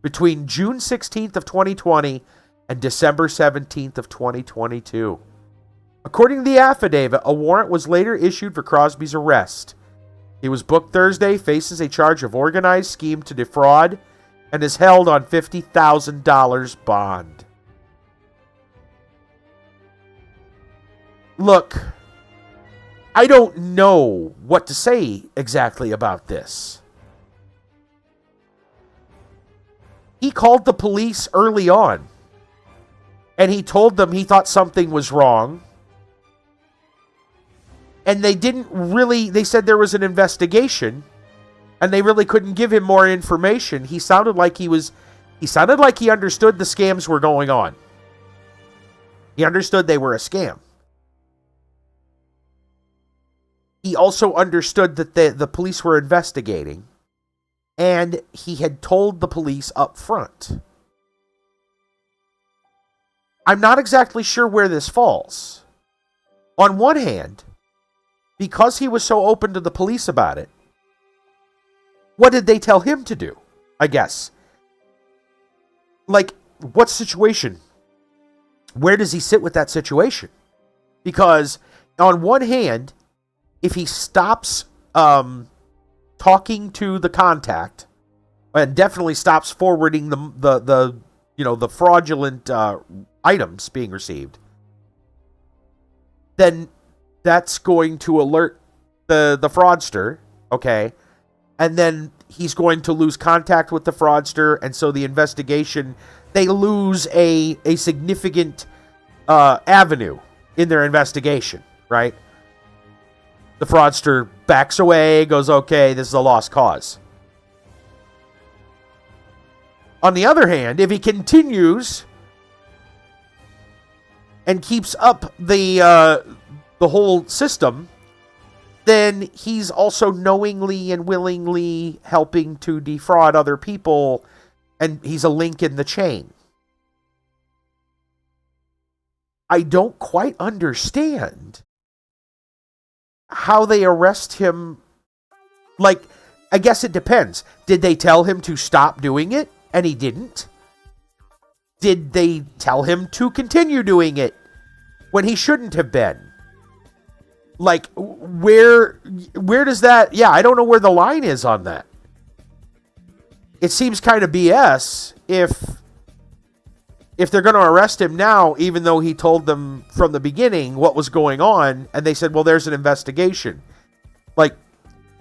between June 16th of 2020 and December 17th of 2022. According to the affidavit, a warrant was later issued for Crosby's arrest. He was booked Thursday, faces a charge of organized scheme to defraud, and is held on $50,000 bond. Look, I don't know what to say exactly about this. He called the police early on, and he told them he thought something was wrong. And they said there was an investigation, and they really couldn't give him more information. He sounded like he understood the scams were going on. He understood they were a scam. He also understood that the police were investigating, and he had told the police up front. I'm not exactly sure where this falls. On one hand, because he was so open to the police about it, what did they tell him to do? I guess. Like, what situation? Where does he sit with that situation? Because on one hand, if he stops talking to the contact, and definitely stops forwarding the fraudulent items being received, then that's going to alert the fraudster, okay? And then he's going to lose contact with the fraudster, and so the investigation, they lose a significant avenue in their investigation, right? The fraudster backs away, goes, okay, this is a lost cause. On the other hand, if he continues and keeps up the whole system, then he's also knowingly and willingly helping to defraud other people, and he's a link in the chain. I don't quite understand how they arrest him. Like, I guess it depends. Did they tell him to stop doing it and he didn't? Did they tell him to continue doing it when he shouldn't have been? Like, where does that... Yeah, I don't know where the line is on that. It seems kind of BS if they're going to arrest him now, even though he told them from the beginning what was going on, and they said, well, there's an investigation. Like,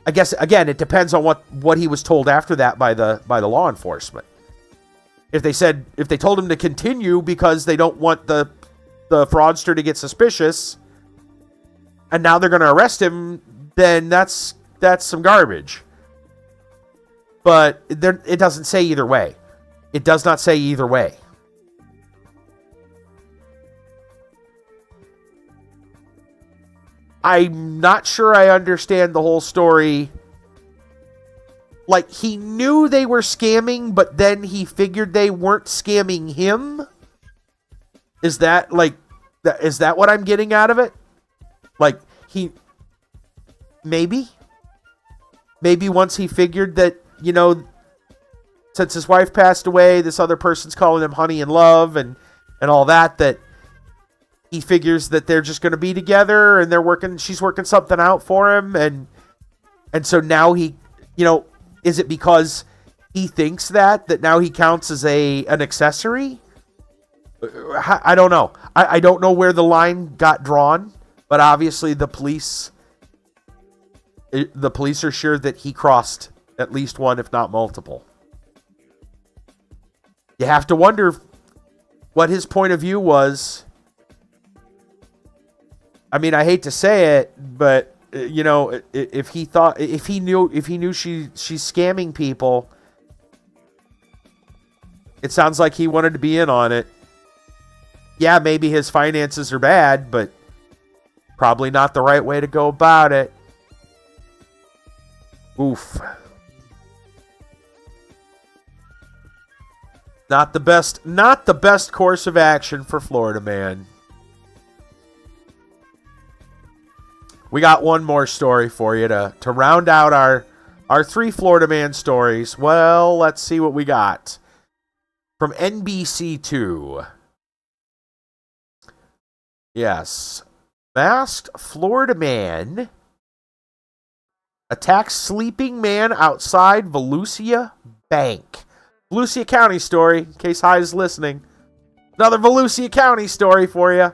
I guess, again, it depends on what he was told after that by the law enforcement. If they told him to continue because they don't want the fraudster to get suspicious, and now they're going to arrest him, then that's some garbage. But it doesn't say either way. It does not say either way. I'm not sure I understand the whole story. Like, he knew they were scamming, but then he figured they weren't scamming him? Is that what I'm getting out of it? Like, maybe once he figured that, you know, since his wife passed away, this other person's calling him honey and love and all that he figures that they're just going to be together and she's working something out for him. And so now he, you know, is it because he thinks that now he counts as an accessory? I don't know. I don't know where the line got drawn, but obviously the police are sure that he crossed at least one, if not multiple. You have to wonder what his point of view was. I mean, I hate to say it, but you know, if he knew she's scamming people, it sounds like he wanted to be in on it. Yeah, maybe his finances are bad, but probably not the right way to go about it. Oof. Not the best course of action for Florida man. We got one more story for you to round out our 3 Florida man stories. Well, let's see what we got. From NBC2. Yes. Masked Florida man attacks sleeping man outside Volusia Bank. Volusia County story, in case High's listening. Another Volusia County story for you.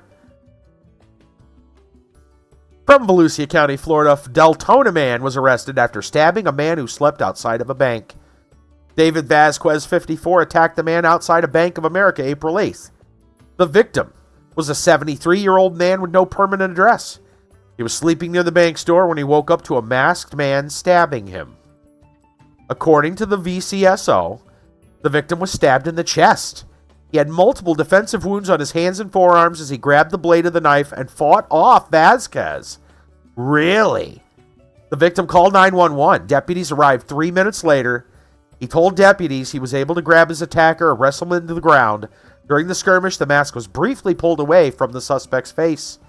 From Volusia County, Florida, Deltona man was arrested after stabbing a man who slept outside of a bank. David Vasquez, 54, attacked the man outside a Bank of America April 8th. The victim was a 73-year-old man with no permanent address. He was sleeping near the bank's door when he woke up to a masked man stabbing him. According to the VCSO, the victim was stabbed in the chest. He had multiple defensive wounds on his hands and forearms as he grabbed the blade of the knife and fought off Vasquez. Really? The victim called 911. Deputies arrived 3 minutes later. He told deputies he was able to grab his attacker and wrestle him into the ground. During the skirmish, the mask was briefly pulled away from the suspect's face.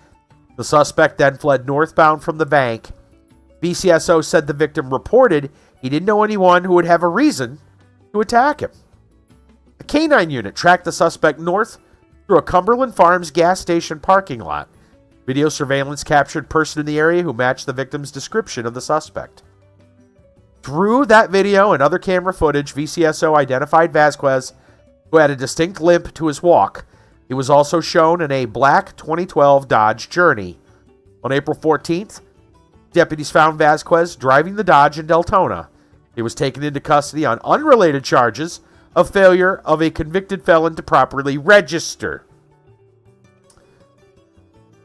The suspect then fled northbound from the bank. VCSO said the victim reported he didn't know anyone who would have a reason to attack him. A canine unit tracked the suspect north through a Cumberland Farms gas station parking lot. Video surveillance captured a person in the area who matched the victim's description of the suspect. Through that video and other camera footage, VCSO identified Vasquez, who had a distinct limp to his walk. He was also shown in a black 2012 Dodge Journey. On April 14th, deputies found Vasquez driving the Dodge in Deltona. He was taken into custody on unrelated charges of failure of a convicted felon to properly register.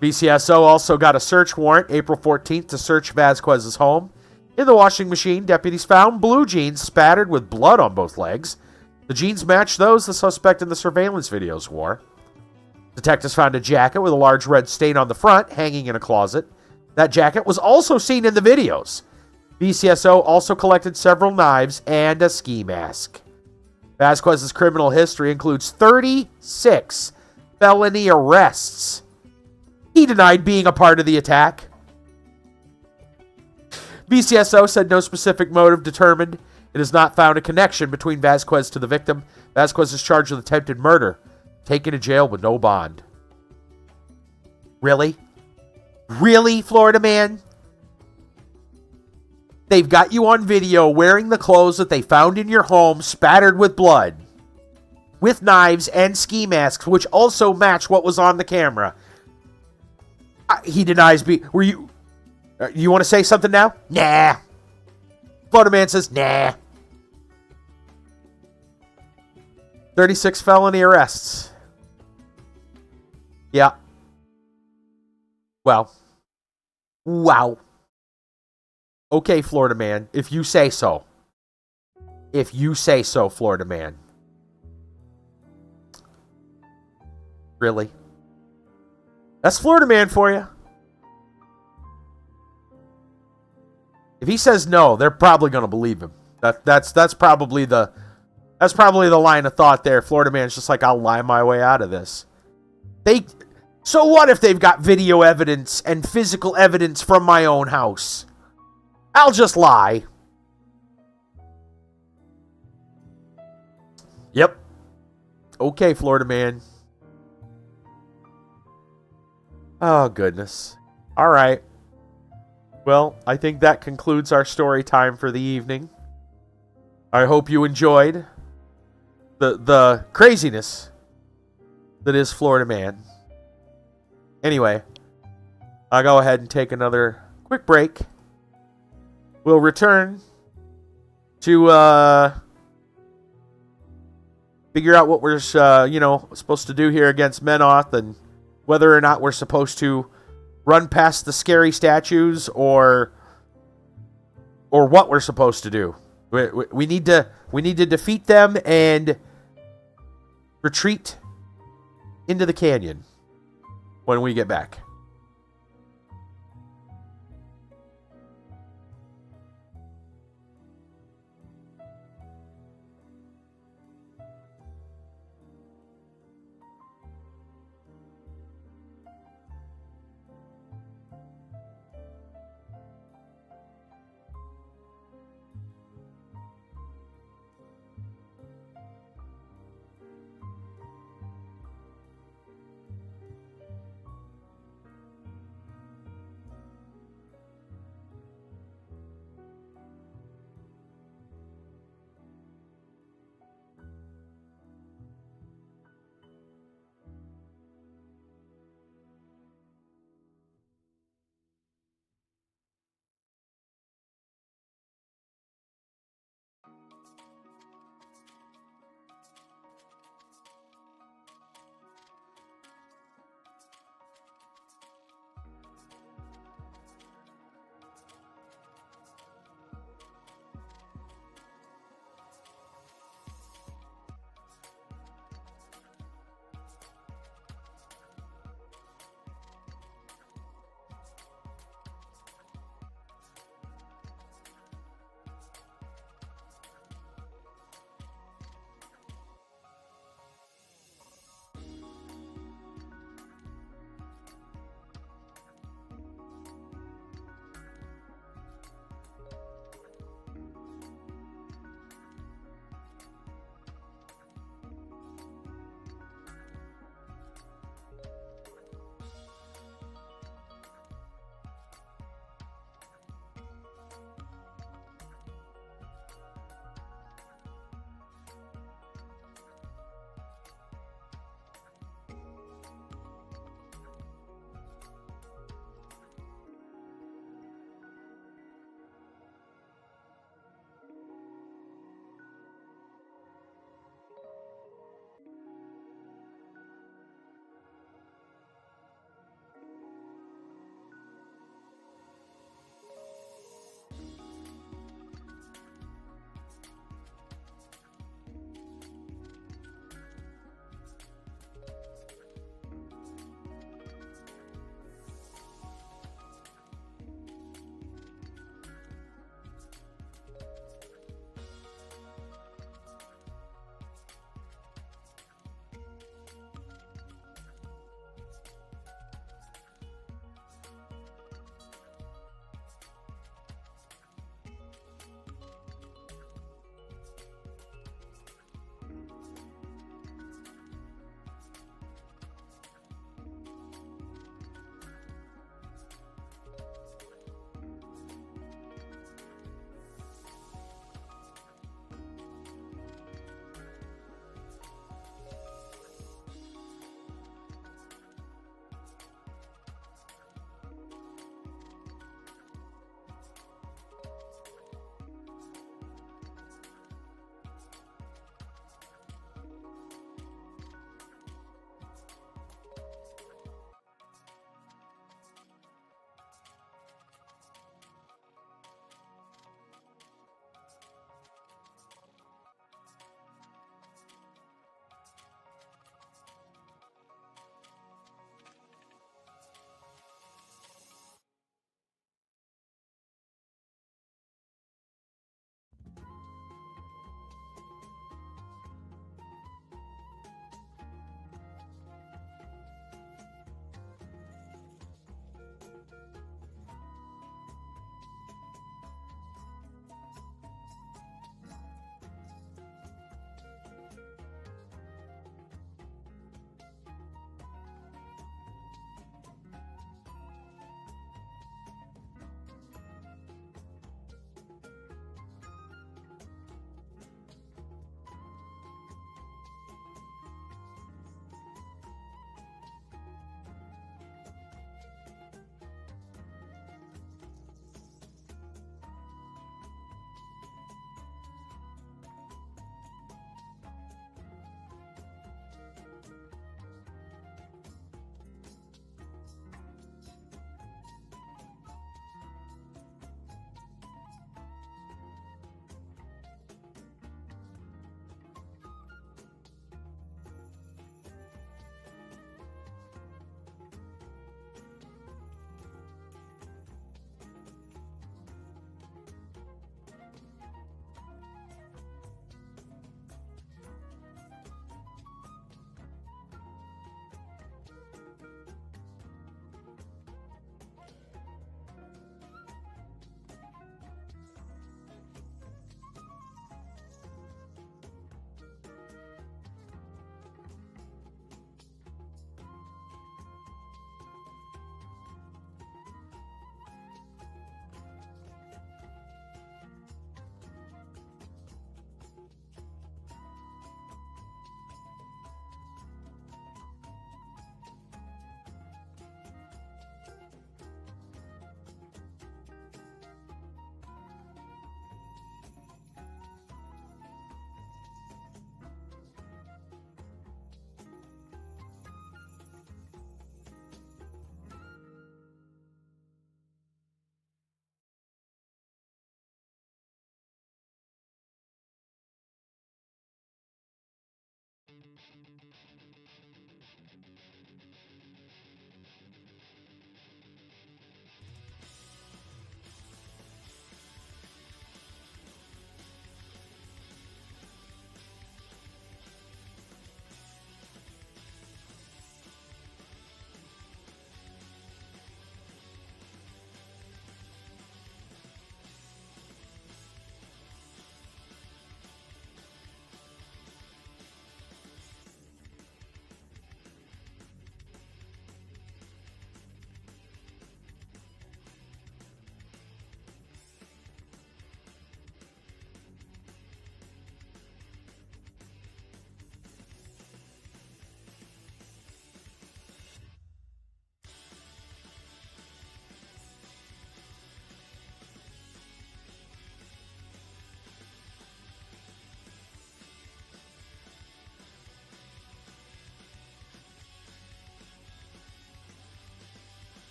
VCSO also got a search warrant April 14th to search Vasquez's home. In the washing machine, deputies found blue jeans spattered with blood on both legs. The jeans matched those the suspect in the surveillance videos wore. Detectives found a jacket with a large red stain on the front hanging in a closet. That jacket was also seen in the videos. VCSO also collected several knives and a ski mask. Vasquez's criminal history includes 36 felony arrests. He denied being a part of the attack. BCSO said no specific motive determined. It has not found a connection between Vasquez to the victim. Vasquez is charged with attempted murder, taken to jail with no bond. Really? Really, Florida man? They've got you on video wearing the clothes that they found in your home, spattered with blood, with knives and ski masks, which also match what was on the camera. He denies Were you... you want to say something now? Nah. Florida man says, nah. 36 felony arrests. Yeah. Well. Wow. Okay, Florida man, if you say so. If you say so, Florida man. Really? That's Florida man for you. If he says no, they're probably going to believe him. That's probably the line of thought there. Florida man's just like, I'll lie my way out of this. So what if they've got video evidence and physical evidence from my own house? I'll just lie. Yep. Okay, Florida man. Oh, goodness. All right. Well, I think that concludes our story time for the evening. I hope you enjoyed the craziness that is Florida man. Anyway, I'll go ahead and take another quick break. We'll return to figure out what we're supposed to do here against Menoth, and whether or not we're supposed to run past the scary statues or what we're supposed to do. We need to defeat them and retreat into the canyon when we get back.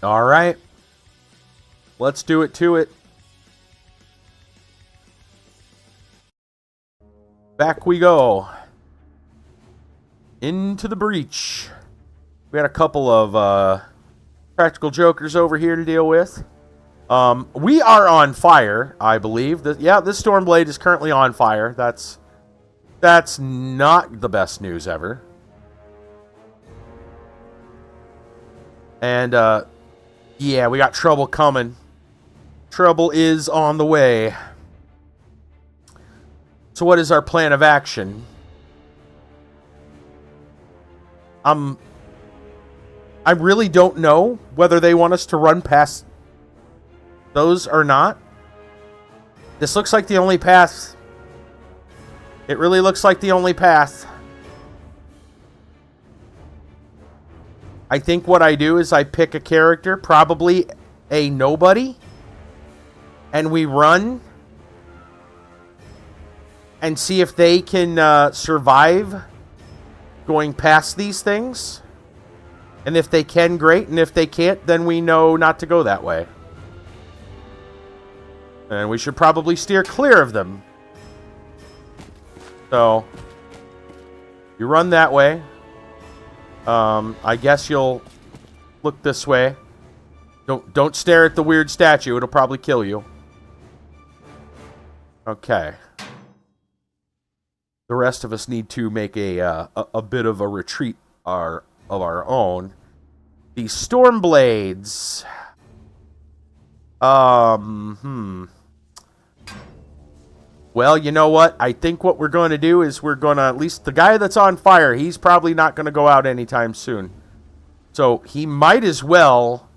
All right. Let's do it to it. Back we go. Into the breach. We had a couple of practical jokers over here to deal with. We are on fire, I believe. This Stormblade is currently on fire. That's not the best news ever. And, yeah, we got trouble coming. Trouble is on the way. So what is our plan of action? I really don't know whether they want us to run past those or not. This looks like the only path. It really looks like the only path. I think what I do is I pick a character, probably a nobody, and we run and see if they can survive going past these things. And if they can, great. And if they can't, then we know not to go that way. And we should probably steer clear of them. So, you run that way. I guess you'll look this way. Don't stare at the weird statue. It'll probably kill you. Okay. The rest of us need to make a bit of a retreat of our own. The Stormblades. Well, you know what? I think what we're going to do is we're going to, at least the guy that's on fire, he's probably not going to go out anytime soon. So he might as well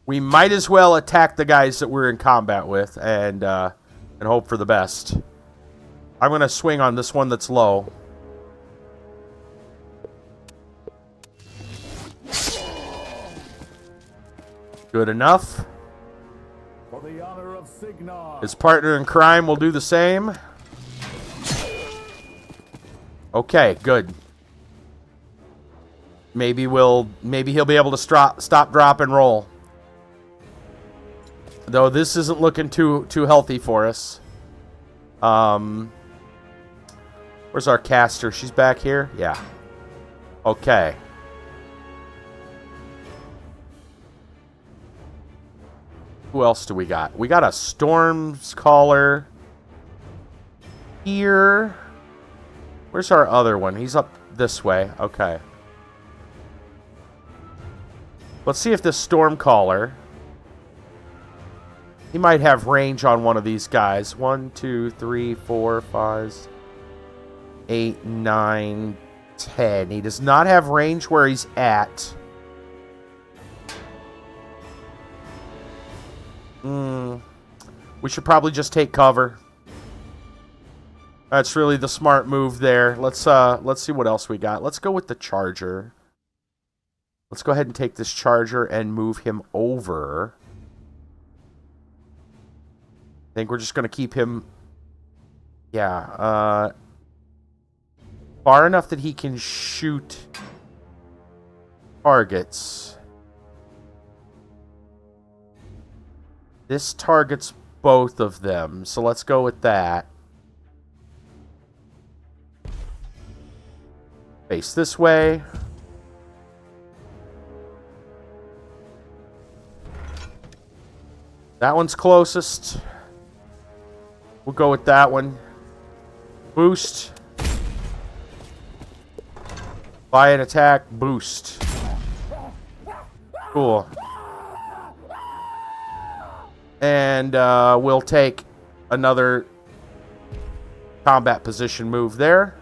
we might as well attack the guys that we're in combat with and hope for the best. I'm going to swing on this one that's low. Good enough. For the honor of Signar. His partner in crime will do the same. Okay, good. Maybe he'll be able to stop, drop, and roll. Though this isn't looking too healthy for us. Where's our caster? She's back here? Yeah. Okay. Who else do we got? We got a Storm's Caller here. Where's our other one? He's up this way. Okay. Let's see if this Stormcaller... He might have range on one of these guys. 1, 2, 3, 4, 5, 8, 9, 10. He does not have range where he's at. We should probably just take cover. That's really the smart move there. Let's see what else we got. Let's go with the Charger. Let's go ahead and take this Charger and move him over. I think we're just going to keep him, far enough that he can shoot targets. This targets both of them, so let's go with that. Face this way. That one's closest. We'll go with that one. Boost. Buy an attack. Boost. Cool. And we'll take another combat position move there.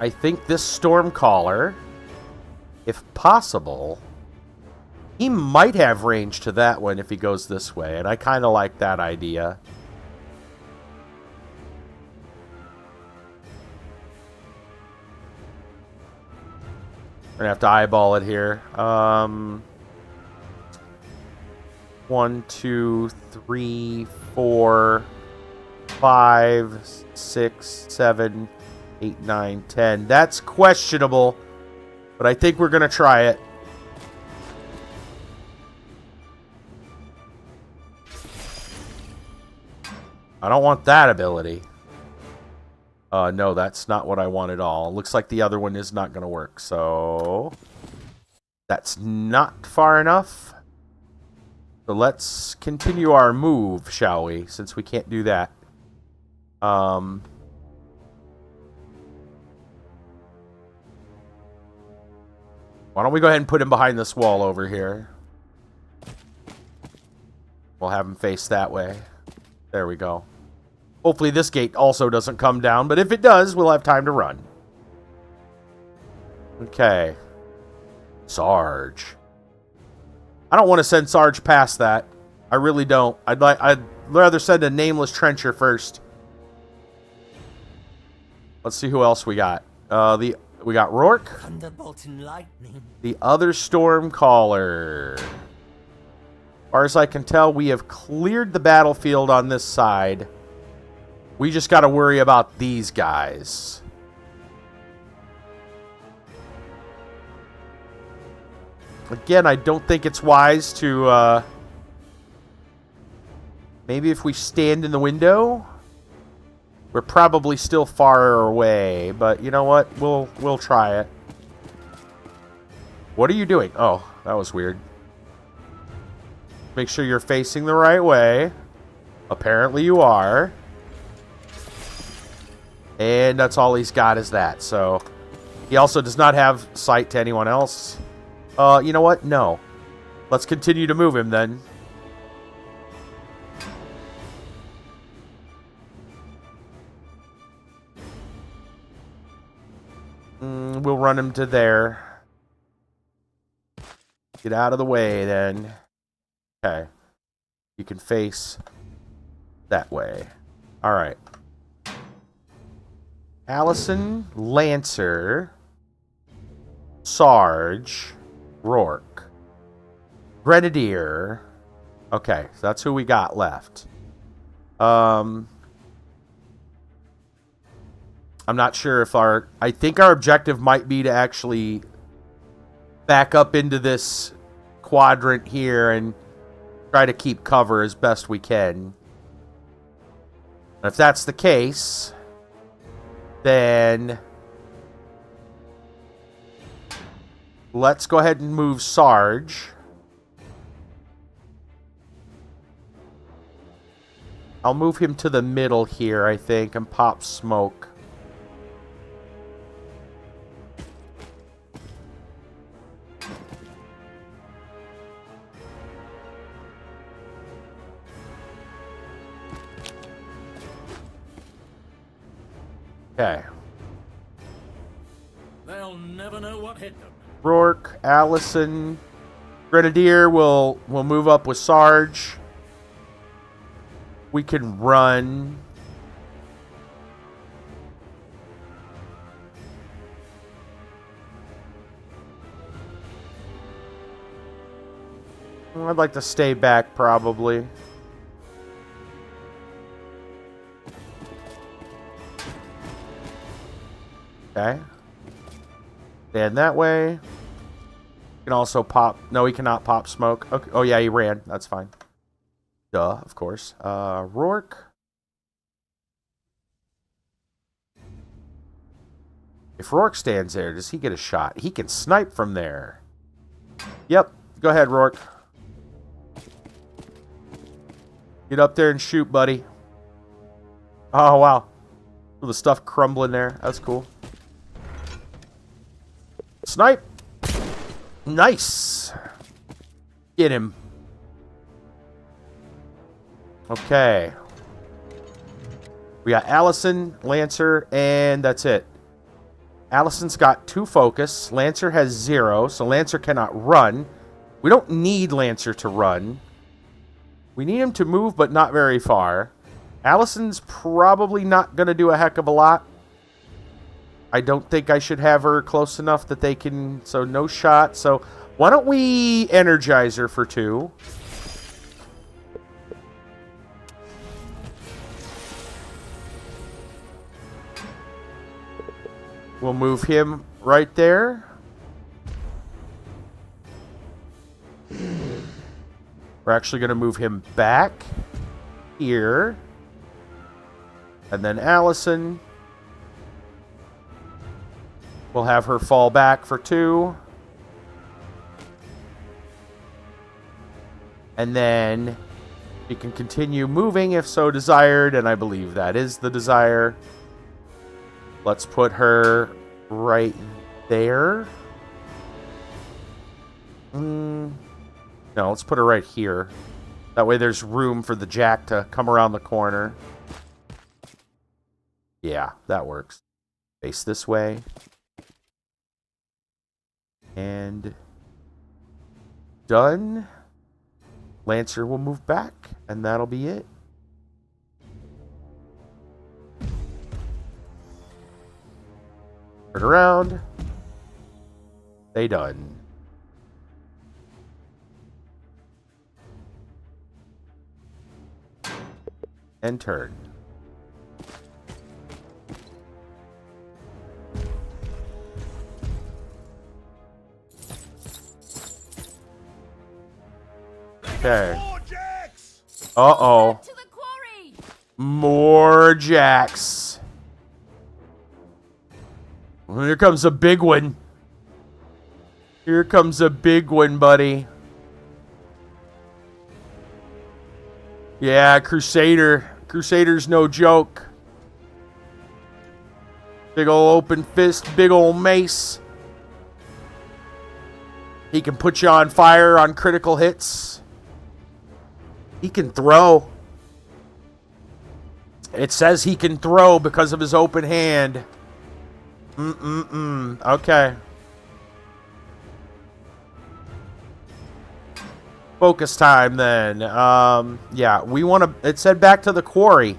I think this Stormcaller, if possible, he might have range to that one if he goes this way, and I kind of like that idea. We're gonna have to eyeball it here. 1, 2, 3, 4, 5, 6, 7, 8, 9, 10. That's questionable, but I think we're gonna try it. I don't want that ability. No, that's not what I want at all. Looks like the other one is not going to work, so... That's not far enough. So let's continue our move, shall we? Since we can't do that. Why don't we go ahead and put him behind this wall over here. We'll have him face that way. There we go. Hopefully this gate also doesn't come down, but if it does, we'll have time to run. Okay. Sarge. I don't want to send Sarge past that. I really don't. I'd rather send a nameless trencher first. Let's see who else we got. We got Rourke. Thunderbolt and lightning. The other Stormcaller. As far as I can tell, we have cleared the battlefield on this side. We just got to worry about these guys. Again, I don't think it's wise to... maybe if we stand in the window? We're probably still far away, but you know what? We'll try it. What are you doing? Oh, that was weird. Make sure you're facing the right way. Apparently you are. And that's all he's got is that. So he also does not have sight to anyone else. You know what? No. Let's continue to move him then. We'll run him to there. Get out of the way, then. Okay. You can face that way. All right. Allison, Lancer, Sarge, Rourke, Grenadier. Okay, so that's who we got left. I'm not sure if I think our objective might be to actually back up into this quadrant here and try to keep cover as best we can. And if that's the case, then let's go ahead and move Sarge. I'll move him to the middle here, I think, and pop smoke. Okay. They'll never know what hit them. Rourke, Allison, Grenadier will move up with Sarge. We can run. I'd like to stay back, probably. Okay. Stand that way. You can also pop... No, he cannot pop smoke. Okay. Oh, yeah, he ran. That's fine. Duh, of course. Rourke. If Rourke stands there, does he get a shot? He can snipe from there. Yep. Go ahead, Rourke. Get up there and shoot, buddy. Oh, wow. The stuff crumbling there. That's cool. Snipe. Nice. Get him. Okay. We got Allison, Lancer, and that's it. Allison's got 2 focus. Lancer has 0, so Lancer cannot run. We don't need Lancer to run. We need him to move, but not very far. Allison's probably not going to do a heck of a lot. I don't think I should have her close enough that they can... So, no shot. So, why don't we energize her for 2? We'll move him right there. We're actually going to move him back here. And then Allison. We'll have her fall back for 2. And then she can continue moving if so desired, and I believe that is the desire. Let's put her right there. No, let's put her right here. That way there's room for the jack to come around the corner. Yeah, that works. Face this way. And done. Lancer will move back, and that'll be it. Turn around. They done. And turn. Okay. Uh-oh. To the quarry. More jacks. Well, here comes a big one. Here comes a big one, buddy. Yeah, Crusader. Crusader's no joke. Big ol' open fist, big ol' mace. He can put you on fire on critical hits. He can throw. It says he can throw because of his open hand. Okay. Focus time then. Yeah, we want to... It said back to the quarry.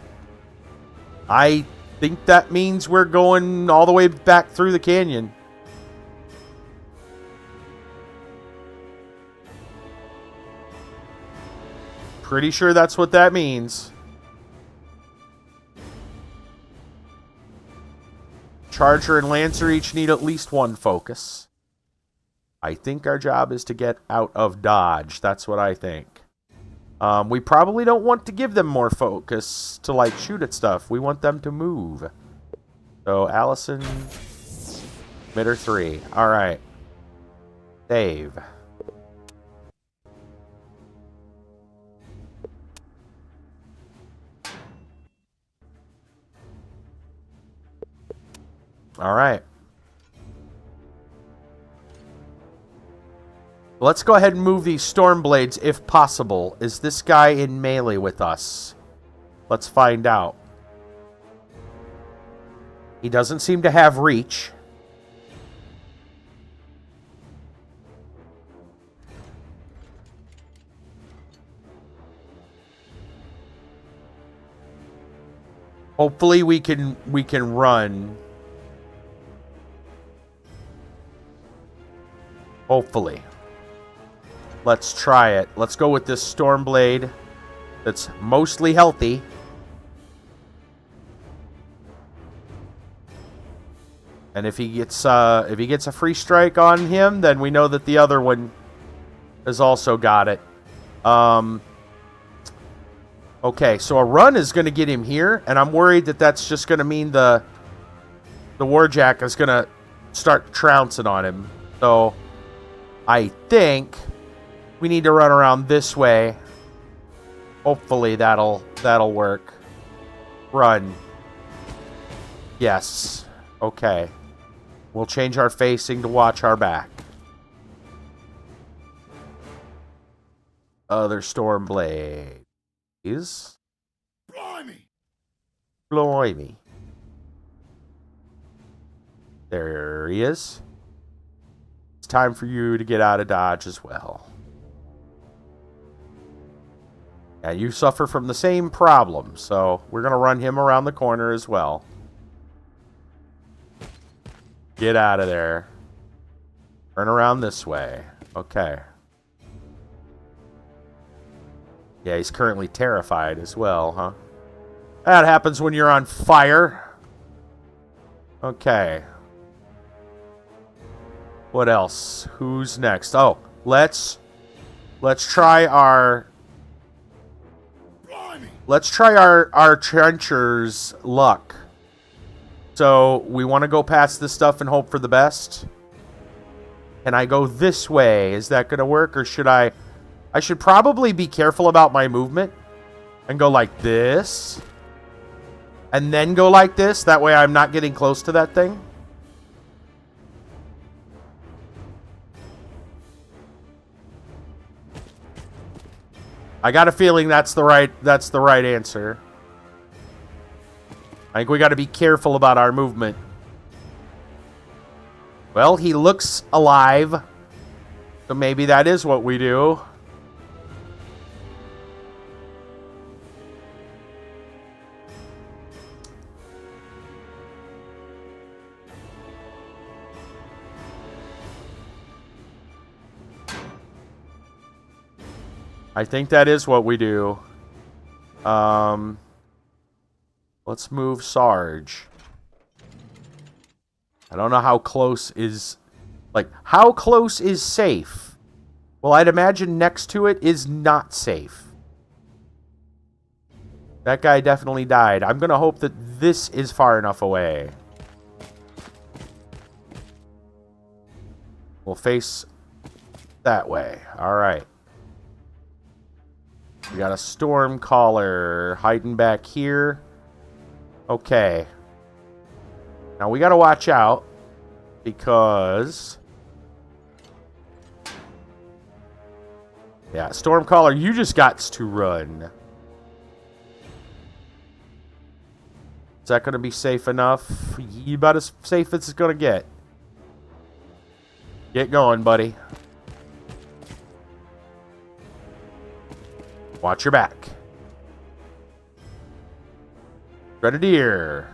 I think that means we're going all the way back through the canyon. Pretty sure that's what that means. Charger and Lancer each need at least one focus. I think our job is to get out of dodge. That's what I think. We probably don't want to give them more focus to, like, shoot at stuff. We want them to move. So, Allison, emitter 3. Alright. Save. Alright. Let's go ahead and move these storm blades if possible. Is this guy in melee with us? Let's find out. He doesn't seem to have reach. Hopefully we can run. Hopefully. Let's try it. Let's go with this Stormblade that's mostly healthy. And if he gets a free strike on him, then we know that the other one has also got it. Okay, so a run is going to get him here, and I'm worried that that's just going to mean the Warjack is going to start trouncing on him. So I think we need to run around this way. Hopefully that'll work. Run. Yes. Okay. We'll change our facing to watch our back. Other Stormblade. Blimey! Blimey. There he is. It's time for you to get out of dodge as well. Yeah, you suffer from the same problem, so we're going to run him around the corner as well. Get out of there. Turn around this way. Okay. Yeah, he's currently terrified as well, huh? That happens when you're on fire. Okay. What else? Who's next? Oh, let's try our... Let's try our trencher's luck. So, we want to go past this stuff and hope for the best. Can I go this way? Is that going to work? Or should I... I should probably be careful about my movement. And go like this. And then go like this. That way I'm not getting close to that thing. I got a feeling that's the right answer. I think we got to be careful about our movement. Well, he looks alive. So maybe that is what we do. I think that is what we do. Let's move Sarge. I don't know how close is... Like, how close is safe? Well, I'd imagine next to it is not safe. That guy definitely died. I'm going to hope that this is far enough away. We'll face that way. All right. We got a Stormcaller hiding back here. Okay. Now we got to watch out because... Yeah, Stormcaller, you just got to run. that going to be safe enough? You about as safe as it's going to get. Get going, buddy. Watch your back. Grenadier.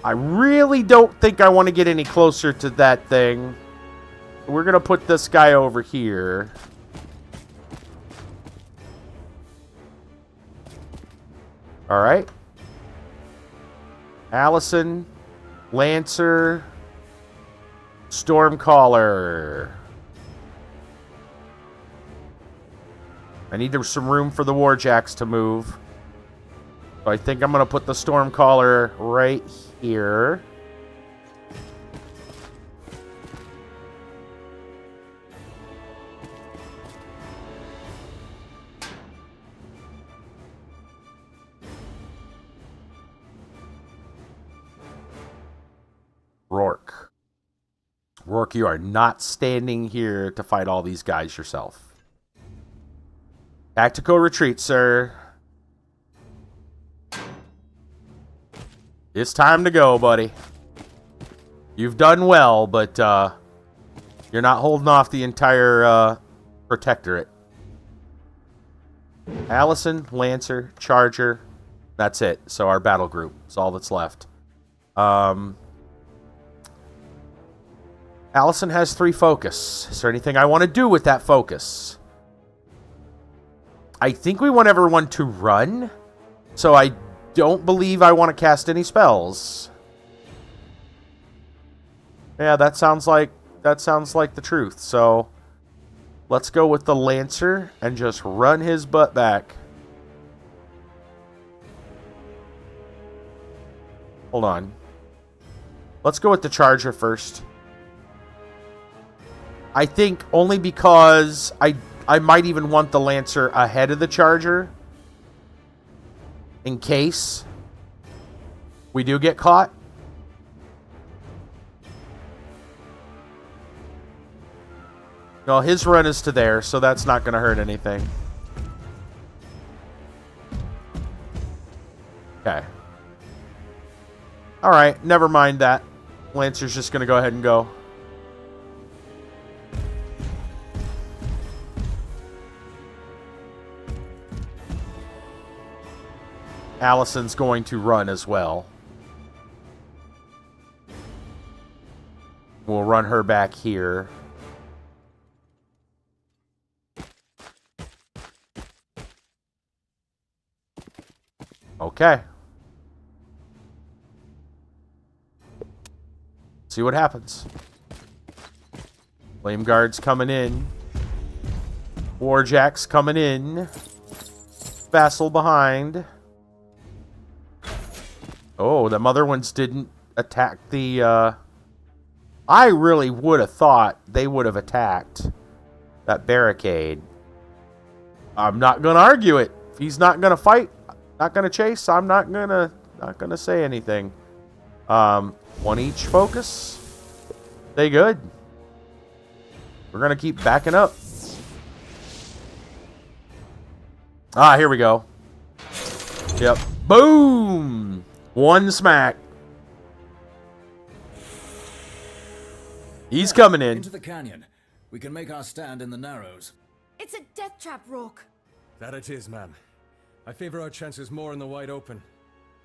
I really don't think I want to get any closer to that thing. We're going to put this guy over here. Alright. Allison. Lancer. Stormcaller. I need some room for the Warjacks to move. So I think I'm going to put the Stormcaller right here. Rourke. Rourke, you are not standing here to fight all these guys yourself. Tactical retreat, sir. It's time to go, buddy. You've done well, but you're not holding off the entire protectorate. Allison, Lancer, Charger. That's it. So our battle group is all that's left. Allison has 3 focus. Is there anything I want to do with that focus? I think we want everyone to run. So I don't believe I want to cast any spells. Yeah, that sounds like the truth. So let's go with the Lancer and just run his butt back. Hold on. Let's go with the Charger first. I think only because I might even want the Lancer ahead of the Charger. In case we do get caught. No, his run is to there, so that's not going to hurt anything. Okay. Alright, never mind that. Lancer's just going to go ahead and go. Allison's going to run as well. We'll run her back here. Okay. See what happens. Flame Guard's coming in. Warjack's coming in. Vassal behind. Oh, the other ones didn't attack the, I really would have thought they would have attacked that barricade. I'm not going to argue it. If he's not going to fight, not going to chase, I'm not going to say anything. One each focus. They good. We're going to keep backing up. Ah, here we go. Yep. Boom! One smack. He's coming in. Into the canyon. We can make our stand in the Narrows. It's a death trap, Rourke. That it is, ma'am. I favor our chances more in the wide open.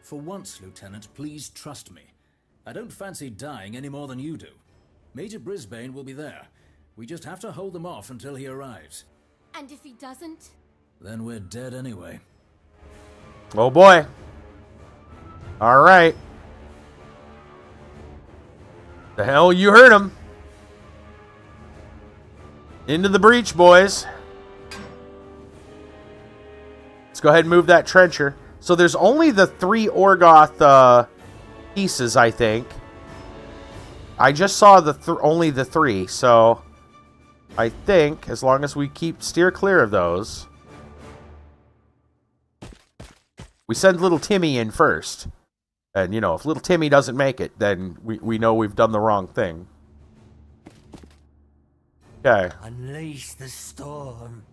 For once, Lieutenant, please trust me. I don't fancy dying any more than you do. Major Brisbane will be there. We just have to hold them off until he arrives. And if he doesn't? Then we're dead anyway. Oh boy. All right. The hell, you heard him. Into the breach, boys. Let's go ahead and move that trencher. So there's only the 3 Orgoth pieces, I think. I just saw only the 3, so I think as long as we steer clear of those, we send little Timmy in first. And, you know, if little Timmy doesn't make it, then we know we've done the wrong thing. Okay. Unleash the storm.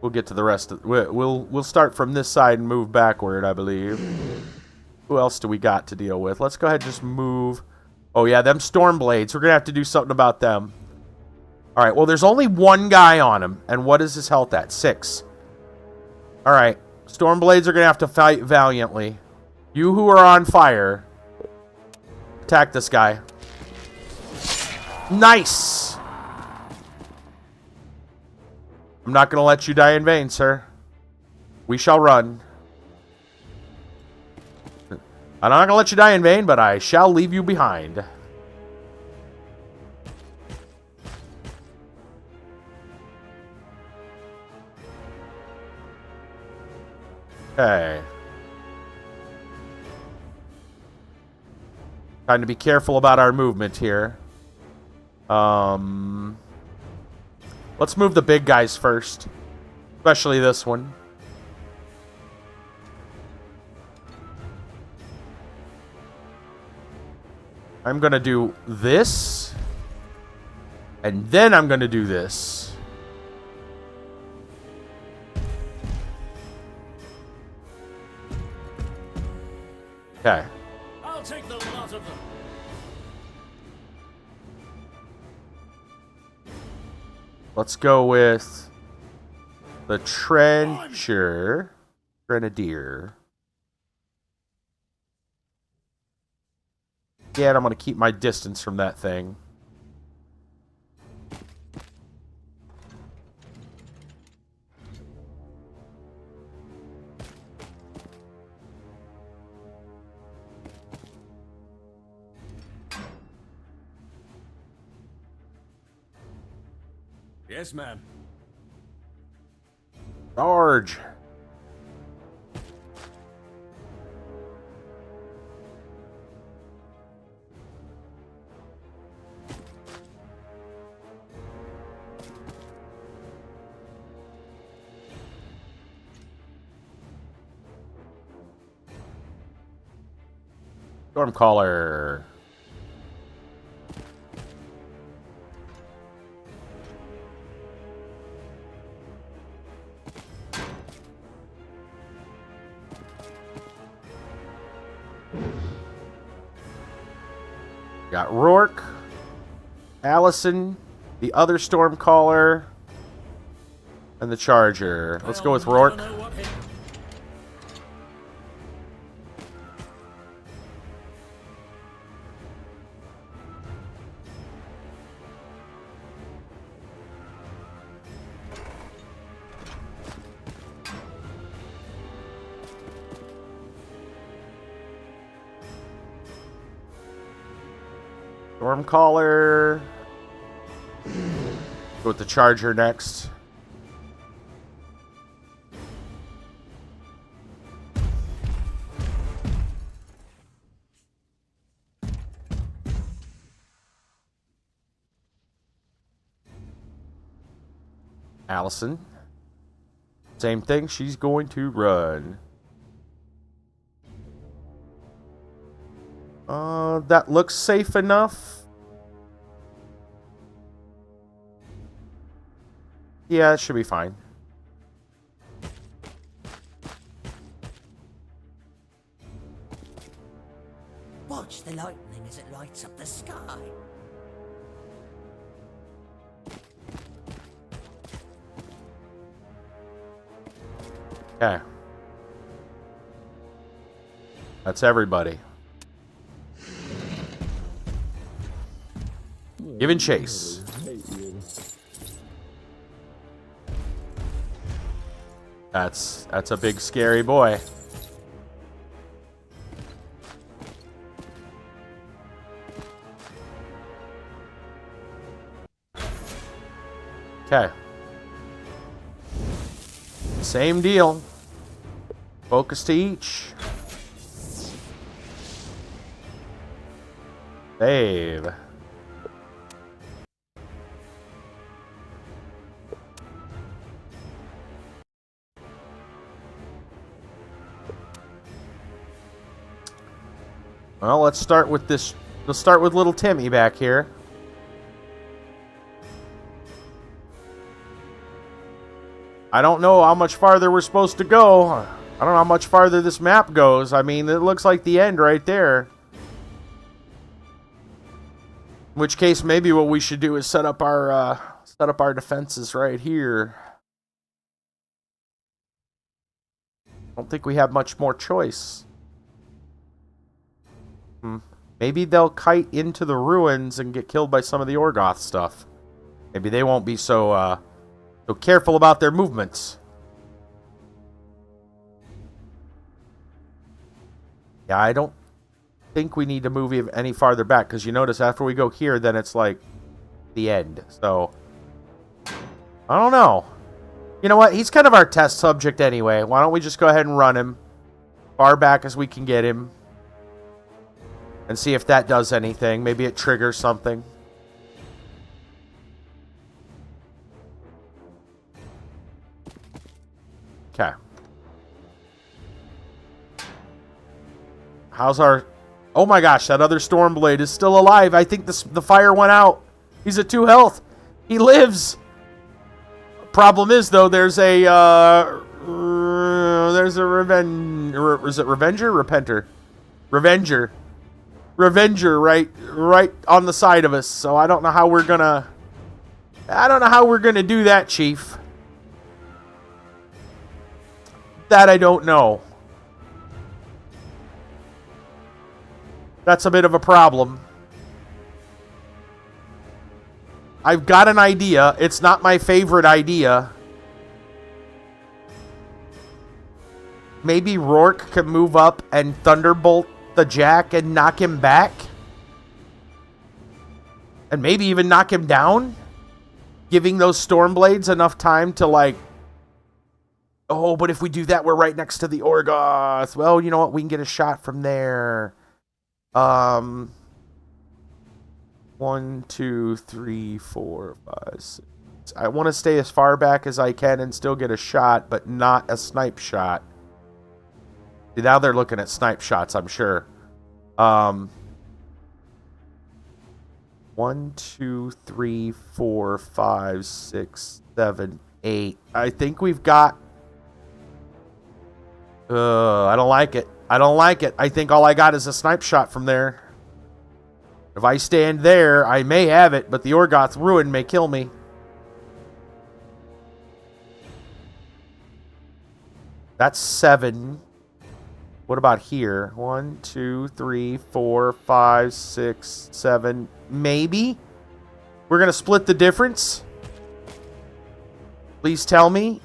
We'll get to the rest of... We'll start from this side and move backward, I believe. Who else do we got to deal with? Let's go ahead and just move... Oh, yeah, them storm blades. We're going to have to do something about them. All right, well, there's only one guy on him. And what is his health at? 6. All right. Storm blades are going to have to fight valiantly. You who are on fire, attack this guy. Nice! I'm not going to let you die in vain, sir. We shall run. I'm not going to let you die in vain, but I shall leave you behind. Okay. Trying to be careful about our movement here. Let's move the big guys first. Especially this one. I'm going to do this. And then I'm going to do this. Okay. I'll take the lot of them. Let's go with the Trencher Grenadier. Yeah, and I'm going to keep my distance from that thing. Yes, ma'am. Charge! Stormcaller. Got Rourke, Allison, the other Stormcaller, and the Charger. Let's go with Rourke. Stormcaller. Go with the Charger next. Allison. Same thing, she's going to run. That looks safe enough. Yeah, it should be fine. Watch the lightning as it lights up the sky. Okay. That's everybody. Giving chase. That's a big scary boy. Okay. Same deal. Focus to each. Save. Well, let's start with this. Let's start with little Timmy back here. I don't know how much farther we're supposed to go. I don't know how much farther this map goes. I mean, it looks like the end right there. In which case, maybe what we should do is set up our defenses right here. I don't think we have much more choice. Maybe they'll kite into the ruins and get killed by some of the Orgoth stuff. Maybe they won't be so careful about their movements. Yeah, I don't think we need to move any farther back, because you notice after we go here, then it's like the end. So, I don't know. You know what? He's kind of our test subject anyway. Why don't we just go ahead and run him far back as we can get him and see if that does anything. Maybe it triggers something. Okay. How's our... Oh my gosh, that other Stormblade is still alive. I think the fire went out. He's at 2 health. He lives. Problem is, though, there's a is it Revenger? Repenter. Revenger right on the side of us. So I don't know how we're gonna do that, Chief. That I don't know. That's a bit of a problem. I've got an idea. It's not my favorite idea. Maybe Rourke could move up and Thunderbolt the Jack and knock him back? And maybe even knock him down? Giving those Stormblades enough time to, like... Oh, but if we do that, we're right next to the Orgoth. Well, you know what? We can get a shot from there. 1, 2, 3, 4, 5, 6. I want to stay as far back as I can and still get a shot, but not a snipe shot. See, now they're looking at snipe shots, I'm sure. 1, 2, 3, 4, 5, 6, 7, 8. I think we've got... I don't like it. I think all I got is a snipe shot from there. If I stand there, I may have it, but the Orgoth Ruin may kill me. That's 7. What about here? 1, 2, 3, 4, 5, 6, 7. Maybe? We're going to split the difference? Please tell me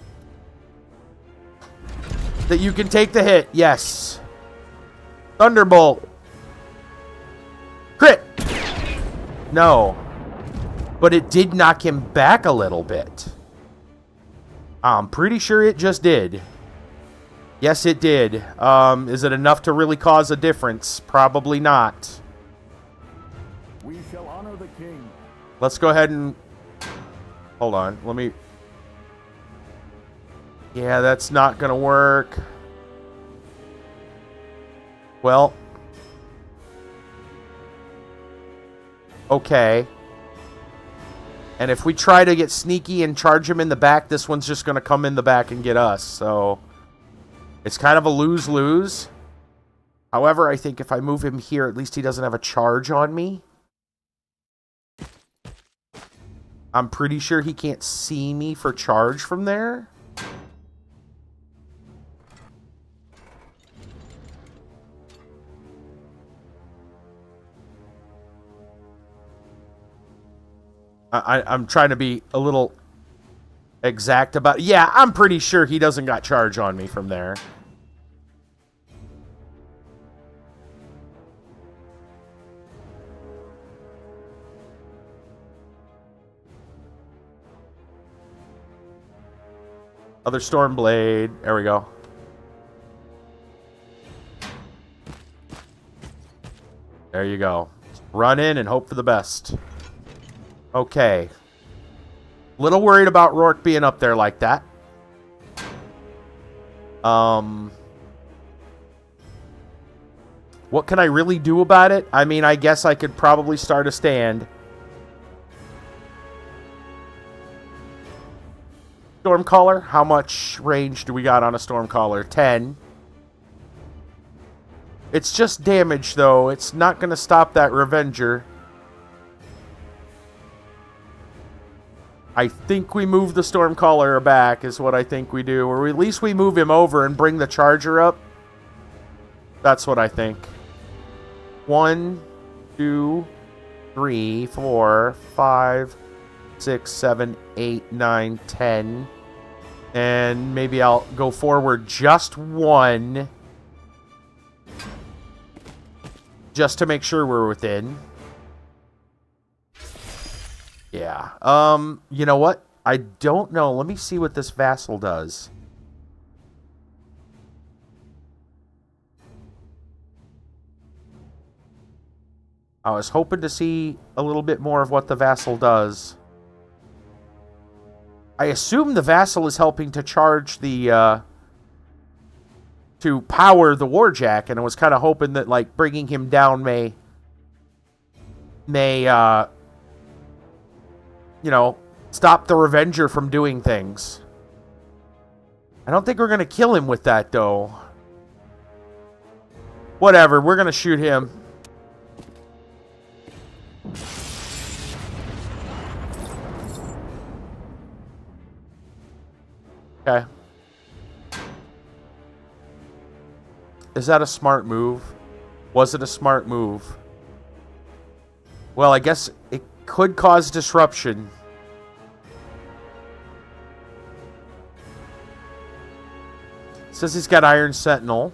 that you can take the hit. Yes. Thunderbolt. Crit. No. But it did knock him back a little bit. I'm pretty sure it just did. Yes, it did. Is it enough to really cause a difference? Probably not. We shall honor the king. Let's go ahead and... Hold on. Let me... Yeah, that's not going to work. Well. Okay. And if we try to get sneaky and charge him in the back, this one's just going to come in the back and get us. So, it's kind of a lose-lose. However, I think if I move him here, at least he doesn't have a charge on me. I'm pretty sure he can't see me for charge from there. I'm trying to be a little exact about... Yeah, I'm pretty sure he doesn't got charge on me from there. Other Stormblade. There we go. There you go. Run in and hope for the best. Okay. Little worried about Rourke being up there like that. What can I really do about it? I mean, I guess I could probably start a stand. Stormcaller? How much range do we got on a Stormcaller? 10. It's just damage, though. It's not going to stop that Revenger. I think we move the Stormcaller back, is what I think we do. Or at least we move him over and bring the Charger up. That's what I think. 1, 2, 3, 4, 5, 6, 7, 8, 9, 10. And maybe I'll go forward just 1. Just to make sure we're within. Yeah. You know what? I don't know. Let me see what this Vassal does. I was hoping to see a little bit more of what the Vassal does. I assume the Vassal is helping to charge the, to power the Warjack, and I was kind of hoping that, like, bringing him down may, you know, stop the Revenger from doing things. I don't think we're going to kill him with that, though. Whatever, we're going to shoot him. Okay. Is that a smart move? Was it a smart move? Well, I guess it could cause disruption. Says he's got Iron Sentinel.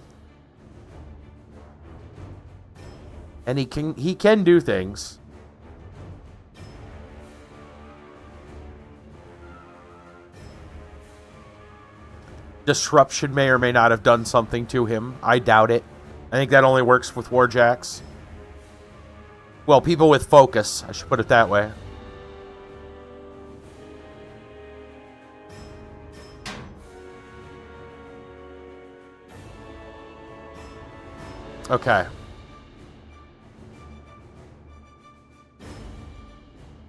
And he can do things. Disruption may or may not have done something to him. I doubt it. I think that only works with Warjacks. Well, people with focus. I should put it that way. Okay.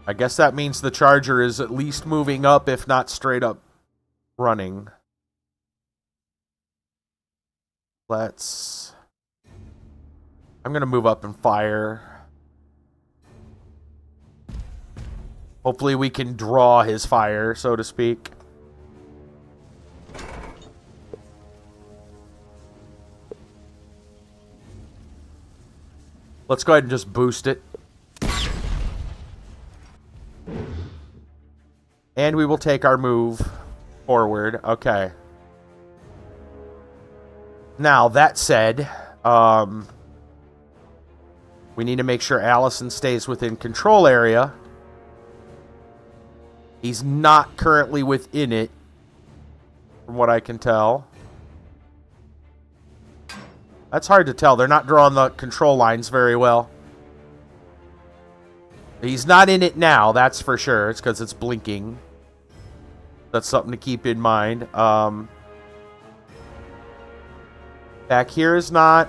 I guess that means the Charger is at least moving up, if not straight up running. I'm going to move up and fire. Hopefully we can draw his fire, so to speak. Let's go ahead and just boost it. And we will take our move forward. Okay. Now, that said, we need to make sure Allison stays within control area. He's not currently within it, from what I can tell. That's hard to tell. They're not drawing the control lines very well. He's not in it now, that's for sure. It's because it's blinking. That's something to keep in mind. Back here is not,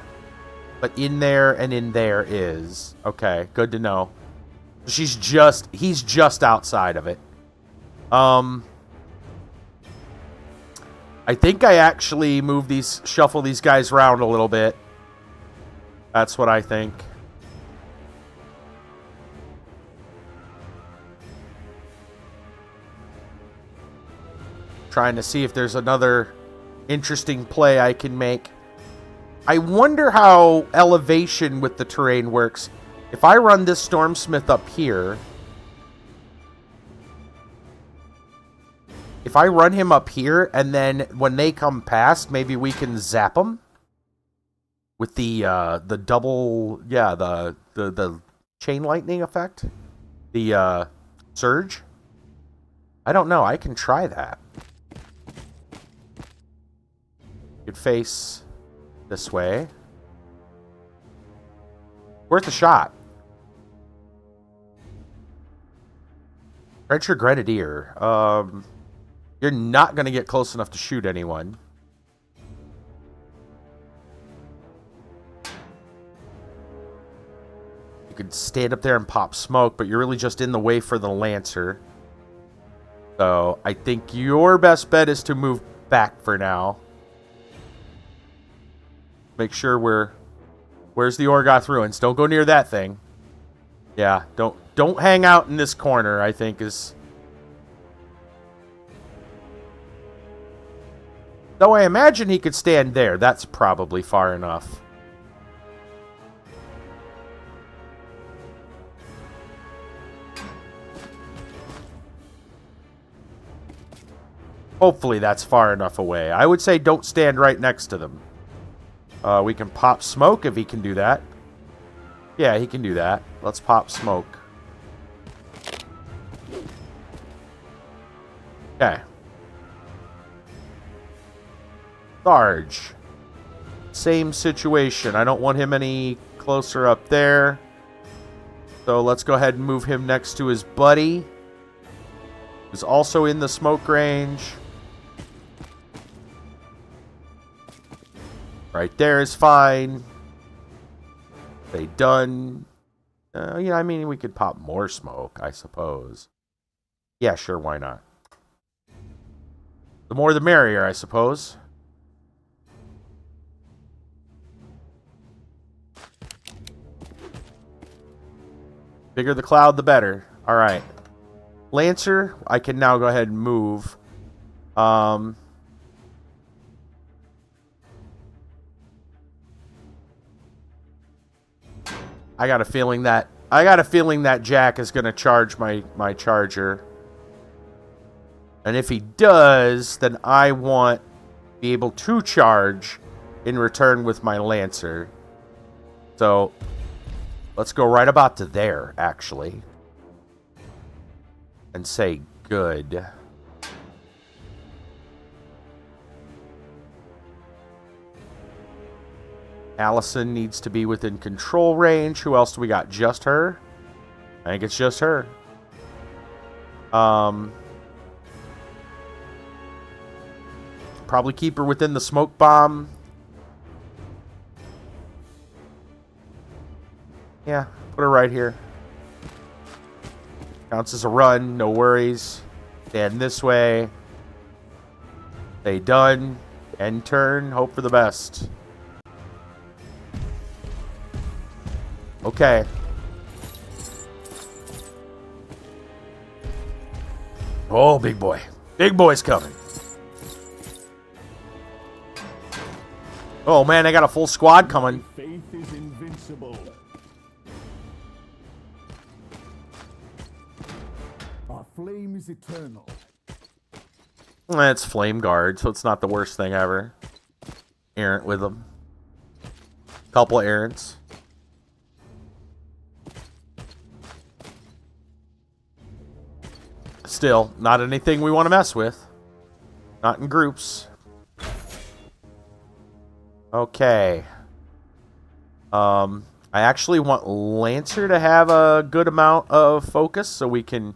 but in there and in there is. Okay, good to know. He's just outside of it. I think I actually shuffle these guys around a little bit. That's what I think. Trying to see if there's another interesting play I can make. I wonder how elevation with the terrain works. If I run this Stormsmith up here, if I run him up here, and then when they come past, maybe we can zap them with the double, the chain lightning effect, the surge. I don't know. I can try that. Could face this way. Worth a shot. Frencher Grenadier. You're not going to get close enough to shoot anyone. You could stand up there and pop smoke, but you're really just in the way for the Lancer. So I think your best bet is to move back for now. Make sure where's the Orgoth ruins? Don't go near that thing. Yeah, don't hang out in this corner, I think is. Though I imagine he could stand there. That's probably far enough. Hopefully that's far enough away. I would say don't stand right next to them. We can pop smoke if he can do that. Yeah, he can do that. Let's pop smoke. Okay. Sarge. Same situation. I don't want him any closer up there. So let's go ahead and move him next to his buddy, who's also in the smoke range. Right there is fine. They done. Yeah, I mean, we could pop more smoke, I suppose. Yeah, sure, why not? The more the merrier, I suppose. Bigger the cloud, the better. All right. Lancer, I can now go ahead and move. I got a feeling that Jack is going to charge my charger. And if he does, then I want to be able to charge in return with my Lancer. So let's go right about to there, actually. And say good. Allison needs to be within control range. Who else do we got? Just her? I think it's just her. Probably keep her within the smoke bomb. Yeah, put her right here. Counts as a run, no worries. Stand this way. Stay done. End turn, hope for the best. Okay. Oh, big boy. Big boy's coming. Oh, man, I got a full squad coming. Faith is invincible. Our flame is eternal. It's Flame Guard, so it's not the worst thing ever. Errant with them. Couple of errants. Still, not anything we want to mess with. Not in groups. Okay. I actually want Lancer to have a good amount of focus so we can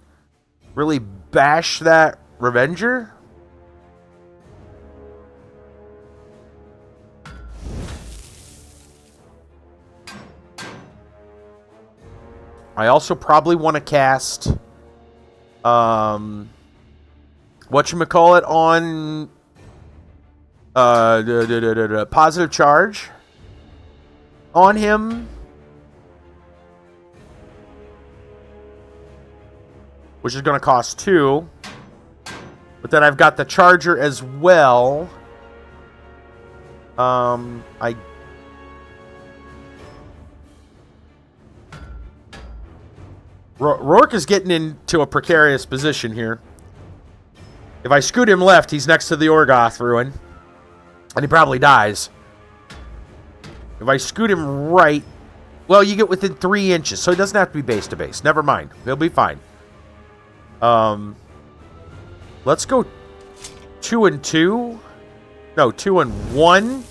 really bash that Revenger. I also probably want to cast whatchamacallit on positive charge on him, which is going to cost 2, but then I've got the charger as well. Rourke is getting into a precarious position here. If I scoot him left, he's next to the Orgoth ruin, and he probably dies. If I scoot him right, well, you get within 3 inches, so he doesn't have to be base to base. Never mind. He'll be fine. Let's go 2 and 2. No, 2 and 1.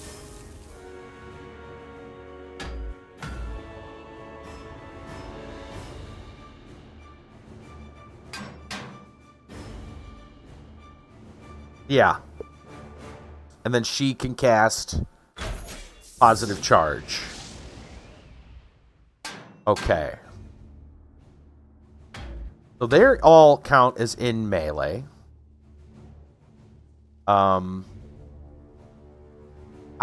Yeah. And then she can cast positive charge. Okay. So they all count as in melee. I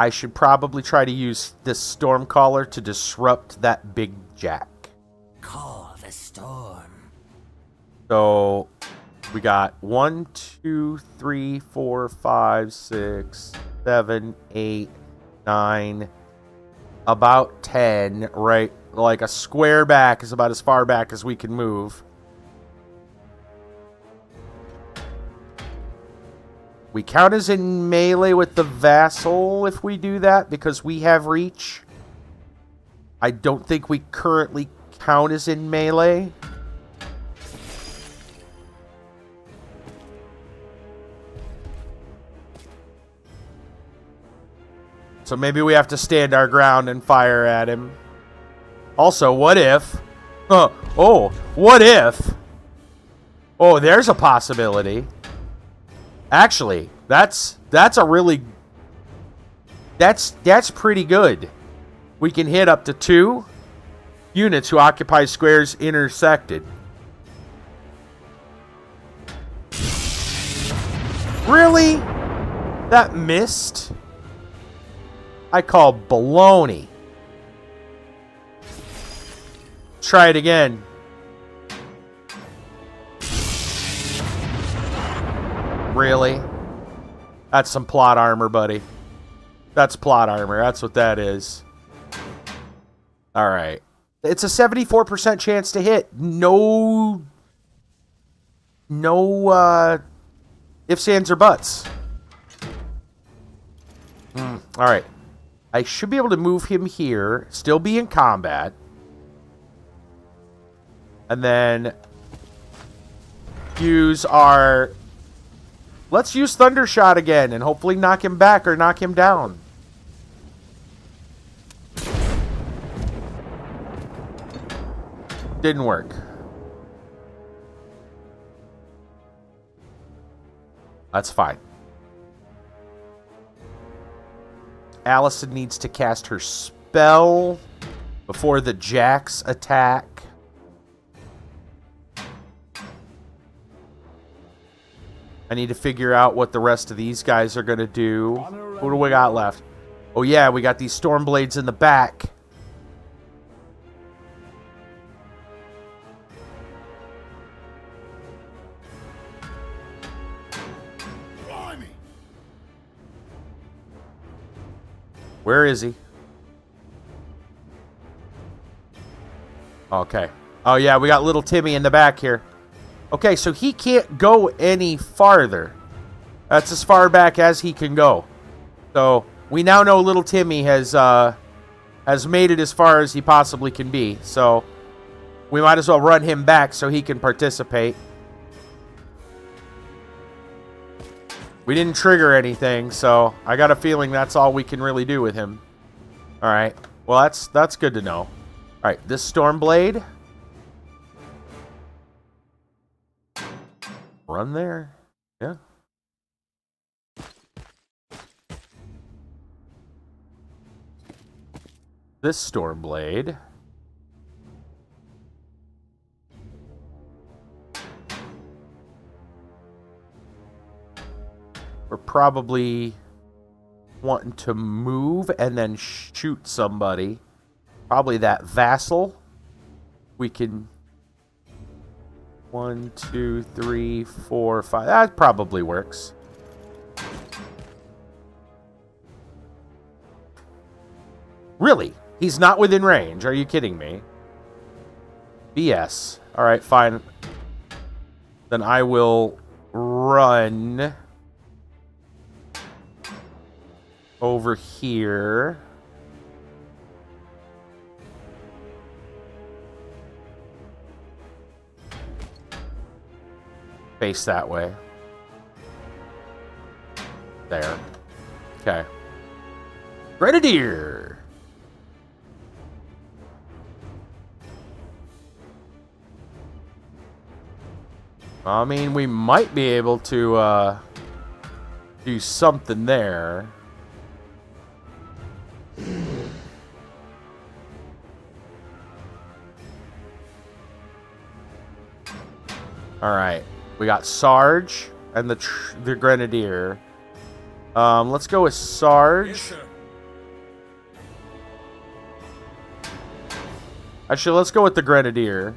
should probably try to use this Stormcaller to disrupt that big jack. Call the storm. So we got 1, 2, 3, 4, 5, 6, 7, 8, 9, about 10, right? Like a square back is about as far back as we can move. We count as in melee with the vassal if we do that, because we have reach. I don't think we currently count as in melee. So maybe we have to stand our ground and fire at him. Also, what if... what if... Oh, there's a possibility. Actually, that's a really... That's pretty good. We can hit up to 2 units who occupy squares intersected. Really? That missed? I call baloney. Try it again. Really? That's some plot armor, buddy. That's plot armor. That's what that is. Alright. It's a 74% chance to hit. No ifs, ands, or buts. Alright. I should be able to move him here. Still be in combat. And then use our... Let's use Thundershot again and hopefully knock him back or knock him down. Didn't work. That's fine. Allison needs to cast her spell before the Jacks attack. I need to figure out what the rest of these guys are going to do. Who do we got left? Oh yeah, we got these Stormblades in the back. Blimey. Where is he? Okay. Oh yeah, we got little Timmy in the back here. Okay, so he can't go any farther. That's as far back as he can go. So we now know little Timmy has made it as far as he possibly can be. So we might as well run him back so he can participate. We didn't trigger anything, so I got a feeling that's all we can really do with him. All right. Well, that's good to know. All right, this Stormblade. Run there. Yeah. This Stormblade. We're probably wanting to move and then shoot somebody. Probably that vassal. We can... 1, 2, 3, 4, 5. That probably works. Really? He's not within range. Are you kidding me? BS. Alright, fine. Then I will run over here. Face that way. There. Okay. Grenadier! I mean, we might be able to do something there. Alright. We got Sarge and the Grenadier. Let's go with Sarge. Yes, sir. Actually, let's go with the Grenadier.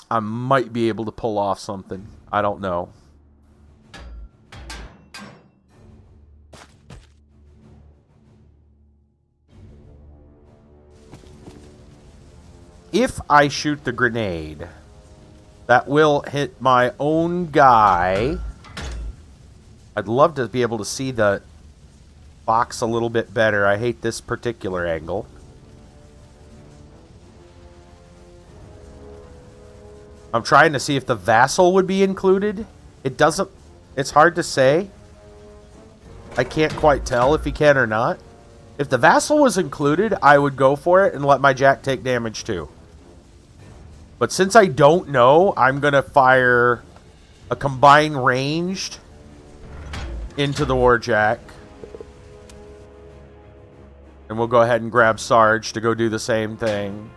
I might be able to pull off something. I don't know. If I shoot the grenade, that will hit my own guy. I'd love to be able to see the box a little bit better. I hate this particular angle. I'm trying to see if the vassal would be included. It doesn't... It's hard to say. I can't quite tell if he can or not. If the vassal was included, I would go for it and let my jack take damage too. But since I don't know, I'm going to fire a combined ranged into the warjack. And we'll go ahead and grab Sarge to go do the same thing.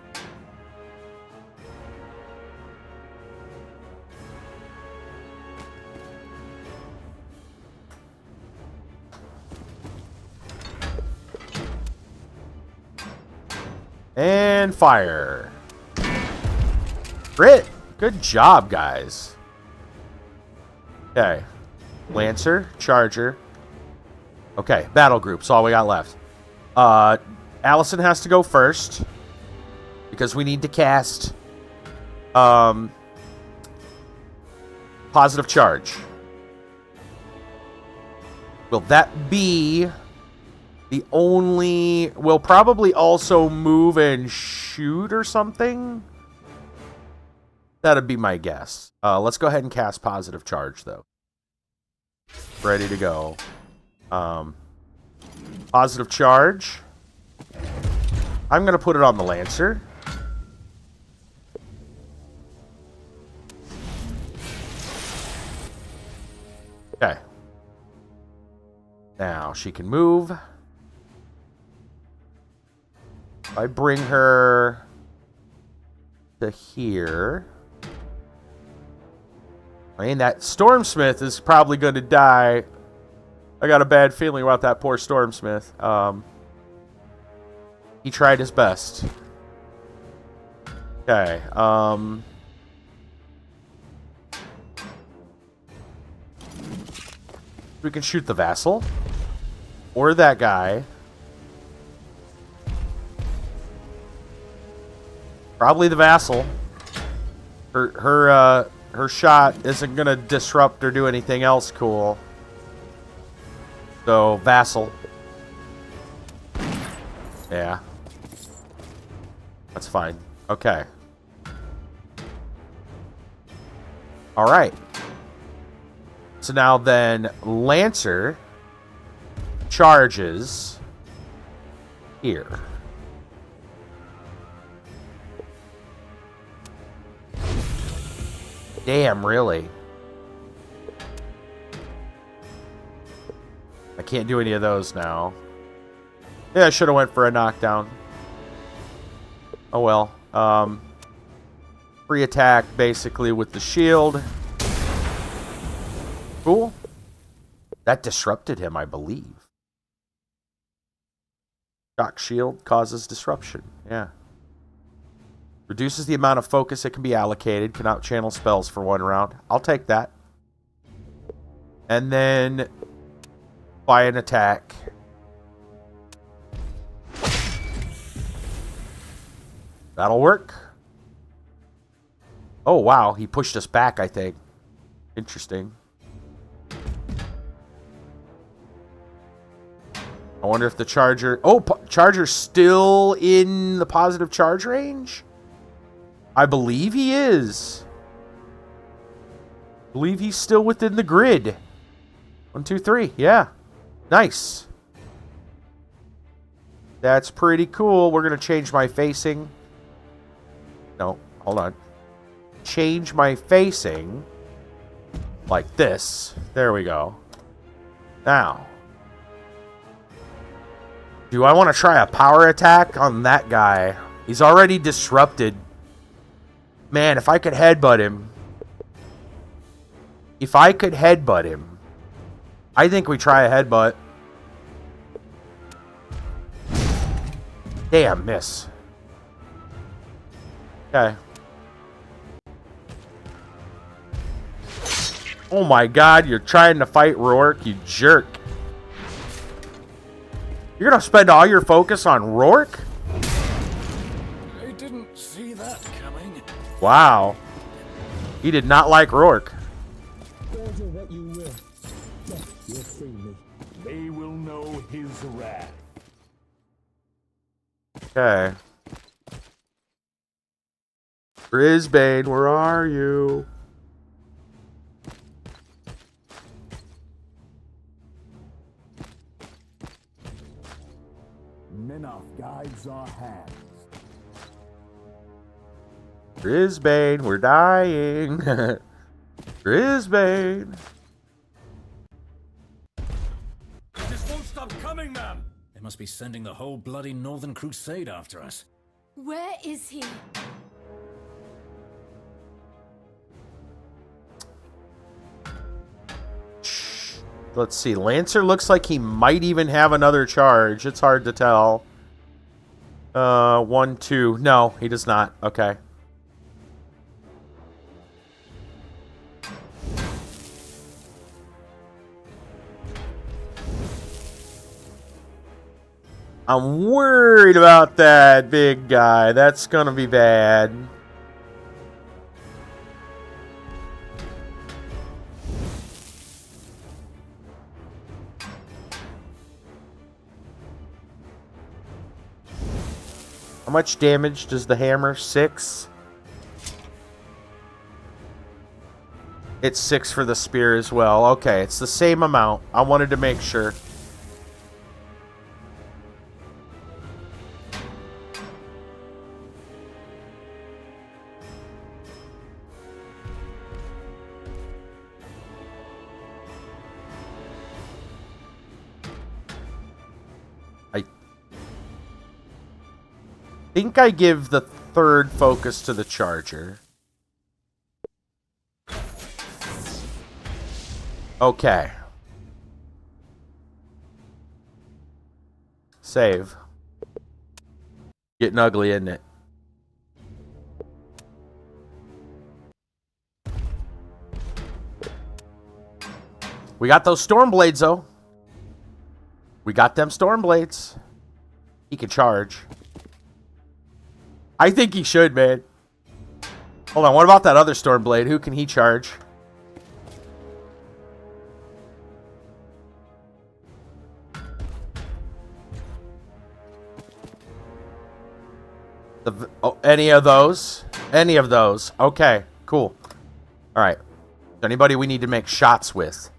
And fire. Crit. Good job, guys. Okay. Lancer, Charger. Okay, battle groups, all we got left. Allison has to go first because we need to cast positive charge. Will that be the only... We'll probably also move and shoot or something? That'd be my guess. Let's go ahead and cast positive charge, though. Ready to go. Positive charge. I'm going to put it on the Lancer. Okay. Now she can move. If I bring her to here... I mean, that Stormsmith is probably going to die. I got a bad feeling about that poor Stormsmith. He tried his best. Okay. We can shoot the vassal. Or that guy. Probably the vassal. Her shot isn't going to disrupt or do anything else cool. So, vassal. Yeah. That's fine. Okay. Alright. So now then, Lancer charges here. Damn, really? I can't do any of those now. Yeah, I should have went for a knockdown. Oh well. Free attack, basically, with the shield. Cool. That disrupted him, I believe. Shock shield causes disruption. Yeah. Reduces the amount of focus that can be allocated. Cannot channel spells for 1 round. I'll take that. And then... by an attack. That'll work. Oh, wow. He pushed us back, I think. Interesting. I wonder if the Charger... Oh, Charger's still in the positive charge range? I believe he is. I believe he's still within the grid. 1, 2, 3. Yeah. Nice. That's pretty cool. We're going to change my facing. No, hold on. Change my facing like this. There we go. Now, do I want to try a power attack on that guy? He's already disrupted. Man, if I could headbutt him. If I could headbutt him. I think we try a headbutt. Damn, miss. Okay. Oh my god, you're trying to fight Rourke, you jerk. You're gonna spend all your focus on Rourke? I didn't see that coming. Wow. He did not like Rourke. Order what you will. You'll free me. They will know his wrath. Okay. Brisbane, where are you? Minoff guides our hands. Brisbane, we're dying. Brisbane. This won't stop coming, ma'am! They must be sending the whole bloody Northern Crusade after us. Where is he? Let's see. Lancer looks like he might even have another charge. It's hard to tell. 1, 2. No, he does not. Okay. I'm worried about that big guy. That's gonna be bad. How much damage does the hammer? 6? It's 6 for the spear as well. Okay, it's the same amount. I wanted to make sure. I think I give the third focus to the charger. Okay. Save. Getting ugly, isn't it? We got those storm blades, though. We got them storm blades. He can charge. I think he should, man. Hold on, what about that other storm blade? Who can he charge? Any of those? Any of those. Okay, cool. Alright. Anybody we need to make shots with?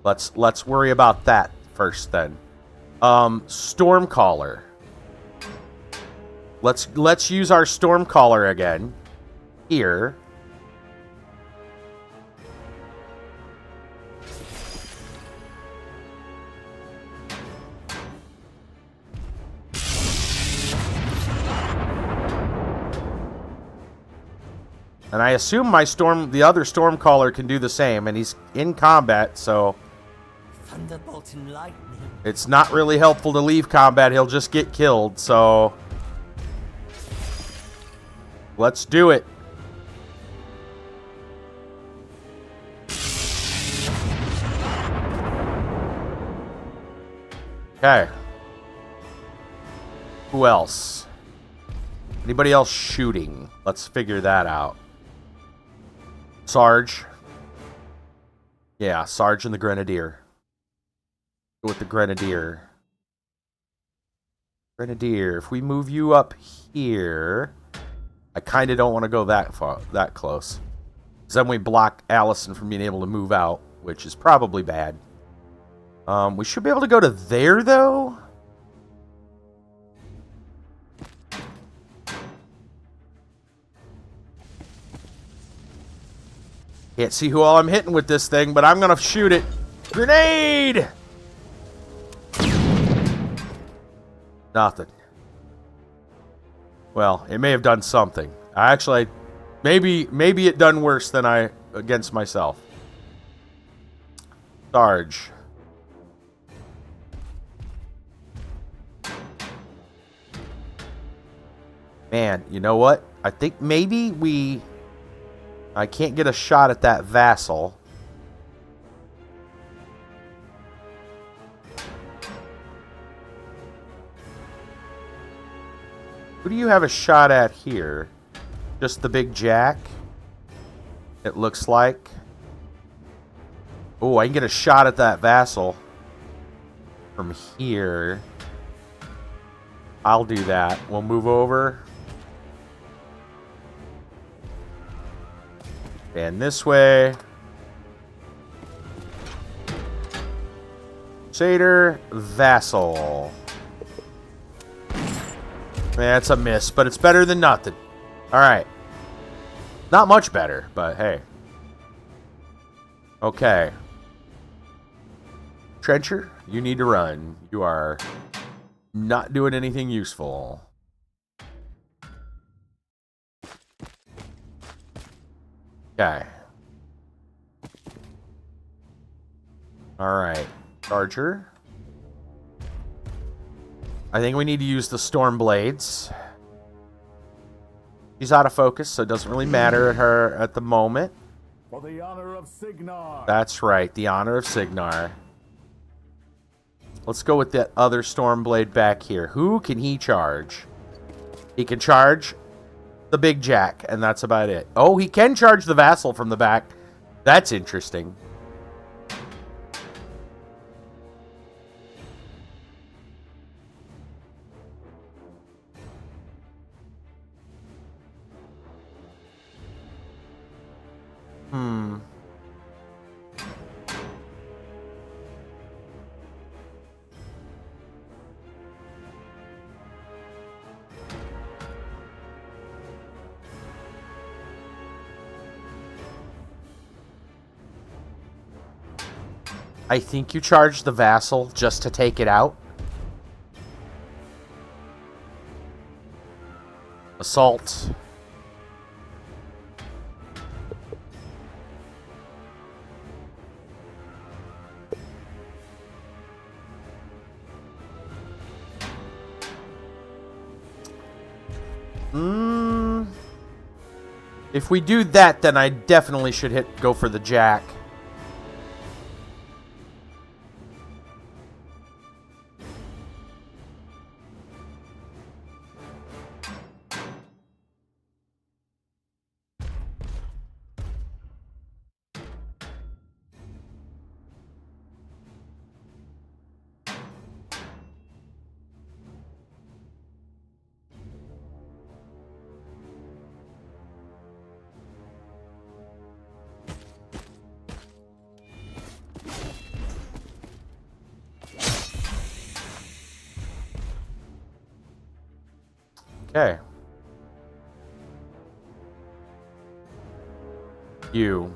Let's worry about that first then. Stormcaller. Let's use our Stormcaller again. Here. And I assume the other Stormcaller can do the same, and he's in combat, so Thunderbolt and lightning. it's not really helpful to leave combat. He'll just get killed, so let's do it. Okay. Who else? Anybody else shooting? Let's figure that out. Sarge. Yeah, Sarge and the Grenadier. Go with the Grenadier. Grenadier, if we move you up here, I kind of don't want to go that far, that close. Because then we block Allison from being able to move out, which is probably bad. We should be able to go to there, though. Can't see who all I'm hitting with this thing, but I'm going to shoot it. Grenade! Nothing. Well, it may have done something. Actually, maybe it done worse than I against myself. Sarge. Man, you know what? I think maybe I can't get a shot at that vassal. Who do you have a shot at here? Just the big jack? It looks like. Oh, I can get a shot at that vassal from here. I'll do that. We'll move over. And this way. Satyr, vassal. That's a miss, but it's better than nothing. Alright. Not much better, but hey. Okay. Trencher, you need to run. You are not doing anything useful. Okay. Alright. Charger. I think we need to use the Storm Blades. She's out of focus, so it doesn't really matter at her at the moment. For the honor of Signar. That's right, the honor of Signar. Let's go with that other Stormblade back here. Who can he charge? He can charge the Big Jack, and that's about it. Oh, he can charge the Vassal from the back. That's interesting. I think you charge the Vassal just to take it out. Assault. If we do that, then I definitely should go for the Jack. Okay. You.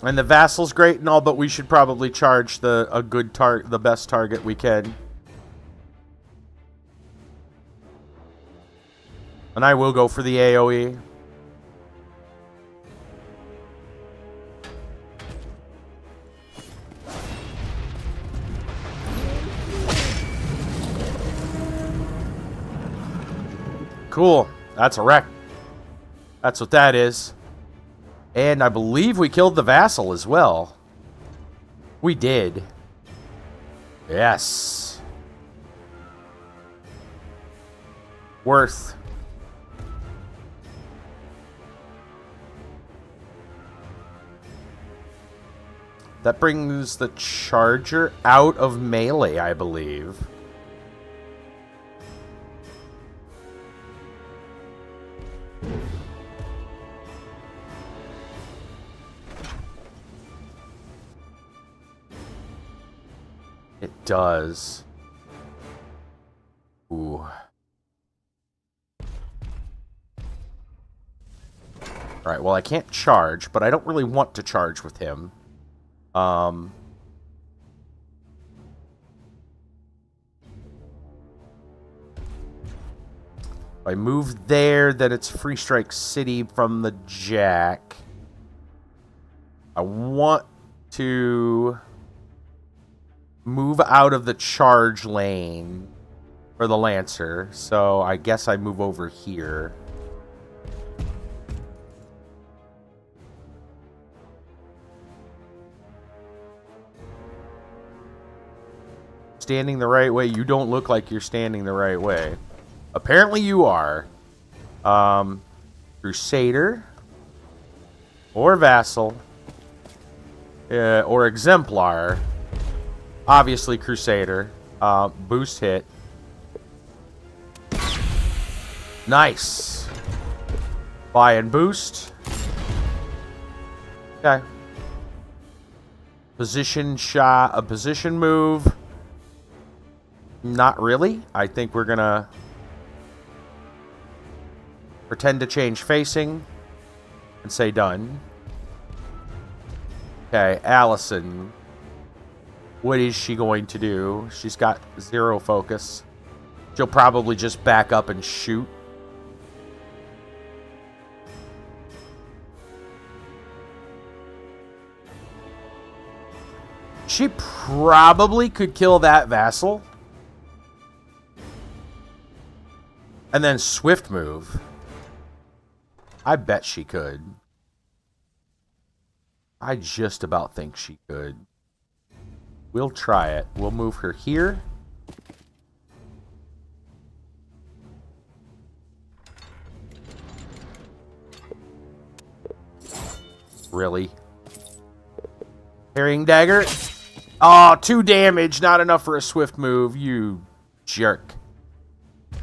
And the Vassal's great and all, but we should probably charge the best target we can. And I will go for the AoE. Cool. That's a wreck. That's what that is. And I believe we killed the Vassal as well. We did. Yes. Worth. That brings the Charger out of melee, I believe. It does. Ooh. Alright, well I can't charge, but I don't really want to charge with him. If I move there, then it's Free Strike City from the Jack. I want to move out of the charge lane for the Lancer, so I guess I move over here. Standing the right way? You don't look like you're standing the right way. Apparently you are. Crusader. Or Vassal. Or Exemplar. Obviously Crusader. Boost hit. Nice. Buy and boost. Okay. Position shot. A position move. Not really. I think we're gonna pretend to change facing and say done. Okay, Allison. What is she going to do? She's got 0 focus. She'll probably just back up and shoot. She probably could kill that Vassal. And then swift move. I bet she could. I just about think she could. We'll try it. We'll move her here. Really? Parrying dagger? Oh, 2 damage. Not enough for a swift move. You jerk.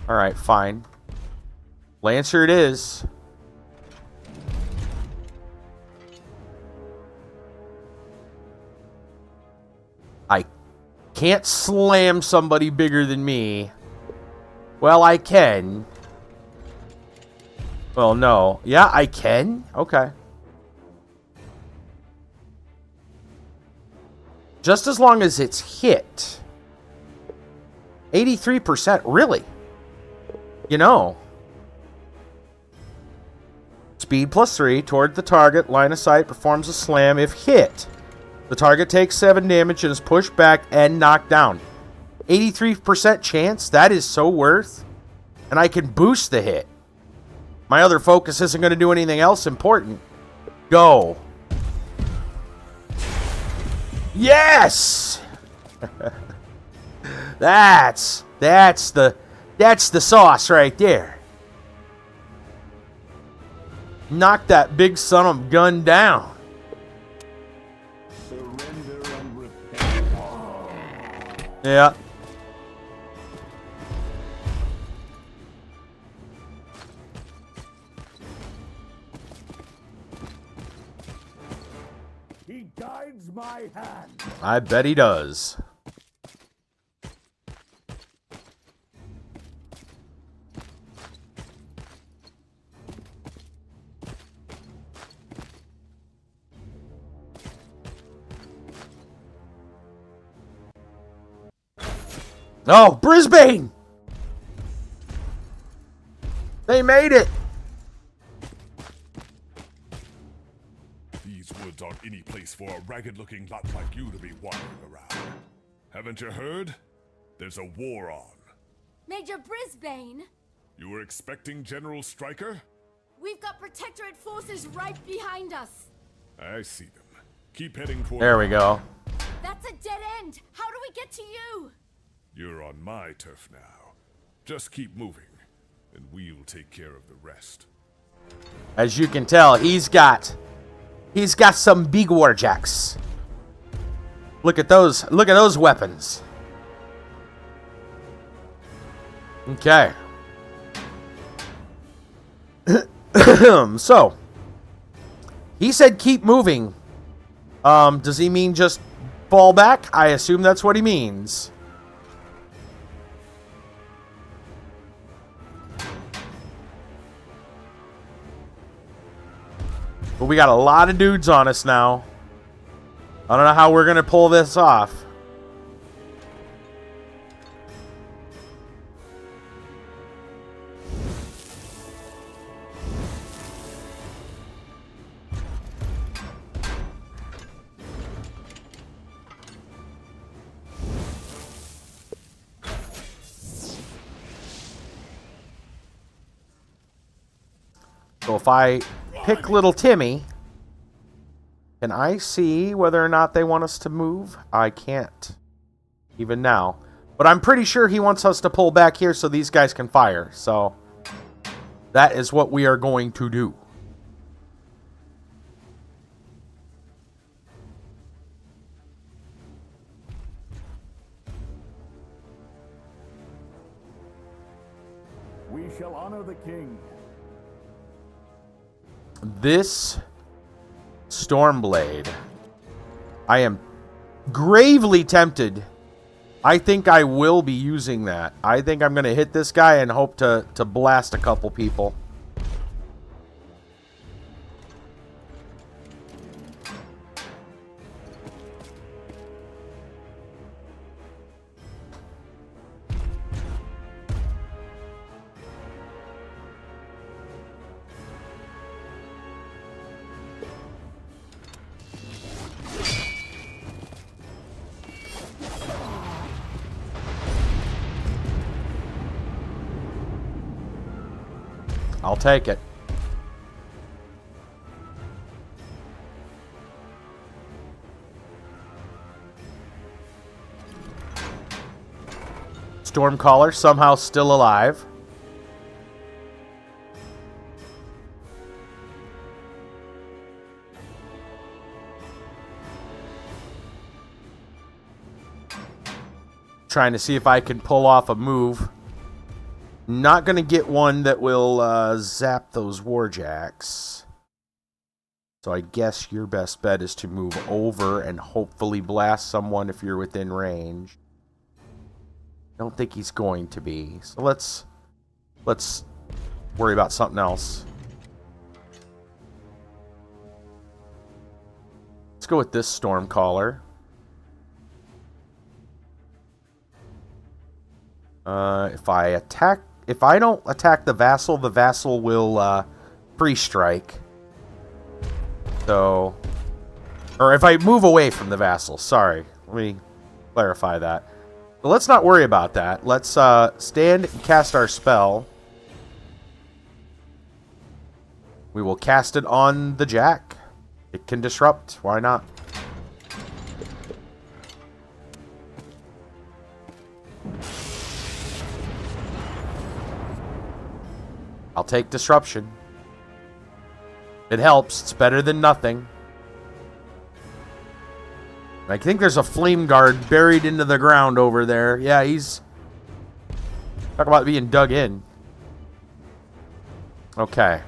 Alright, fine. Lancer it is. I can't slam somebody bigger than me. Well, I can. Well, no. Yeah, I can? Okay. Just as long as it's hit. 83%, really? You know. Speed +3 toward the target. Line of sight. Performs a slam if hit. The target takes 7 damage and is pushed back and knocked down. 83% chance? That is so worth. And I can boost the hit. My other focus isn't going to do anything else important. Go. Yes! That's the sauce right there. Knock that big son of a gun down. Surrender and repent. Yeah. He guides my hand. I bet he does. Oh, Brisbane! They made it! These woods aren't any place for a ragged-looking lot like you to be wandering around. Haven't you heard? There's a war on. Major Brisbane, You were expecting General Stryker? we've got Protectorate forces right behind us. I see them. Keep heading toward... There we go. That's a dead end. How do we get to you? You're on my turf now. Just keep moving, and we'll take care of the rest. As you can tell, he's got some big warjacks. Look at those weapons. Okay. So, he said keep moving. Does he mean just fall back? I assume that's what he means. But we got a lot of dudes on us now. I don't know how we're going to pull this off. So if I pick little Timmy, can I see whether or not they want us to move? I can't, even now. But I'm pretty sure he wants us to pull back here so these guys can fire. So that is what we are going to do. We shall honor the king. This Stormblade, I am gravely tempted. I think I will be using that. I think I'm going to hit this guy and hope to blast a couple people. I'll take it. Stormcaller somehow still alive. Trying to see if I can pull off a move. Not going to get one that will zap those warjacks. So I guess your best bet is to move over and hopefully blast someone if you're within range. Don't think he's going to be. So let's worry about something else. Let's go with this Stormcaller. If I don't attack the vassal will free strike. So, or if I move away from the vassal, sorry. Let me clarify that. But let's not worry about that. Let's stand and cast our spell. We will cast it on the jack. It can disrupt. Why not? I'll take disruption. It helps. It's better than nothing. I think there's a flame guard buried into the ground over there. Yeah, he's... Talk about being dug in. Okay.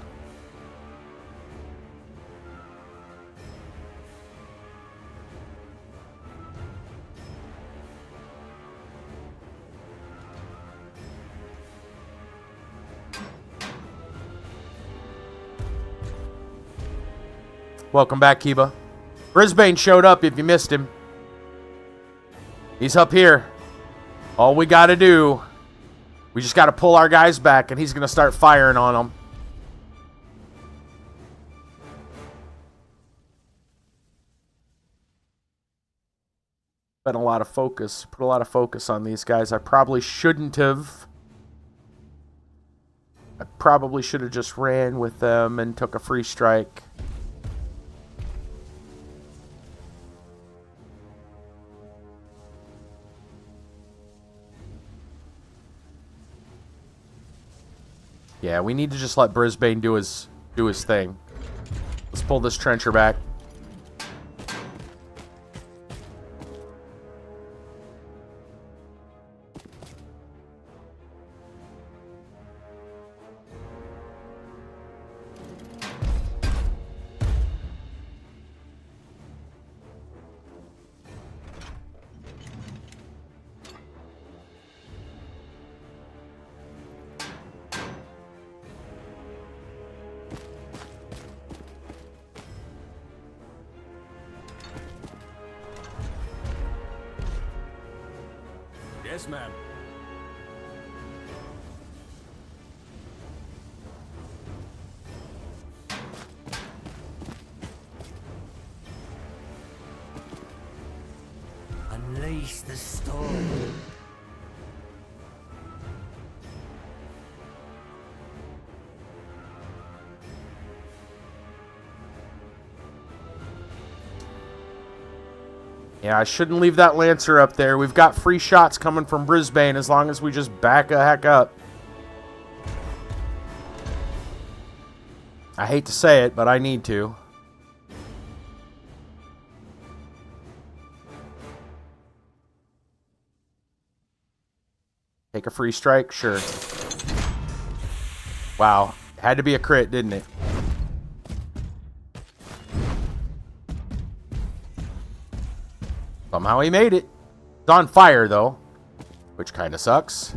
Welcome back, Kiba. Brisbane showed up if you missed him. He's up here. All we got to do, we just got to pull our guys back, and he's going to start firing on them. Been a lot of focus. Put a lot of focus on these guys. I probably shouldn't have. I probably should have just ran with them and took a free strike. Yeah, we need to just let Brisbane do his thing. Let's pull this trencher back. Yes, ma'am. Unleash the storm. Yeah, I shouldn't leave that Lancer up there. We've got free shots coming from Brisbane as long as we just back a heck up. I hate to say it, but I need to. Take a free strike? Sure. Wow. Had to be a crit, didn't it? Somehow he made it. It's on fire, though. Which kind of sucks.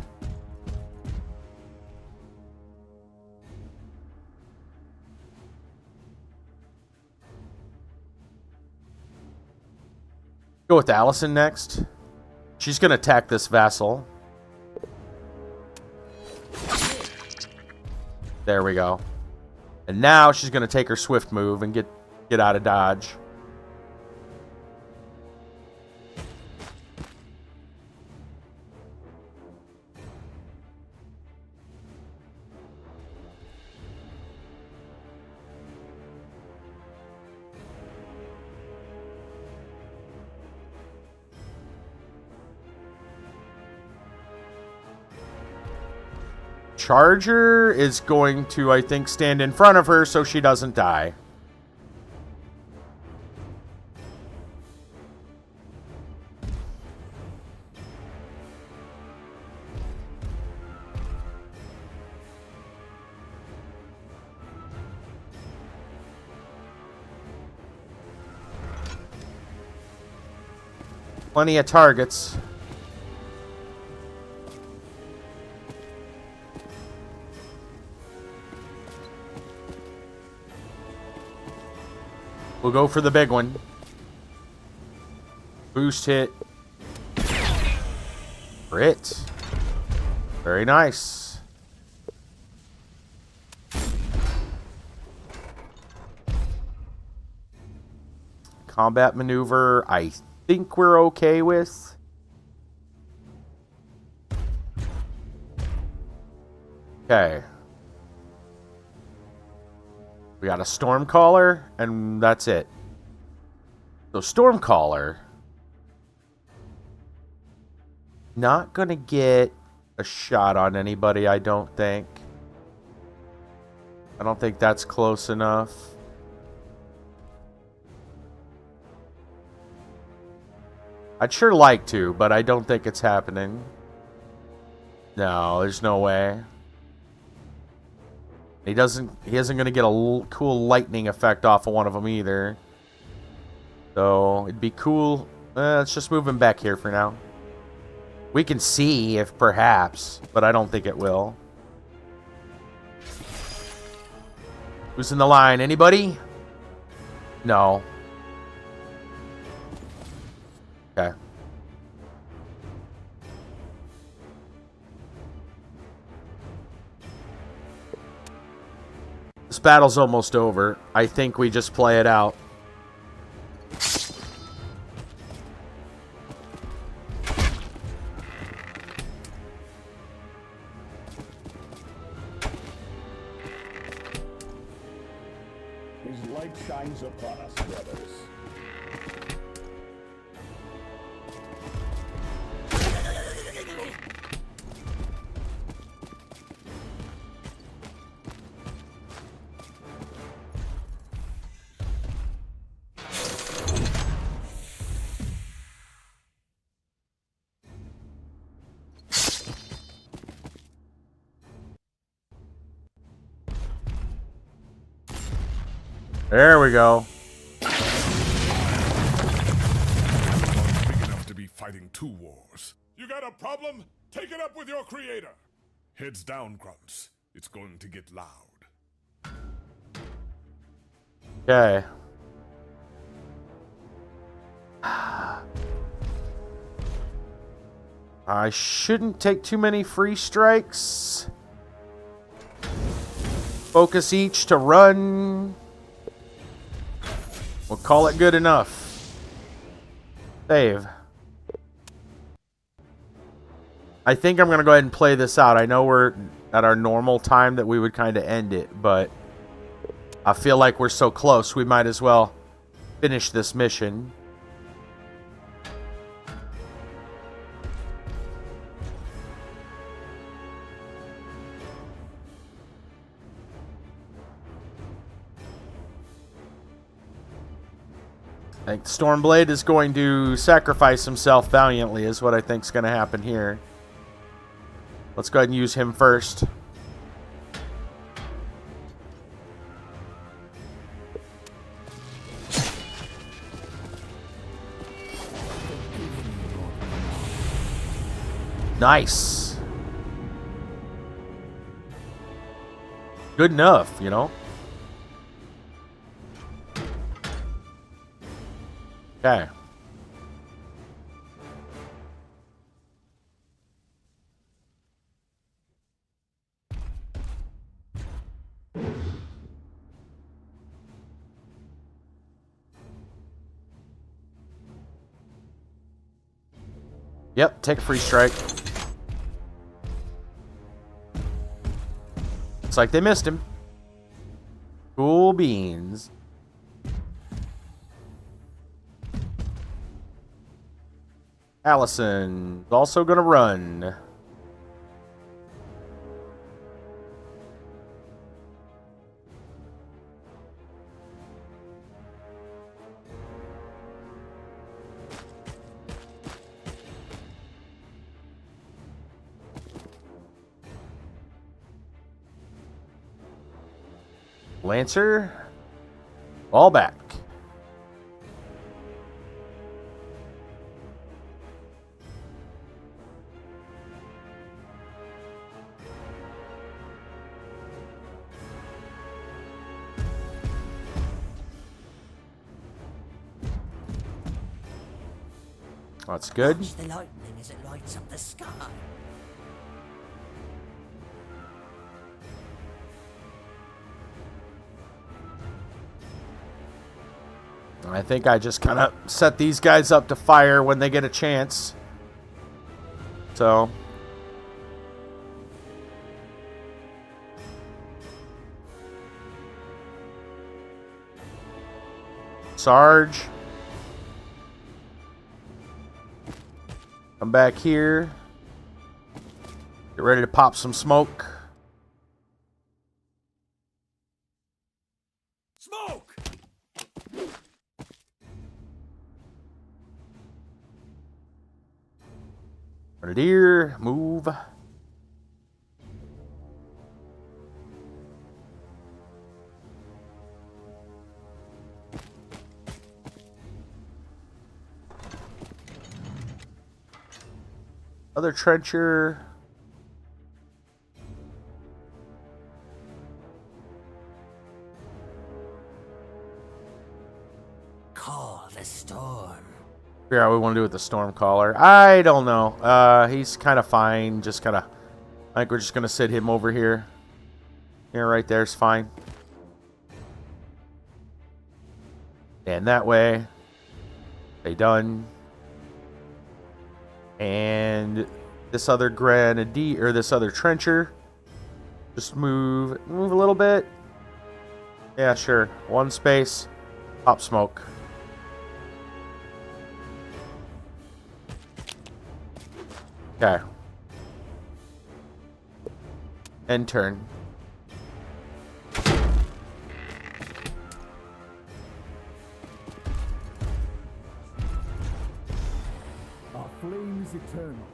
Go with Allison next. She's going to attack this vassal. There we go. And now she's going to take her swift move and get out of dodge. Charger is going to, I think, stand in front of her so she doesn't die. Plenty of targets. We'll go for the big one. Boost hit. Crit. Very nice. Combat maneuver, I think we're okay with. Okay. We got a Stormcaller, and that's it. So Stormcaller, not gonna get a shot on anybody, I don't think. I don't think that's close enough. I'd sure like to, but I don't think it's happening. No, there's no way. He isn't going to get a cool lightning effect off of one of them either. So, it'd be cool. Let's just move him back here for now. We can see if perhaps, but I don't think it will. Who's in the line? Anybody? No. Okay. This battle's almost over. I think we just play it out. His light shines upon us, brothers. There we go. Big enough to be fighting two wars. You got a problem? Take it up with your creator. Heads down, grunts. It's going to get loud. Okay. I shouldn't take too many free strikes. Focus each to run. We'll call it good enough. Save. I think I'm going to go ahead and play this out. I know we're at our normal time that we would kind of end it, but I feel like we're so close, we might as well finish this mission. I think Stormblade is going to sacrifice himself valiantly, is what I think is going to happen here. Let's go ahead and use him first. Nice. Good enough, you know? Okay. Yep, take a free strike. It's like they missed him. Cool beans. Allison is also gonna run. Lancer, ball back. That's good. Watch the lightning as it lights up the sky. I think I just kind of set these guys up to fire when they get a chance. So. Sarge. Come back here. Get ready to pop some smoke. Smoke! Grenadier, move. Other trencher. Call the storm. Figure out what we want to do with the Stormcaller. I don't know. He's kind of fine. Just kind of. I think we're just gonna sit him over here. Yeah, right there's fine. And that way, they done. And this other grenadier or this other trencher, just move a little bit. Yeah, sure. One space. Pop smoke. Okay. End turn. Our flame is eternal.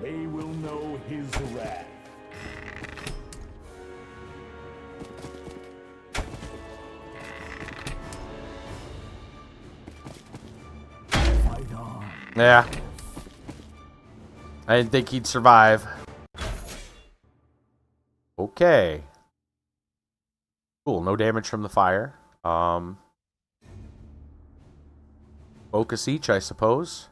They will know his wrath. Fight on. Yeah. I didn't think he'd survive. Okay. Cool, no damage from the fire. Focus each, I suppose.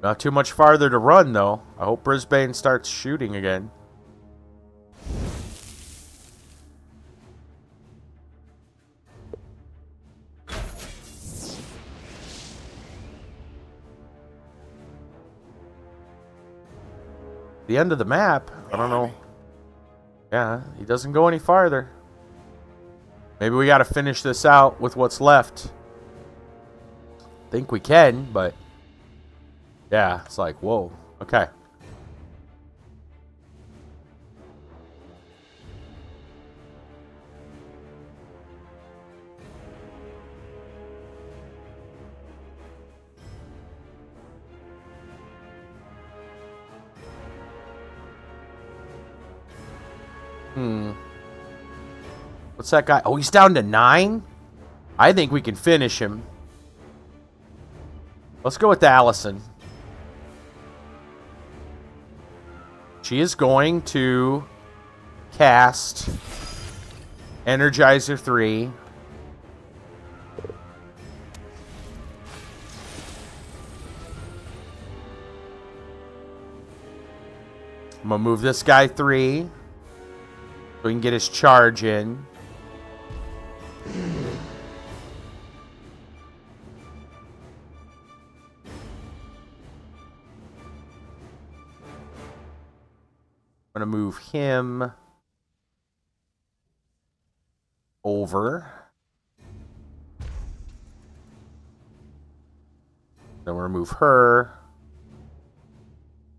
Not too much farther to run, though. I hope Brisbane starts shooting again. The end of the map? I don't know. Yeah, he doesn't go any farther. Maybe we gotta finish this out with what's left. Think we can, but Yeah, it's like, whoa. Okay. What's that guy? Oh, he's down to 9? I think we can finish him. Let's go with Allison. She is going to cast Energizer 3. I'm going to move this guy 3 so we can get his charge in. I'm going to move him over. Then we'll remove her.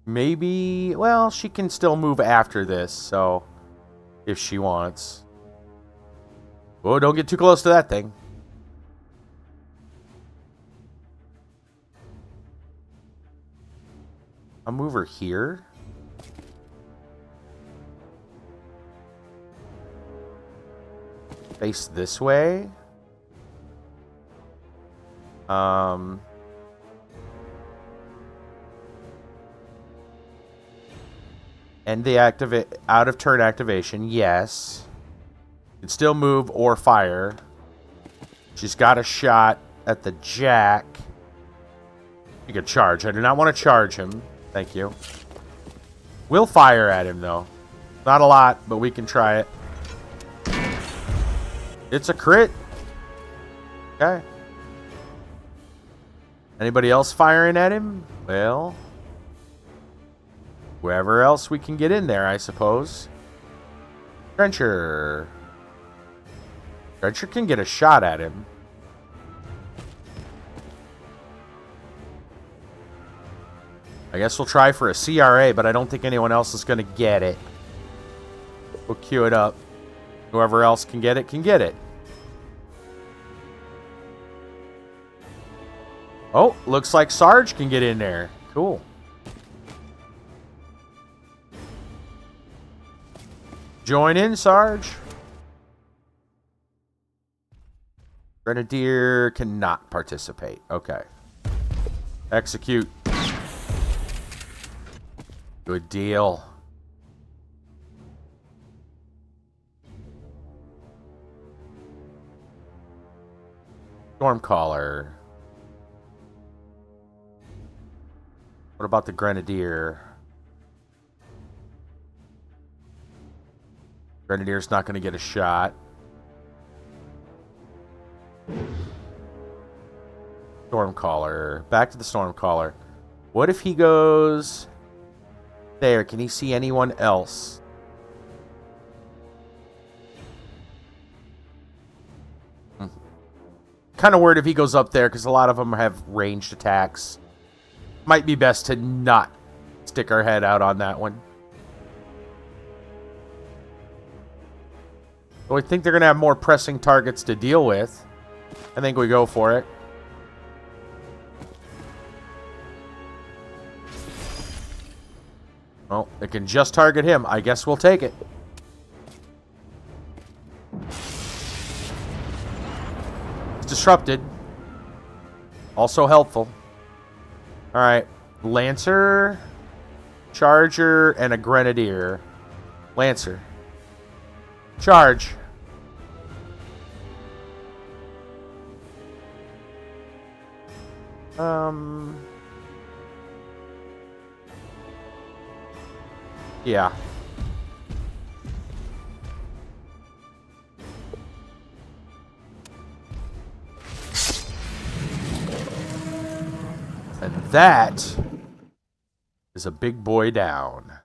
Maybe, well, she can still move after this, so if she wants. Oh, don't get too close to that thing. I'll move her here. Face this way. End the out of turn activation. Yes. Can still move or fire. She's got a shot at the jack. You can charge. I do not want to charge him. Thank you. We'll fire at him though. Not a lot, but we can try it. It's a crit. Okay. Anybody else firing at him? Well, whoever else we can get in there, I suppose. Trencher. Trencher can get a shot at him. I guess we'll try for a CRA, but I don't think anyone else is going to get it. We'll queue it up. Whoever else can get it, can get it. Oh, looks like Sarge can get in there. Cool. Join in, Sarge. Grenadier cannot participate. Okay. Execute. Good deal. Stormcaller. What about the Grenadier? Grenadier's not going to get a shot. Stormcaller. Back to the Stormcaller. What if he goes there? Can he see anyone else? Kind of worried if he goes up there because a lot of them have ranged attacks. Might be best to not stick our head out on that one. So I think they're going to have more pressing targets to deal with. I think we go for it. Well, they can just target him. I guess we'll take it. It's disrupted. Also helpful. Alright. Lancer, Charger, and a Grenadier. Lancer. Charge. Yeah. And that is a big boy down.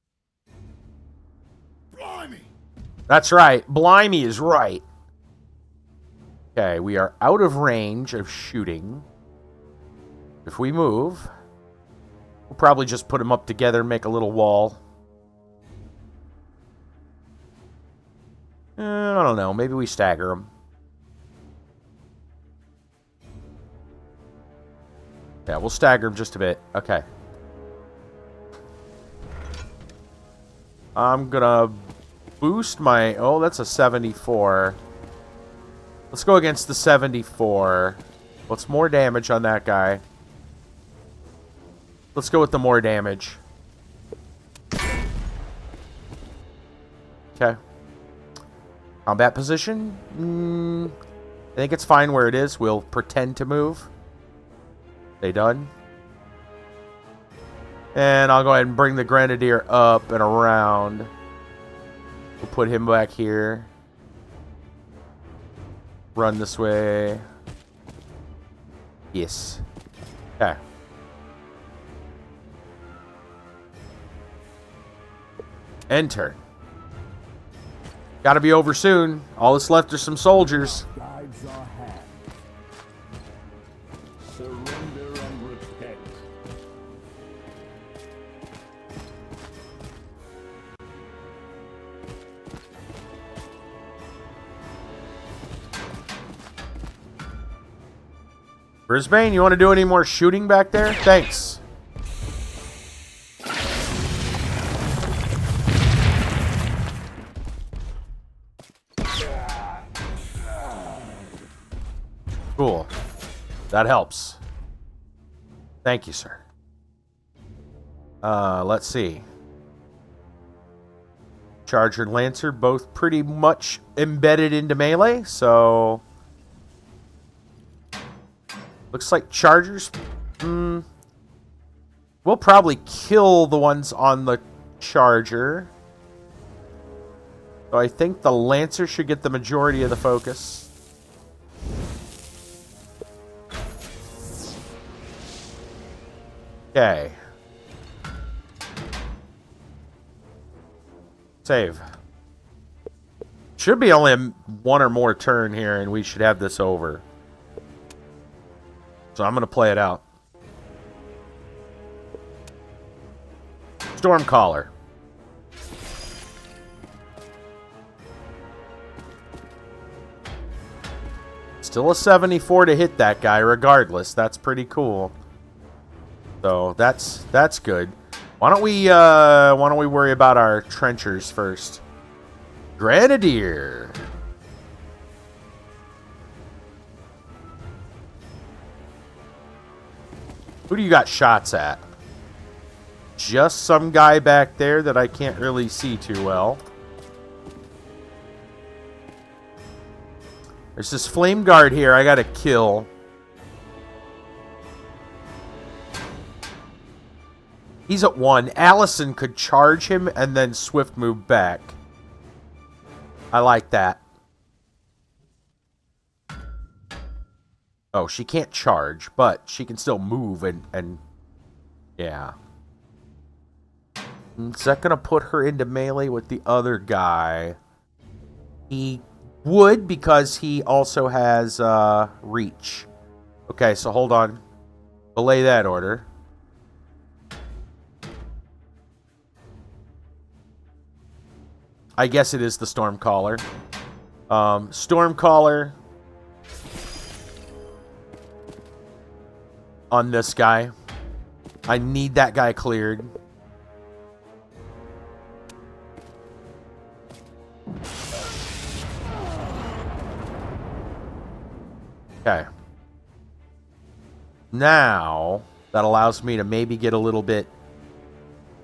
Blimey! That's right. Blimey is right. Okay, we are out of range of shooting. If we move, We'll probably just put them up together and make a little wall. I don't know. Maybe we stagger them. Yeah, we'll stagger them just a bit. Okay. I'm gonna boost my... Oh, that's a 74. Let's go against the 74. What's more damage on that guy? Let's go with the more damage. Okay. Combat position? I think it's fine where it is. We'll pretend to move. They done? And I'll go ahead and bring the Grenadier up and around. We'll put him back here. Run this way. Yes. Okay. Enter. Gotta be over soon. All that's left are some soldiers. Guides our hand. Surrender and repent. Brisbane, you want to do any more shooting back there? Thanks. Cool. That helps. Thank you, sir. Let's see. Charger and Lancer both pretty much embedded into melee, so... Looks like Chargers... We'll probably kill the ones on the Charger. So I think the Lancer should get the majority of the focus. Okay. Save. Should be only one or more turn here, and we should have this over. So I'm going to play it out. Stormcaller. Still a 74 to hit that guy regardless. That's pretty cool. So that's good. Why don't we worry about our trenchers first? Grenadier. Who do you got shots at? Just some guy back there that I can't really see too well. There's this flame guard here I gotta kill. He's at 1. Allison could charge him and then swift move back. I like that. Oh, she can't charge, but she can still move and yeah. Is that going to put her into melee with the other guy? He would, because he also has reach. Okay, so hold on. Belay that order. I guess it is the Stormcaller. Stormcaller on this guy. I need that guy cleared. Okay. Now, that allows me to maybe get a little bit...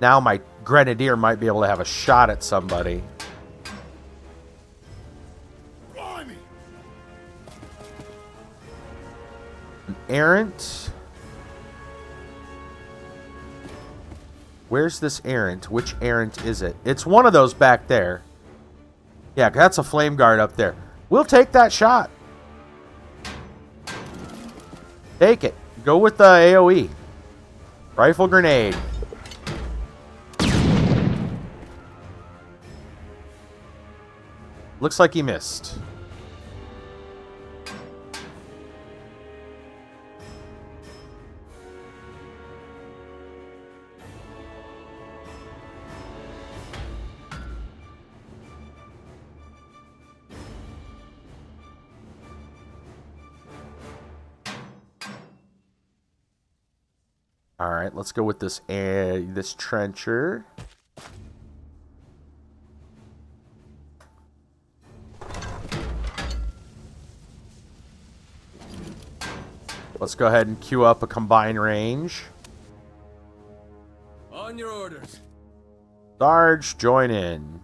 Now my Grenadier might be able to have a shot at somebody. Blimey! An errant. Where's this errant? Which errant is it? It's one of those back there. Yeah, that's a flame guard up there. We'll take that shot. Take it. Go with the AoE. Rifle grenade. Looks like he missed. All right, let's go with this trencher. Let's go ahead and queue up a combine range. On your orders. Sarge, join in.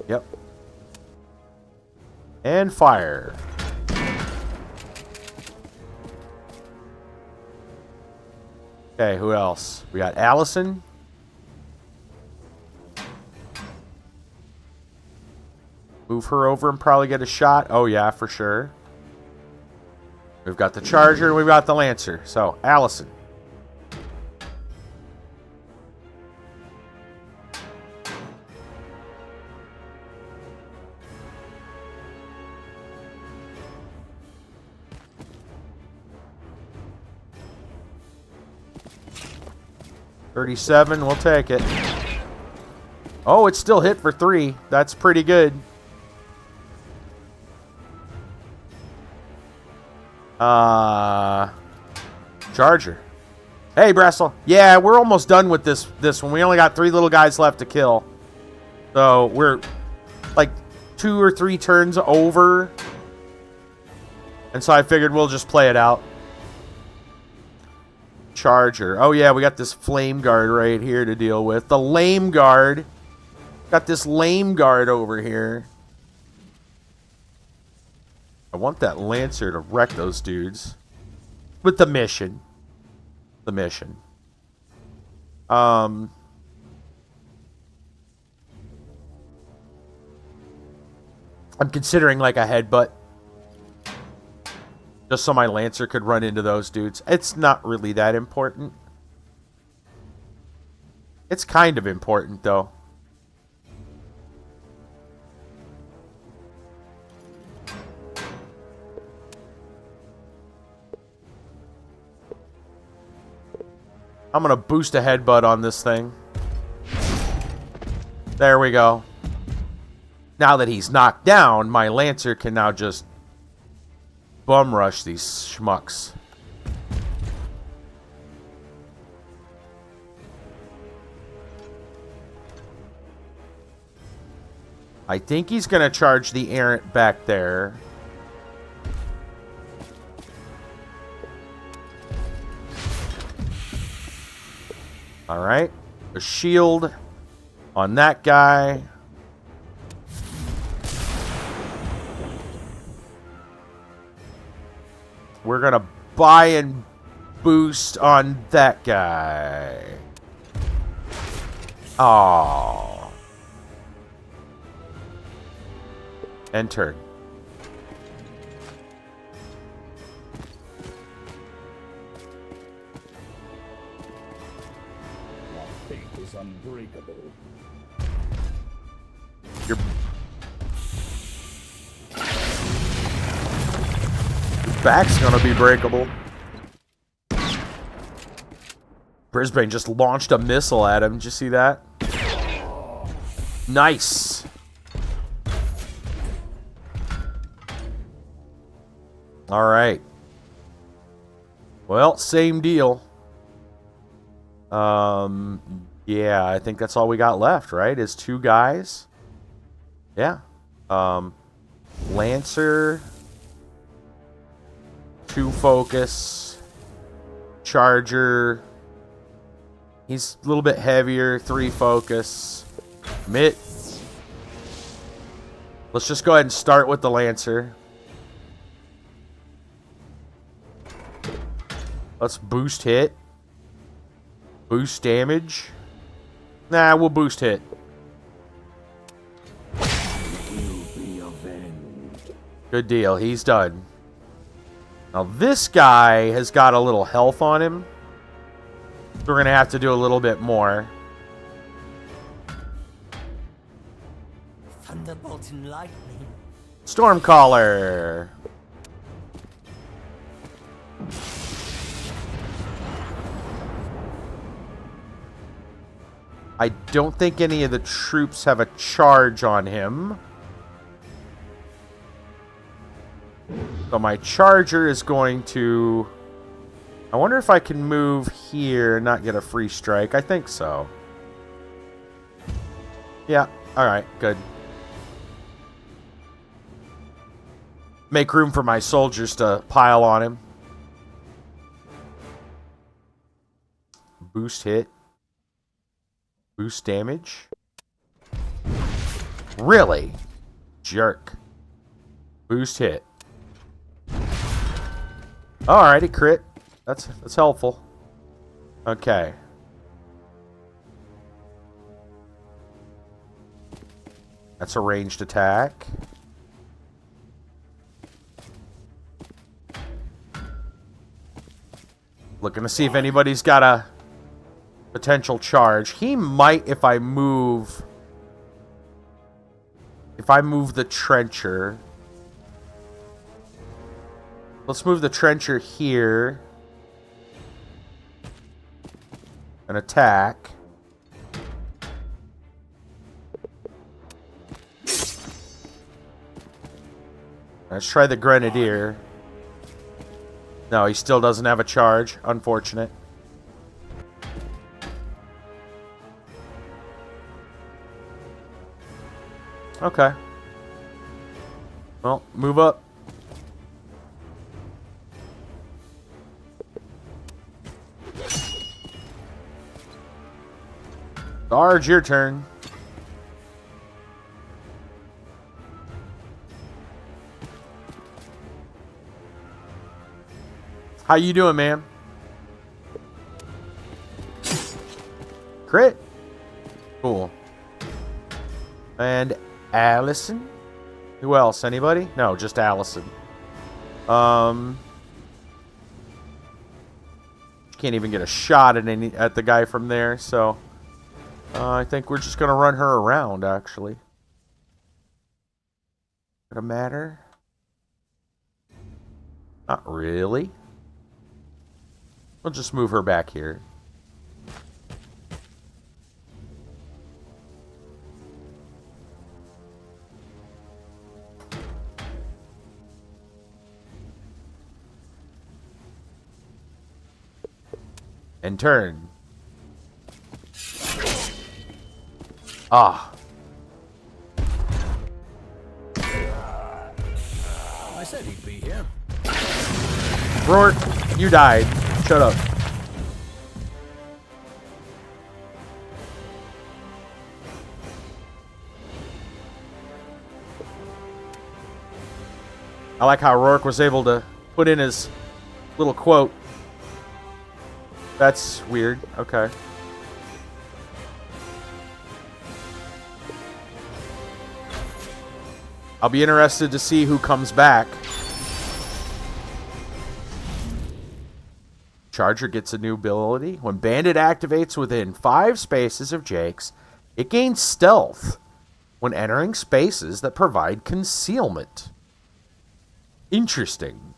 Yep. And fire. Okay, who else? We got Allison. Move her over and probably get a shot. Oh, yeah, for sure. We've got the Charger and we've got the Lancer. So, Allison. $37, we'll take it. Oh, it's still hit for 3. That's pretty good. Charger. Hey, Bressel. Yeah, we're almost done with this one. We only got 3 little guys left to kill. So, we're like 2 or 3 turns over. And so I figured we'll just play it out. Charger. Oh, yeah, we got this flame guard right here to deal with. The lame guard. Got this lame guard over here. I want that Lancer to wreck those dudes. With the mission. The mission. I'm considering like a headbutt. Just so my Lancer could run into those dudes. It's not really that important. It's kind of important, though. I'm going to boost a headbutt on this thing. There we go. Now that he's knocked down, my Lancer can now just bum rush these schmucks. I think he's going to charge the errant back there. Alright. A shield on that guy. We're going to buy and boost on that guy. Oh. Enter. Our fate is unbreakable. Your back's gonna be breakable. Brisbane just launched a missile at him. Did you see that? Nice. All right. Well, same deal. Yeah, I think that's all we got left, right? Is 2 guys. Yeah. Lancer, 2 focus, Charger. He's a little bit heavier, 3 focus. Mitt. Let's just go ahead and start with the Lancer. Let's boost hit. Boost damage. Nah, we'll boost hit. Good deal. He's done. Now this guy has got a little health on him. So we're going to have to do a little bit more. Thunderbolt and lightning. Stormcaller. I don't think any of the troops have a charge on him. So my charger is going to... I wonder if I can move here and not get a free strike. I think so. Yeah, alright, good. Make room for my soldiers to pile on him. Boost hit. Boost damage. Really? Jerk. Boost hit. Alrighty, crit. That's helpful. Okay. That's a ranged attack. Looking to see if anybody's got a potential charge. He might if I move... If I move the trencher. Let's move the trencher here. And attack. Let's try the grenadier. No, he still doesn't have a charge. Unfortunate. Okay. Well, move up. Sarge, your turn. How you doing, man? Crit. Cool. And Allison? Who else? Anybody? No, just Allison. Can't even get a shot at the guy from there, so I think we're just gonna run her around, actually. Gonna matter? Not really. We'll just move her back here. And turn. Ah. I said he'd be here. Rourke, you died. Shut up. I like how Rourke was able to put in his little quote. That's weird. Okay. I'll be interested to see who comes back. Charger gets a new ability. When Bandit activates within 5 spaces of Jake's, it gains stealth when entering spaces that provide concealment. Interesting.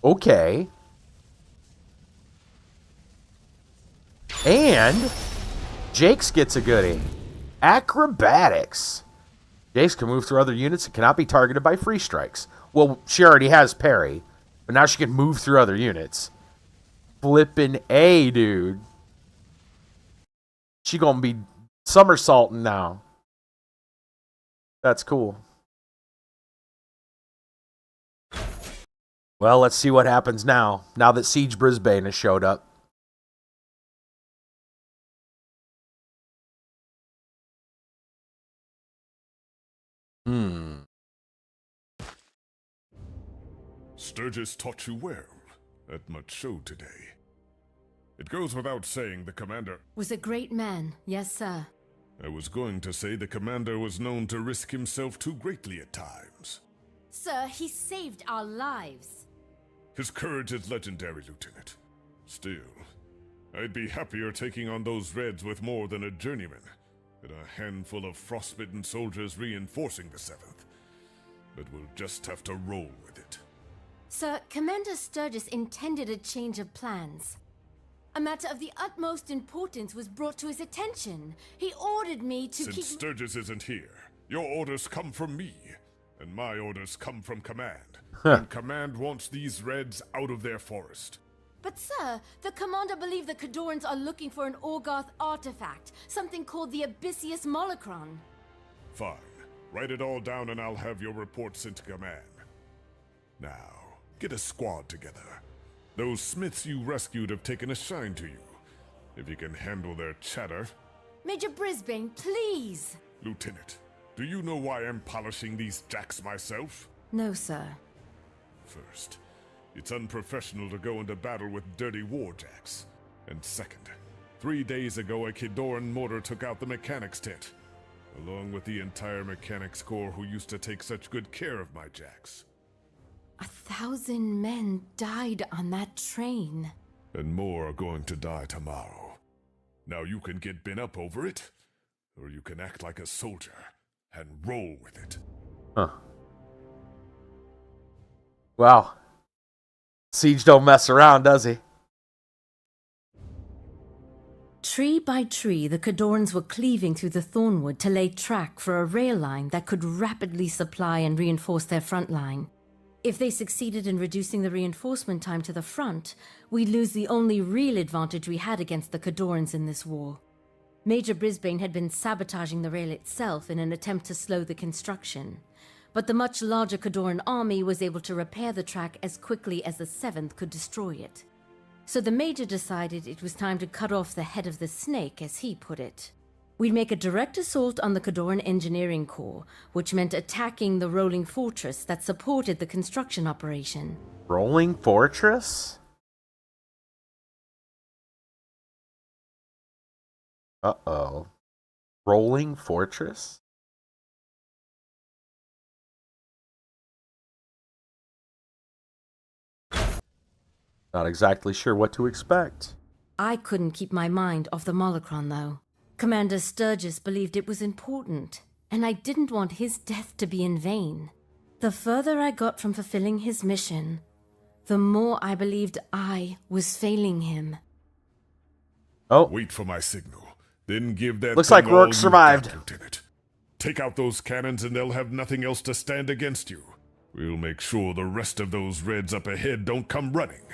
Okay. And Jake's gets a goodie. Acrobatics. Jake's can move through other units and cannot be targeted by free strikes. Well, she already has parry, but now she can move through other units. Flippin' A, dude. She gonna be somersaulting now. That's cool. Well, let's see what happens now that Siege Brisbane has showed up. Sturgis taught you well. That much showed today. It goes without saying the commander... Was a great man, yes, sir. I was going to say the commander was known to risk himself too greatly at times. Sir, he saved our lives. His courage is legendary, Lieutenant. Still, I'd be happier taking on those Reds with more than a journeyman and a handful of frostbitten soldiers reinforcing the 7th. But we'll just have to roll with it. Sir, Commander Sturgis intended a change of plans. A matter of the utmost importance was brought to his attention. He ordered me to Since keep... Sturgis isn't here, your orders come from me, and my orders come from Command. Huh. And Command wants these Reds out of their forest. But sir, the commander believed the Khadorans are looking for an Orgoth artifact, something called the Abyssius Molocron. Fine. Write it all down and I'll have your report sent to Command. Now, get a squad together. Those Smiths you rescued have taken a shine to you. If you can handle their chatter... Major Brisbane, please! Lieutenant, do you know why I'm polishing these jacks myself? No, sir. First, it's unprofessional to go into battle with dirty warjacks. And second, 3 days ago a Khidoran mortar took out the mechanics tent, along with the entire mechanics corps who used to take such good care of my jacks. 1,000 men died on that train. And more are going to die tomorrow. Now you can get bent up over it, or you can act like a soldier and roll with it. Huh. Wow. Siege don't mess around, does he? Tree by tree, the Khadorans were cleaving through the thornwood to lay track for a rail line that could rapidly supply and reinforce their front line. If they succeeded in reducing the reinforcement time to the front, we'd lose the only real advantage we had against the Khadorans in this war. Major Brisbane had been sabotaging the rail itself in an attempt to slow the construction, but the much larger Khadoran army was able to repair the track as quickly as the 7th could destroy it. So the Major decided it was time to cut off the head of the snake, as he put it. We'd make a direct assault on the Khadoran Engineering Corps, which meant attacking the rolling fortress that supported the construction operation. Rolling fortress? Uh-oh. Rolling fortress? Not exactly sure what to expect. I couldn't keep my mind off the Molocron, though. Commander Sturgis believed it was important, and I didn't want his death to be in vain. The further I got from fulfilling his mission, the more I believed I was failing him. Oh, Wait for my signal, then give that looks thing like all Rourke you've survived. got, Lieutenant. Take out those cannons and they'll have nothing else to stand against you. We'll make sure the rest of those Reds up ahead don't come running.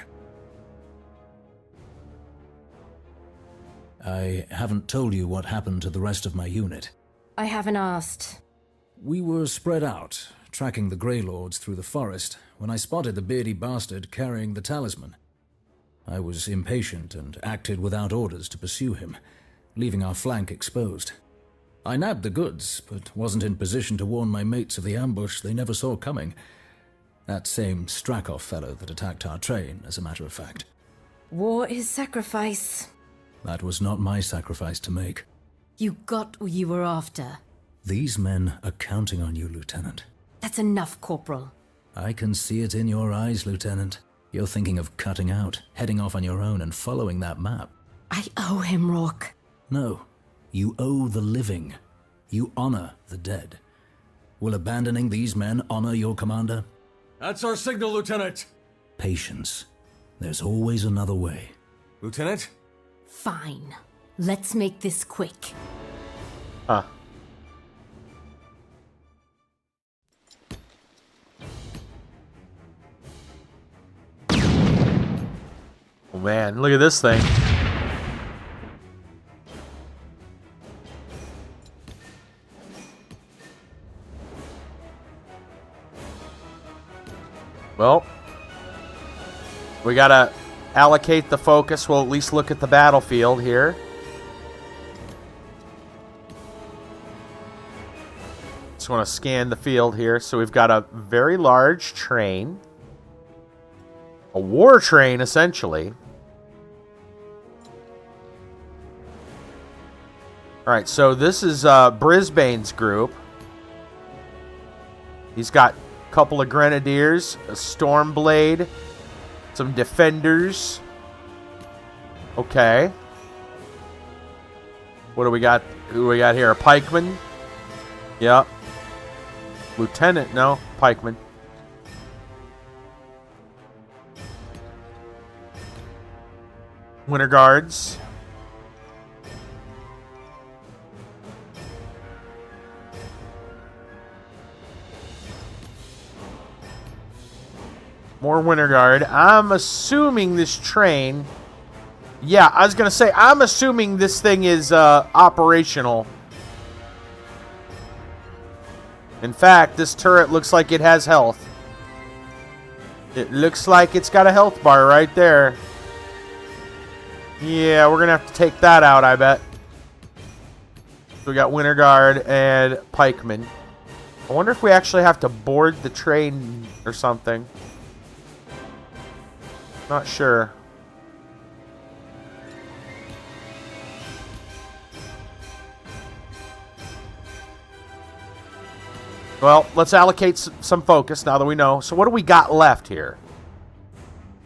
I haven't told you what happened to the rest of my unit. I haven't asked. We were spread out, tracking the Grey Lords through the forest, when I spotted the beardy bastard carrying the talisman. I was impatient and acted without orders to pursue him, leaving our flank exposed. I nabbed the goods, but wasn't in position to warn my mates of the ambush they never saw coming. That same Strakov fellow that attacked our train, as a matter of fact. War is sacrifice. That was not my sacrifice to make. You got what you were after. These men are counting on you, Lieutenant. That's enough, Corporal. I can see it in your eyes, Lieutenant. You're thinking of cutting out, heading off on your own and following that map. I owe him, Rourke. No, you owe the living. You honor the dead. Will abandoning these men honor your commander? That's our signal, Lieutenant! Patience. There's always another way. Lieutenant? Fine. Let's make this quick. Huh. Oh man, look at this thing. Well, we gotta allocate the focus. We'll at least look at the battlefield here. Just want to scan the field here. So we've got a very large train. A war train, essentially. Alright, so this is Brisbane's group. He's got a couple of grenadiers, a Stormblade, some defenders. Okay. What do we got? Who do we got here? A pikeman? Yep. Lieutenant? No, pikeman. Winter Guards. More Winter Guard. I'm assuming this train... Yeah, I was going to say, I'm assuming this thing is operational. In fact, this turret looks like it has health. It looks like it's got a health bar right there. Yeah, we're going to have to take that out, I bet. So we got Winter Guard and Pikemen. I wonder if we actually have to board the train or something. Not sure. Well, let's allocate some focus now that we know. So what do we got left here?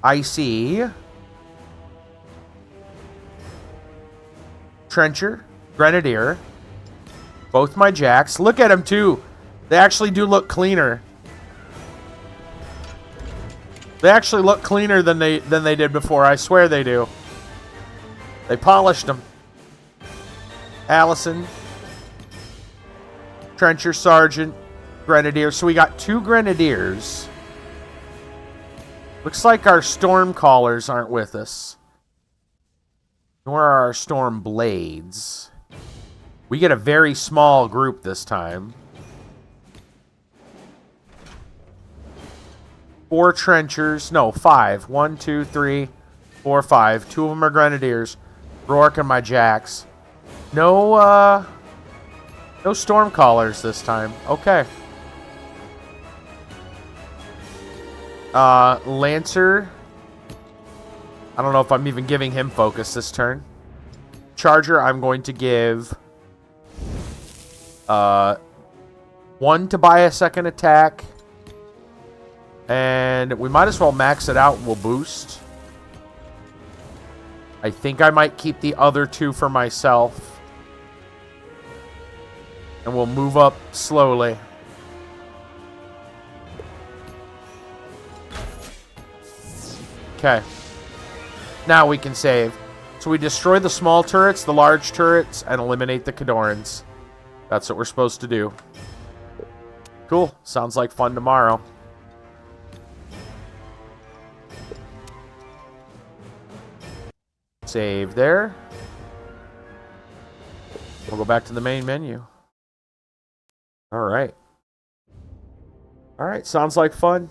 I see Trencher, Grenadier, both my jacks. Look at them too. They actually do look cleaner. They actually look cleaner than they did before. I swear they do. They polished them. Allison, Trencher, Sergeant, Grenadier. So we got 2 Grenadiers. Looks like our Storm Callers aren't with us. Nor are our Storm Blades. We get a very small group this time. 4 Trenchers. No, 5. 1, 2, 3, 4, 5. 2 of them are Grenadiers. Rourke and my jacks. No Storm Callers this time. Okay. Lancer. I don't know if I'm even giving him focus this turn. Charger, I'm going to give 1 to buy a second attack. And we might as well max it out and we'll boost. I think I might keep the other 2 for myself. And we'll move up slowly. Okay. Now we can save. So we destroy the small turrets, the large turrets, and eliminate the Khadorans. That's what we're supposed to do. Cool. Sounds like fun tomorrow. Save there. We'll go back to the main menu. Alright. Alright, sounds like fun.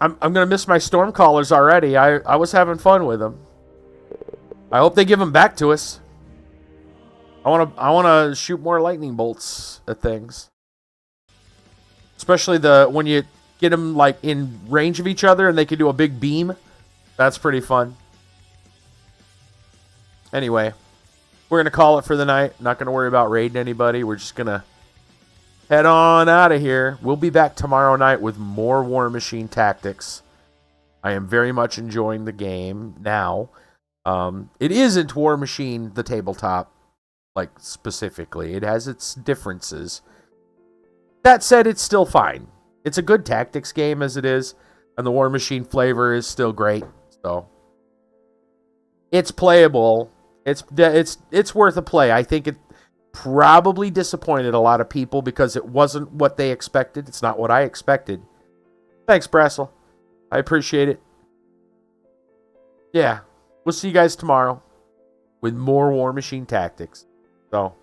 I'm gonna miss my storm callers already. I was having fun with them. I hope they give them back to us. I wanna shoot more lightning bolts at things. Especially when you get them like in range of each other and they can do a big beam. That's pretty fun. Anyway, we're gonna call it for the night. Not gonna worry about raiding anybody. We're just gonna head on out of here. We'll be back tomorrow night with more Warmachine tactics. I am very much enjoying the game now. It isn't Warmachine the tabletop, like specifically. It has its differences. That said, it's still fine. It's a good tactics game as it is, and the Warmachine flavor is still great. So it's playable. It's worth a play. I think it probably disappointed a lot of people because it wasn't what they expected. It's not what I expected. Thanks, Brassel. I appreciate it. Yeah, we'll see you guys tomorrow with more Warmachine tactics. So,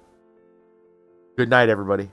good night, everybody.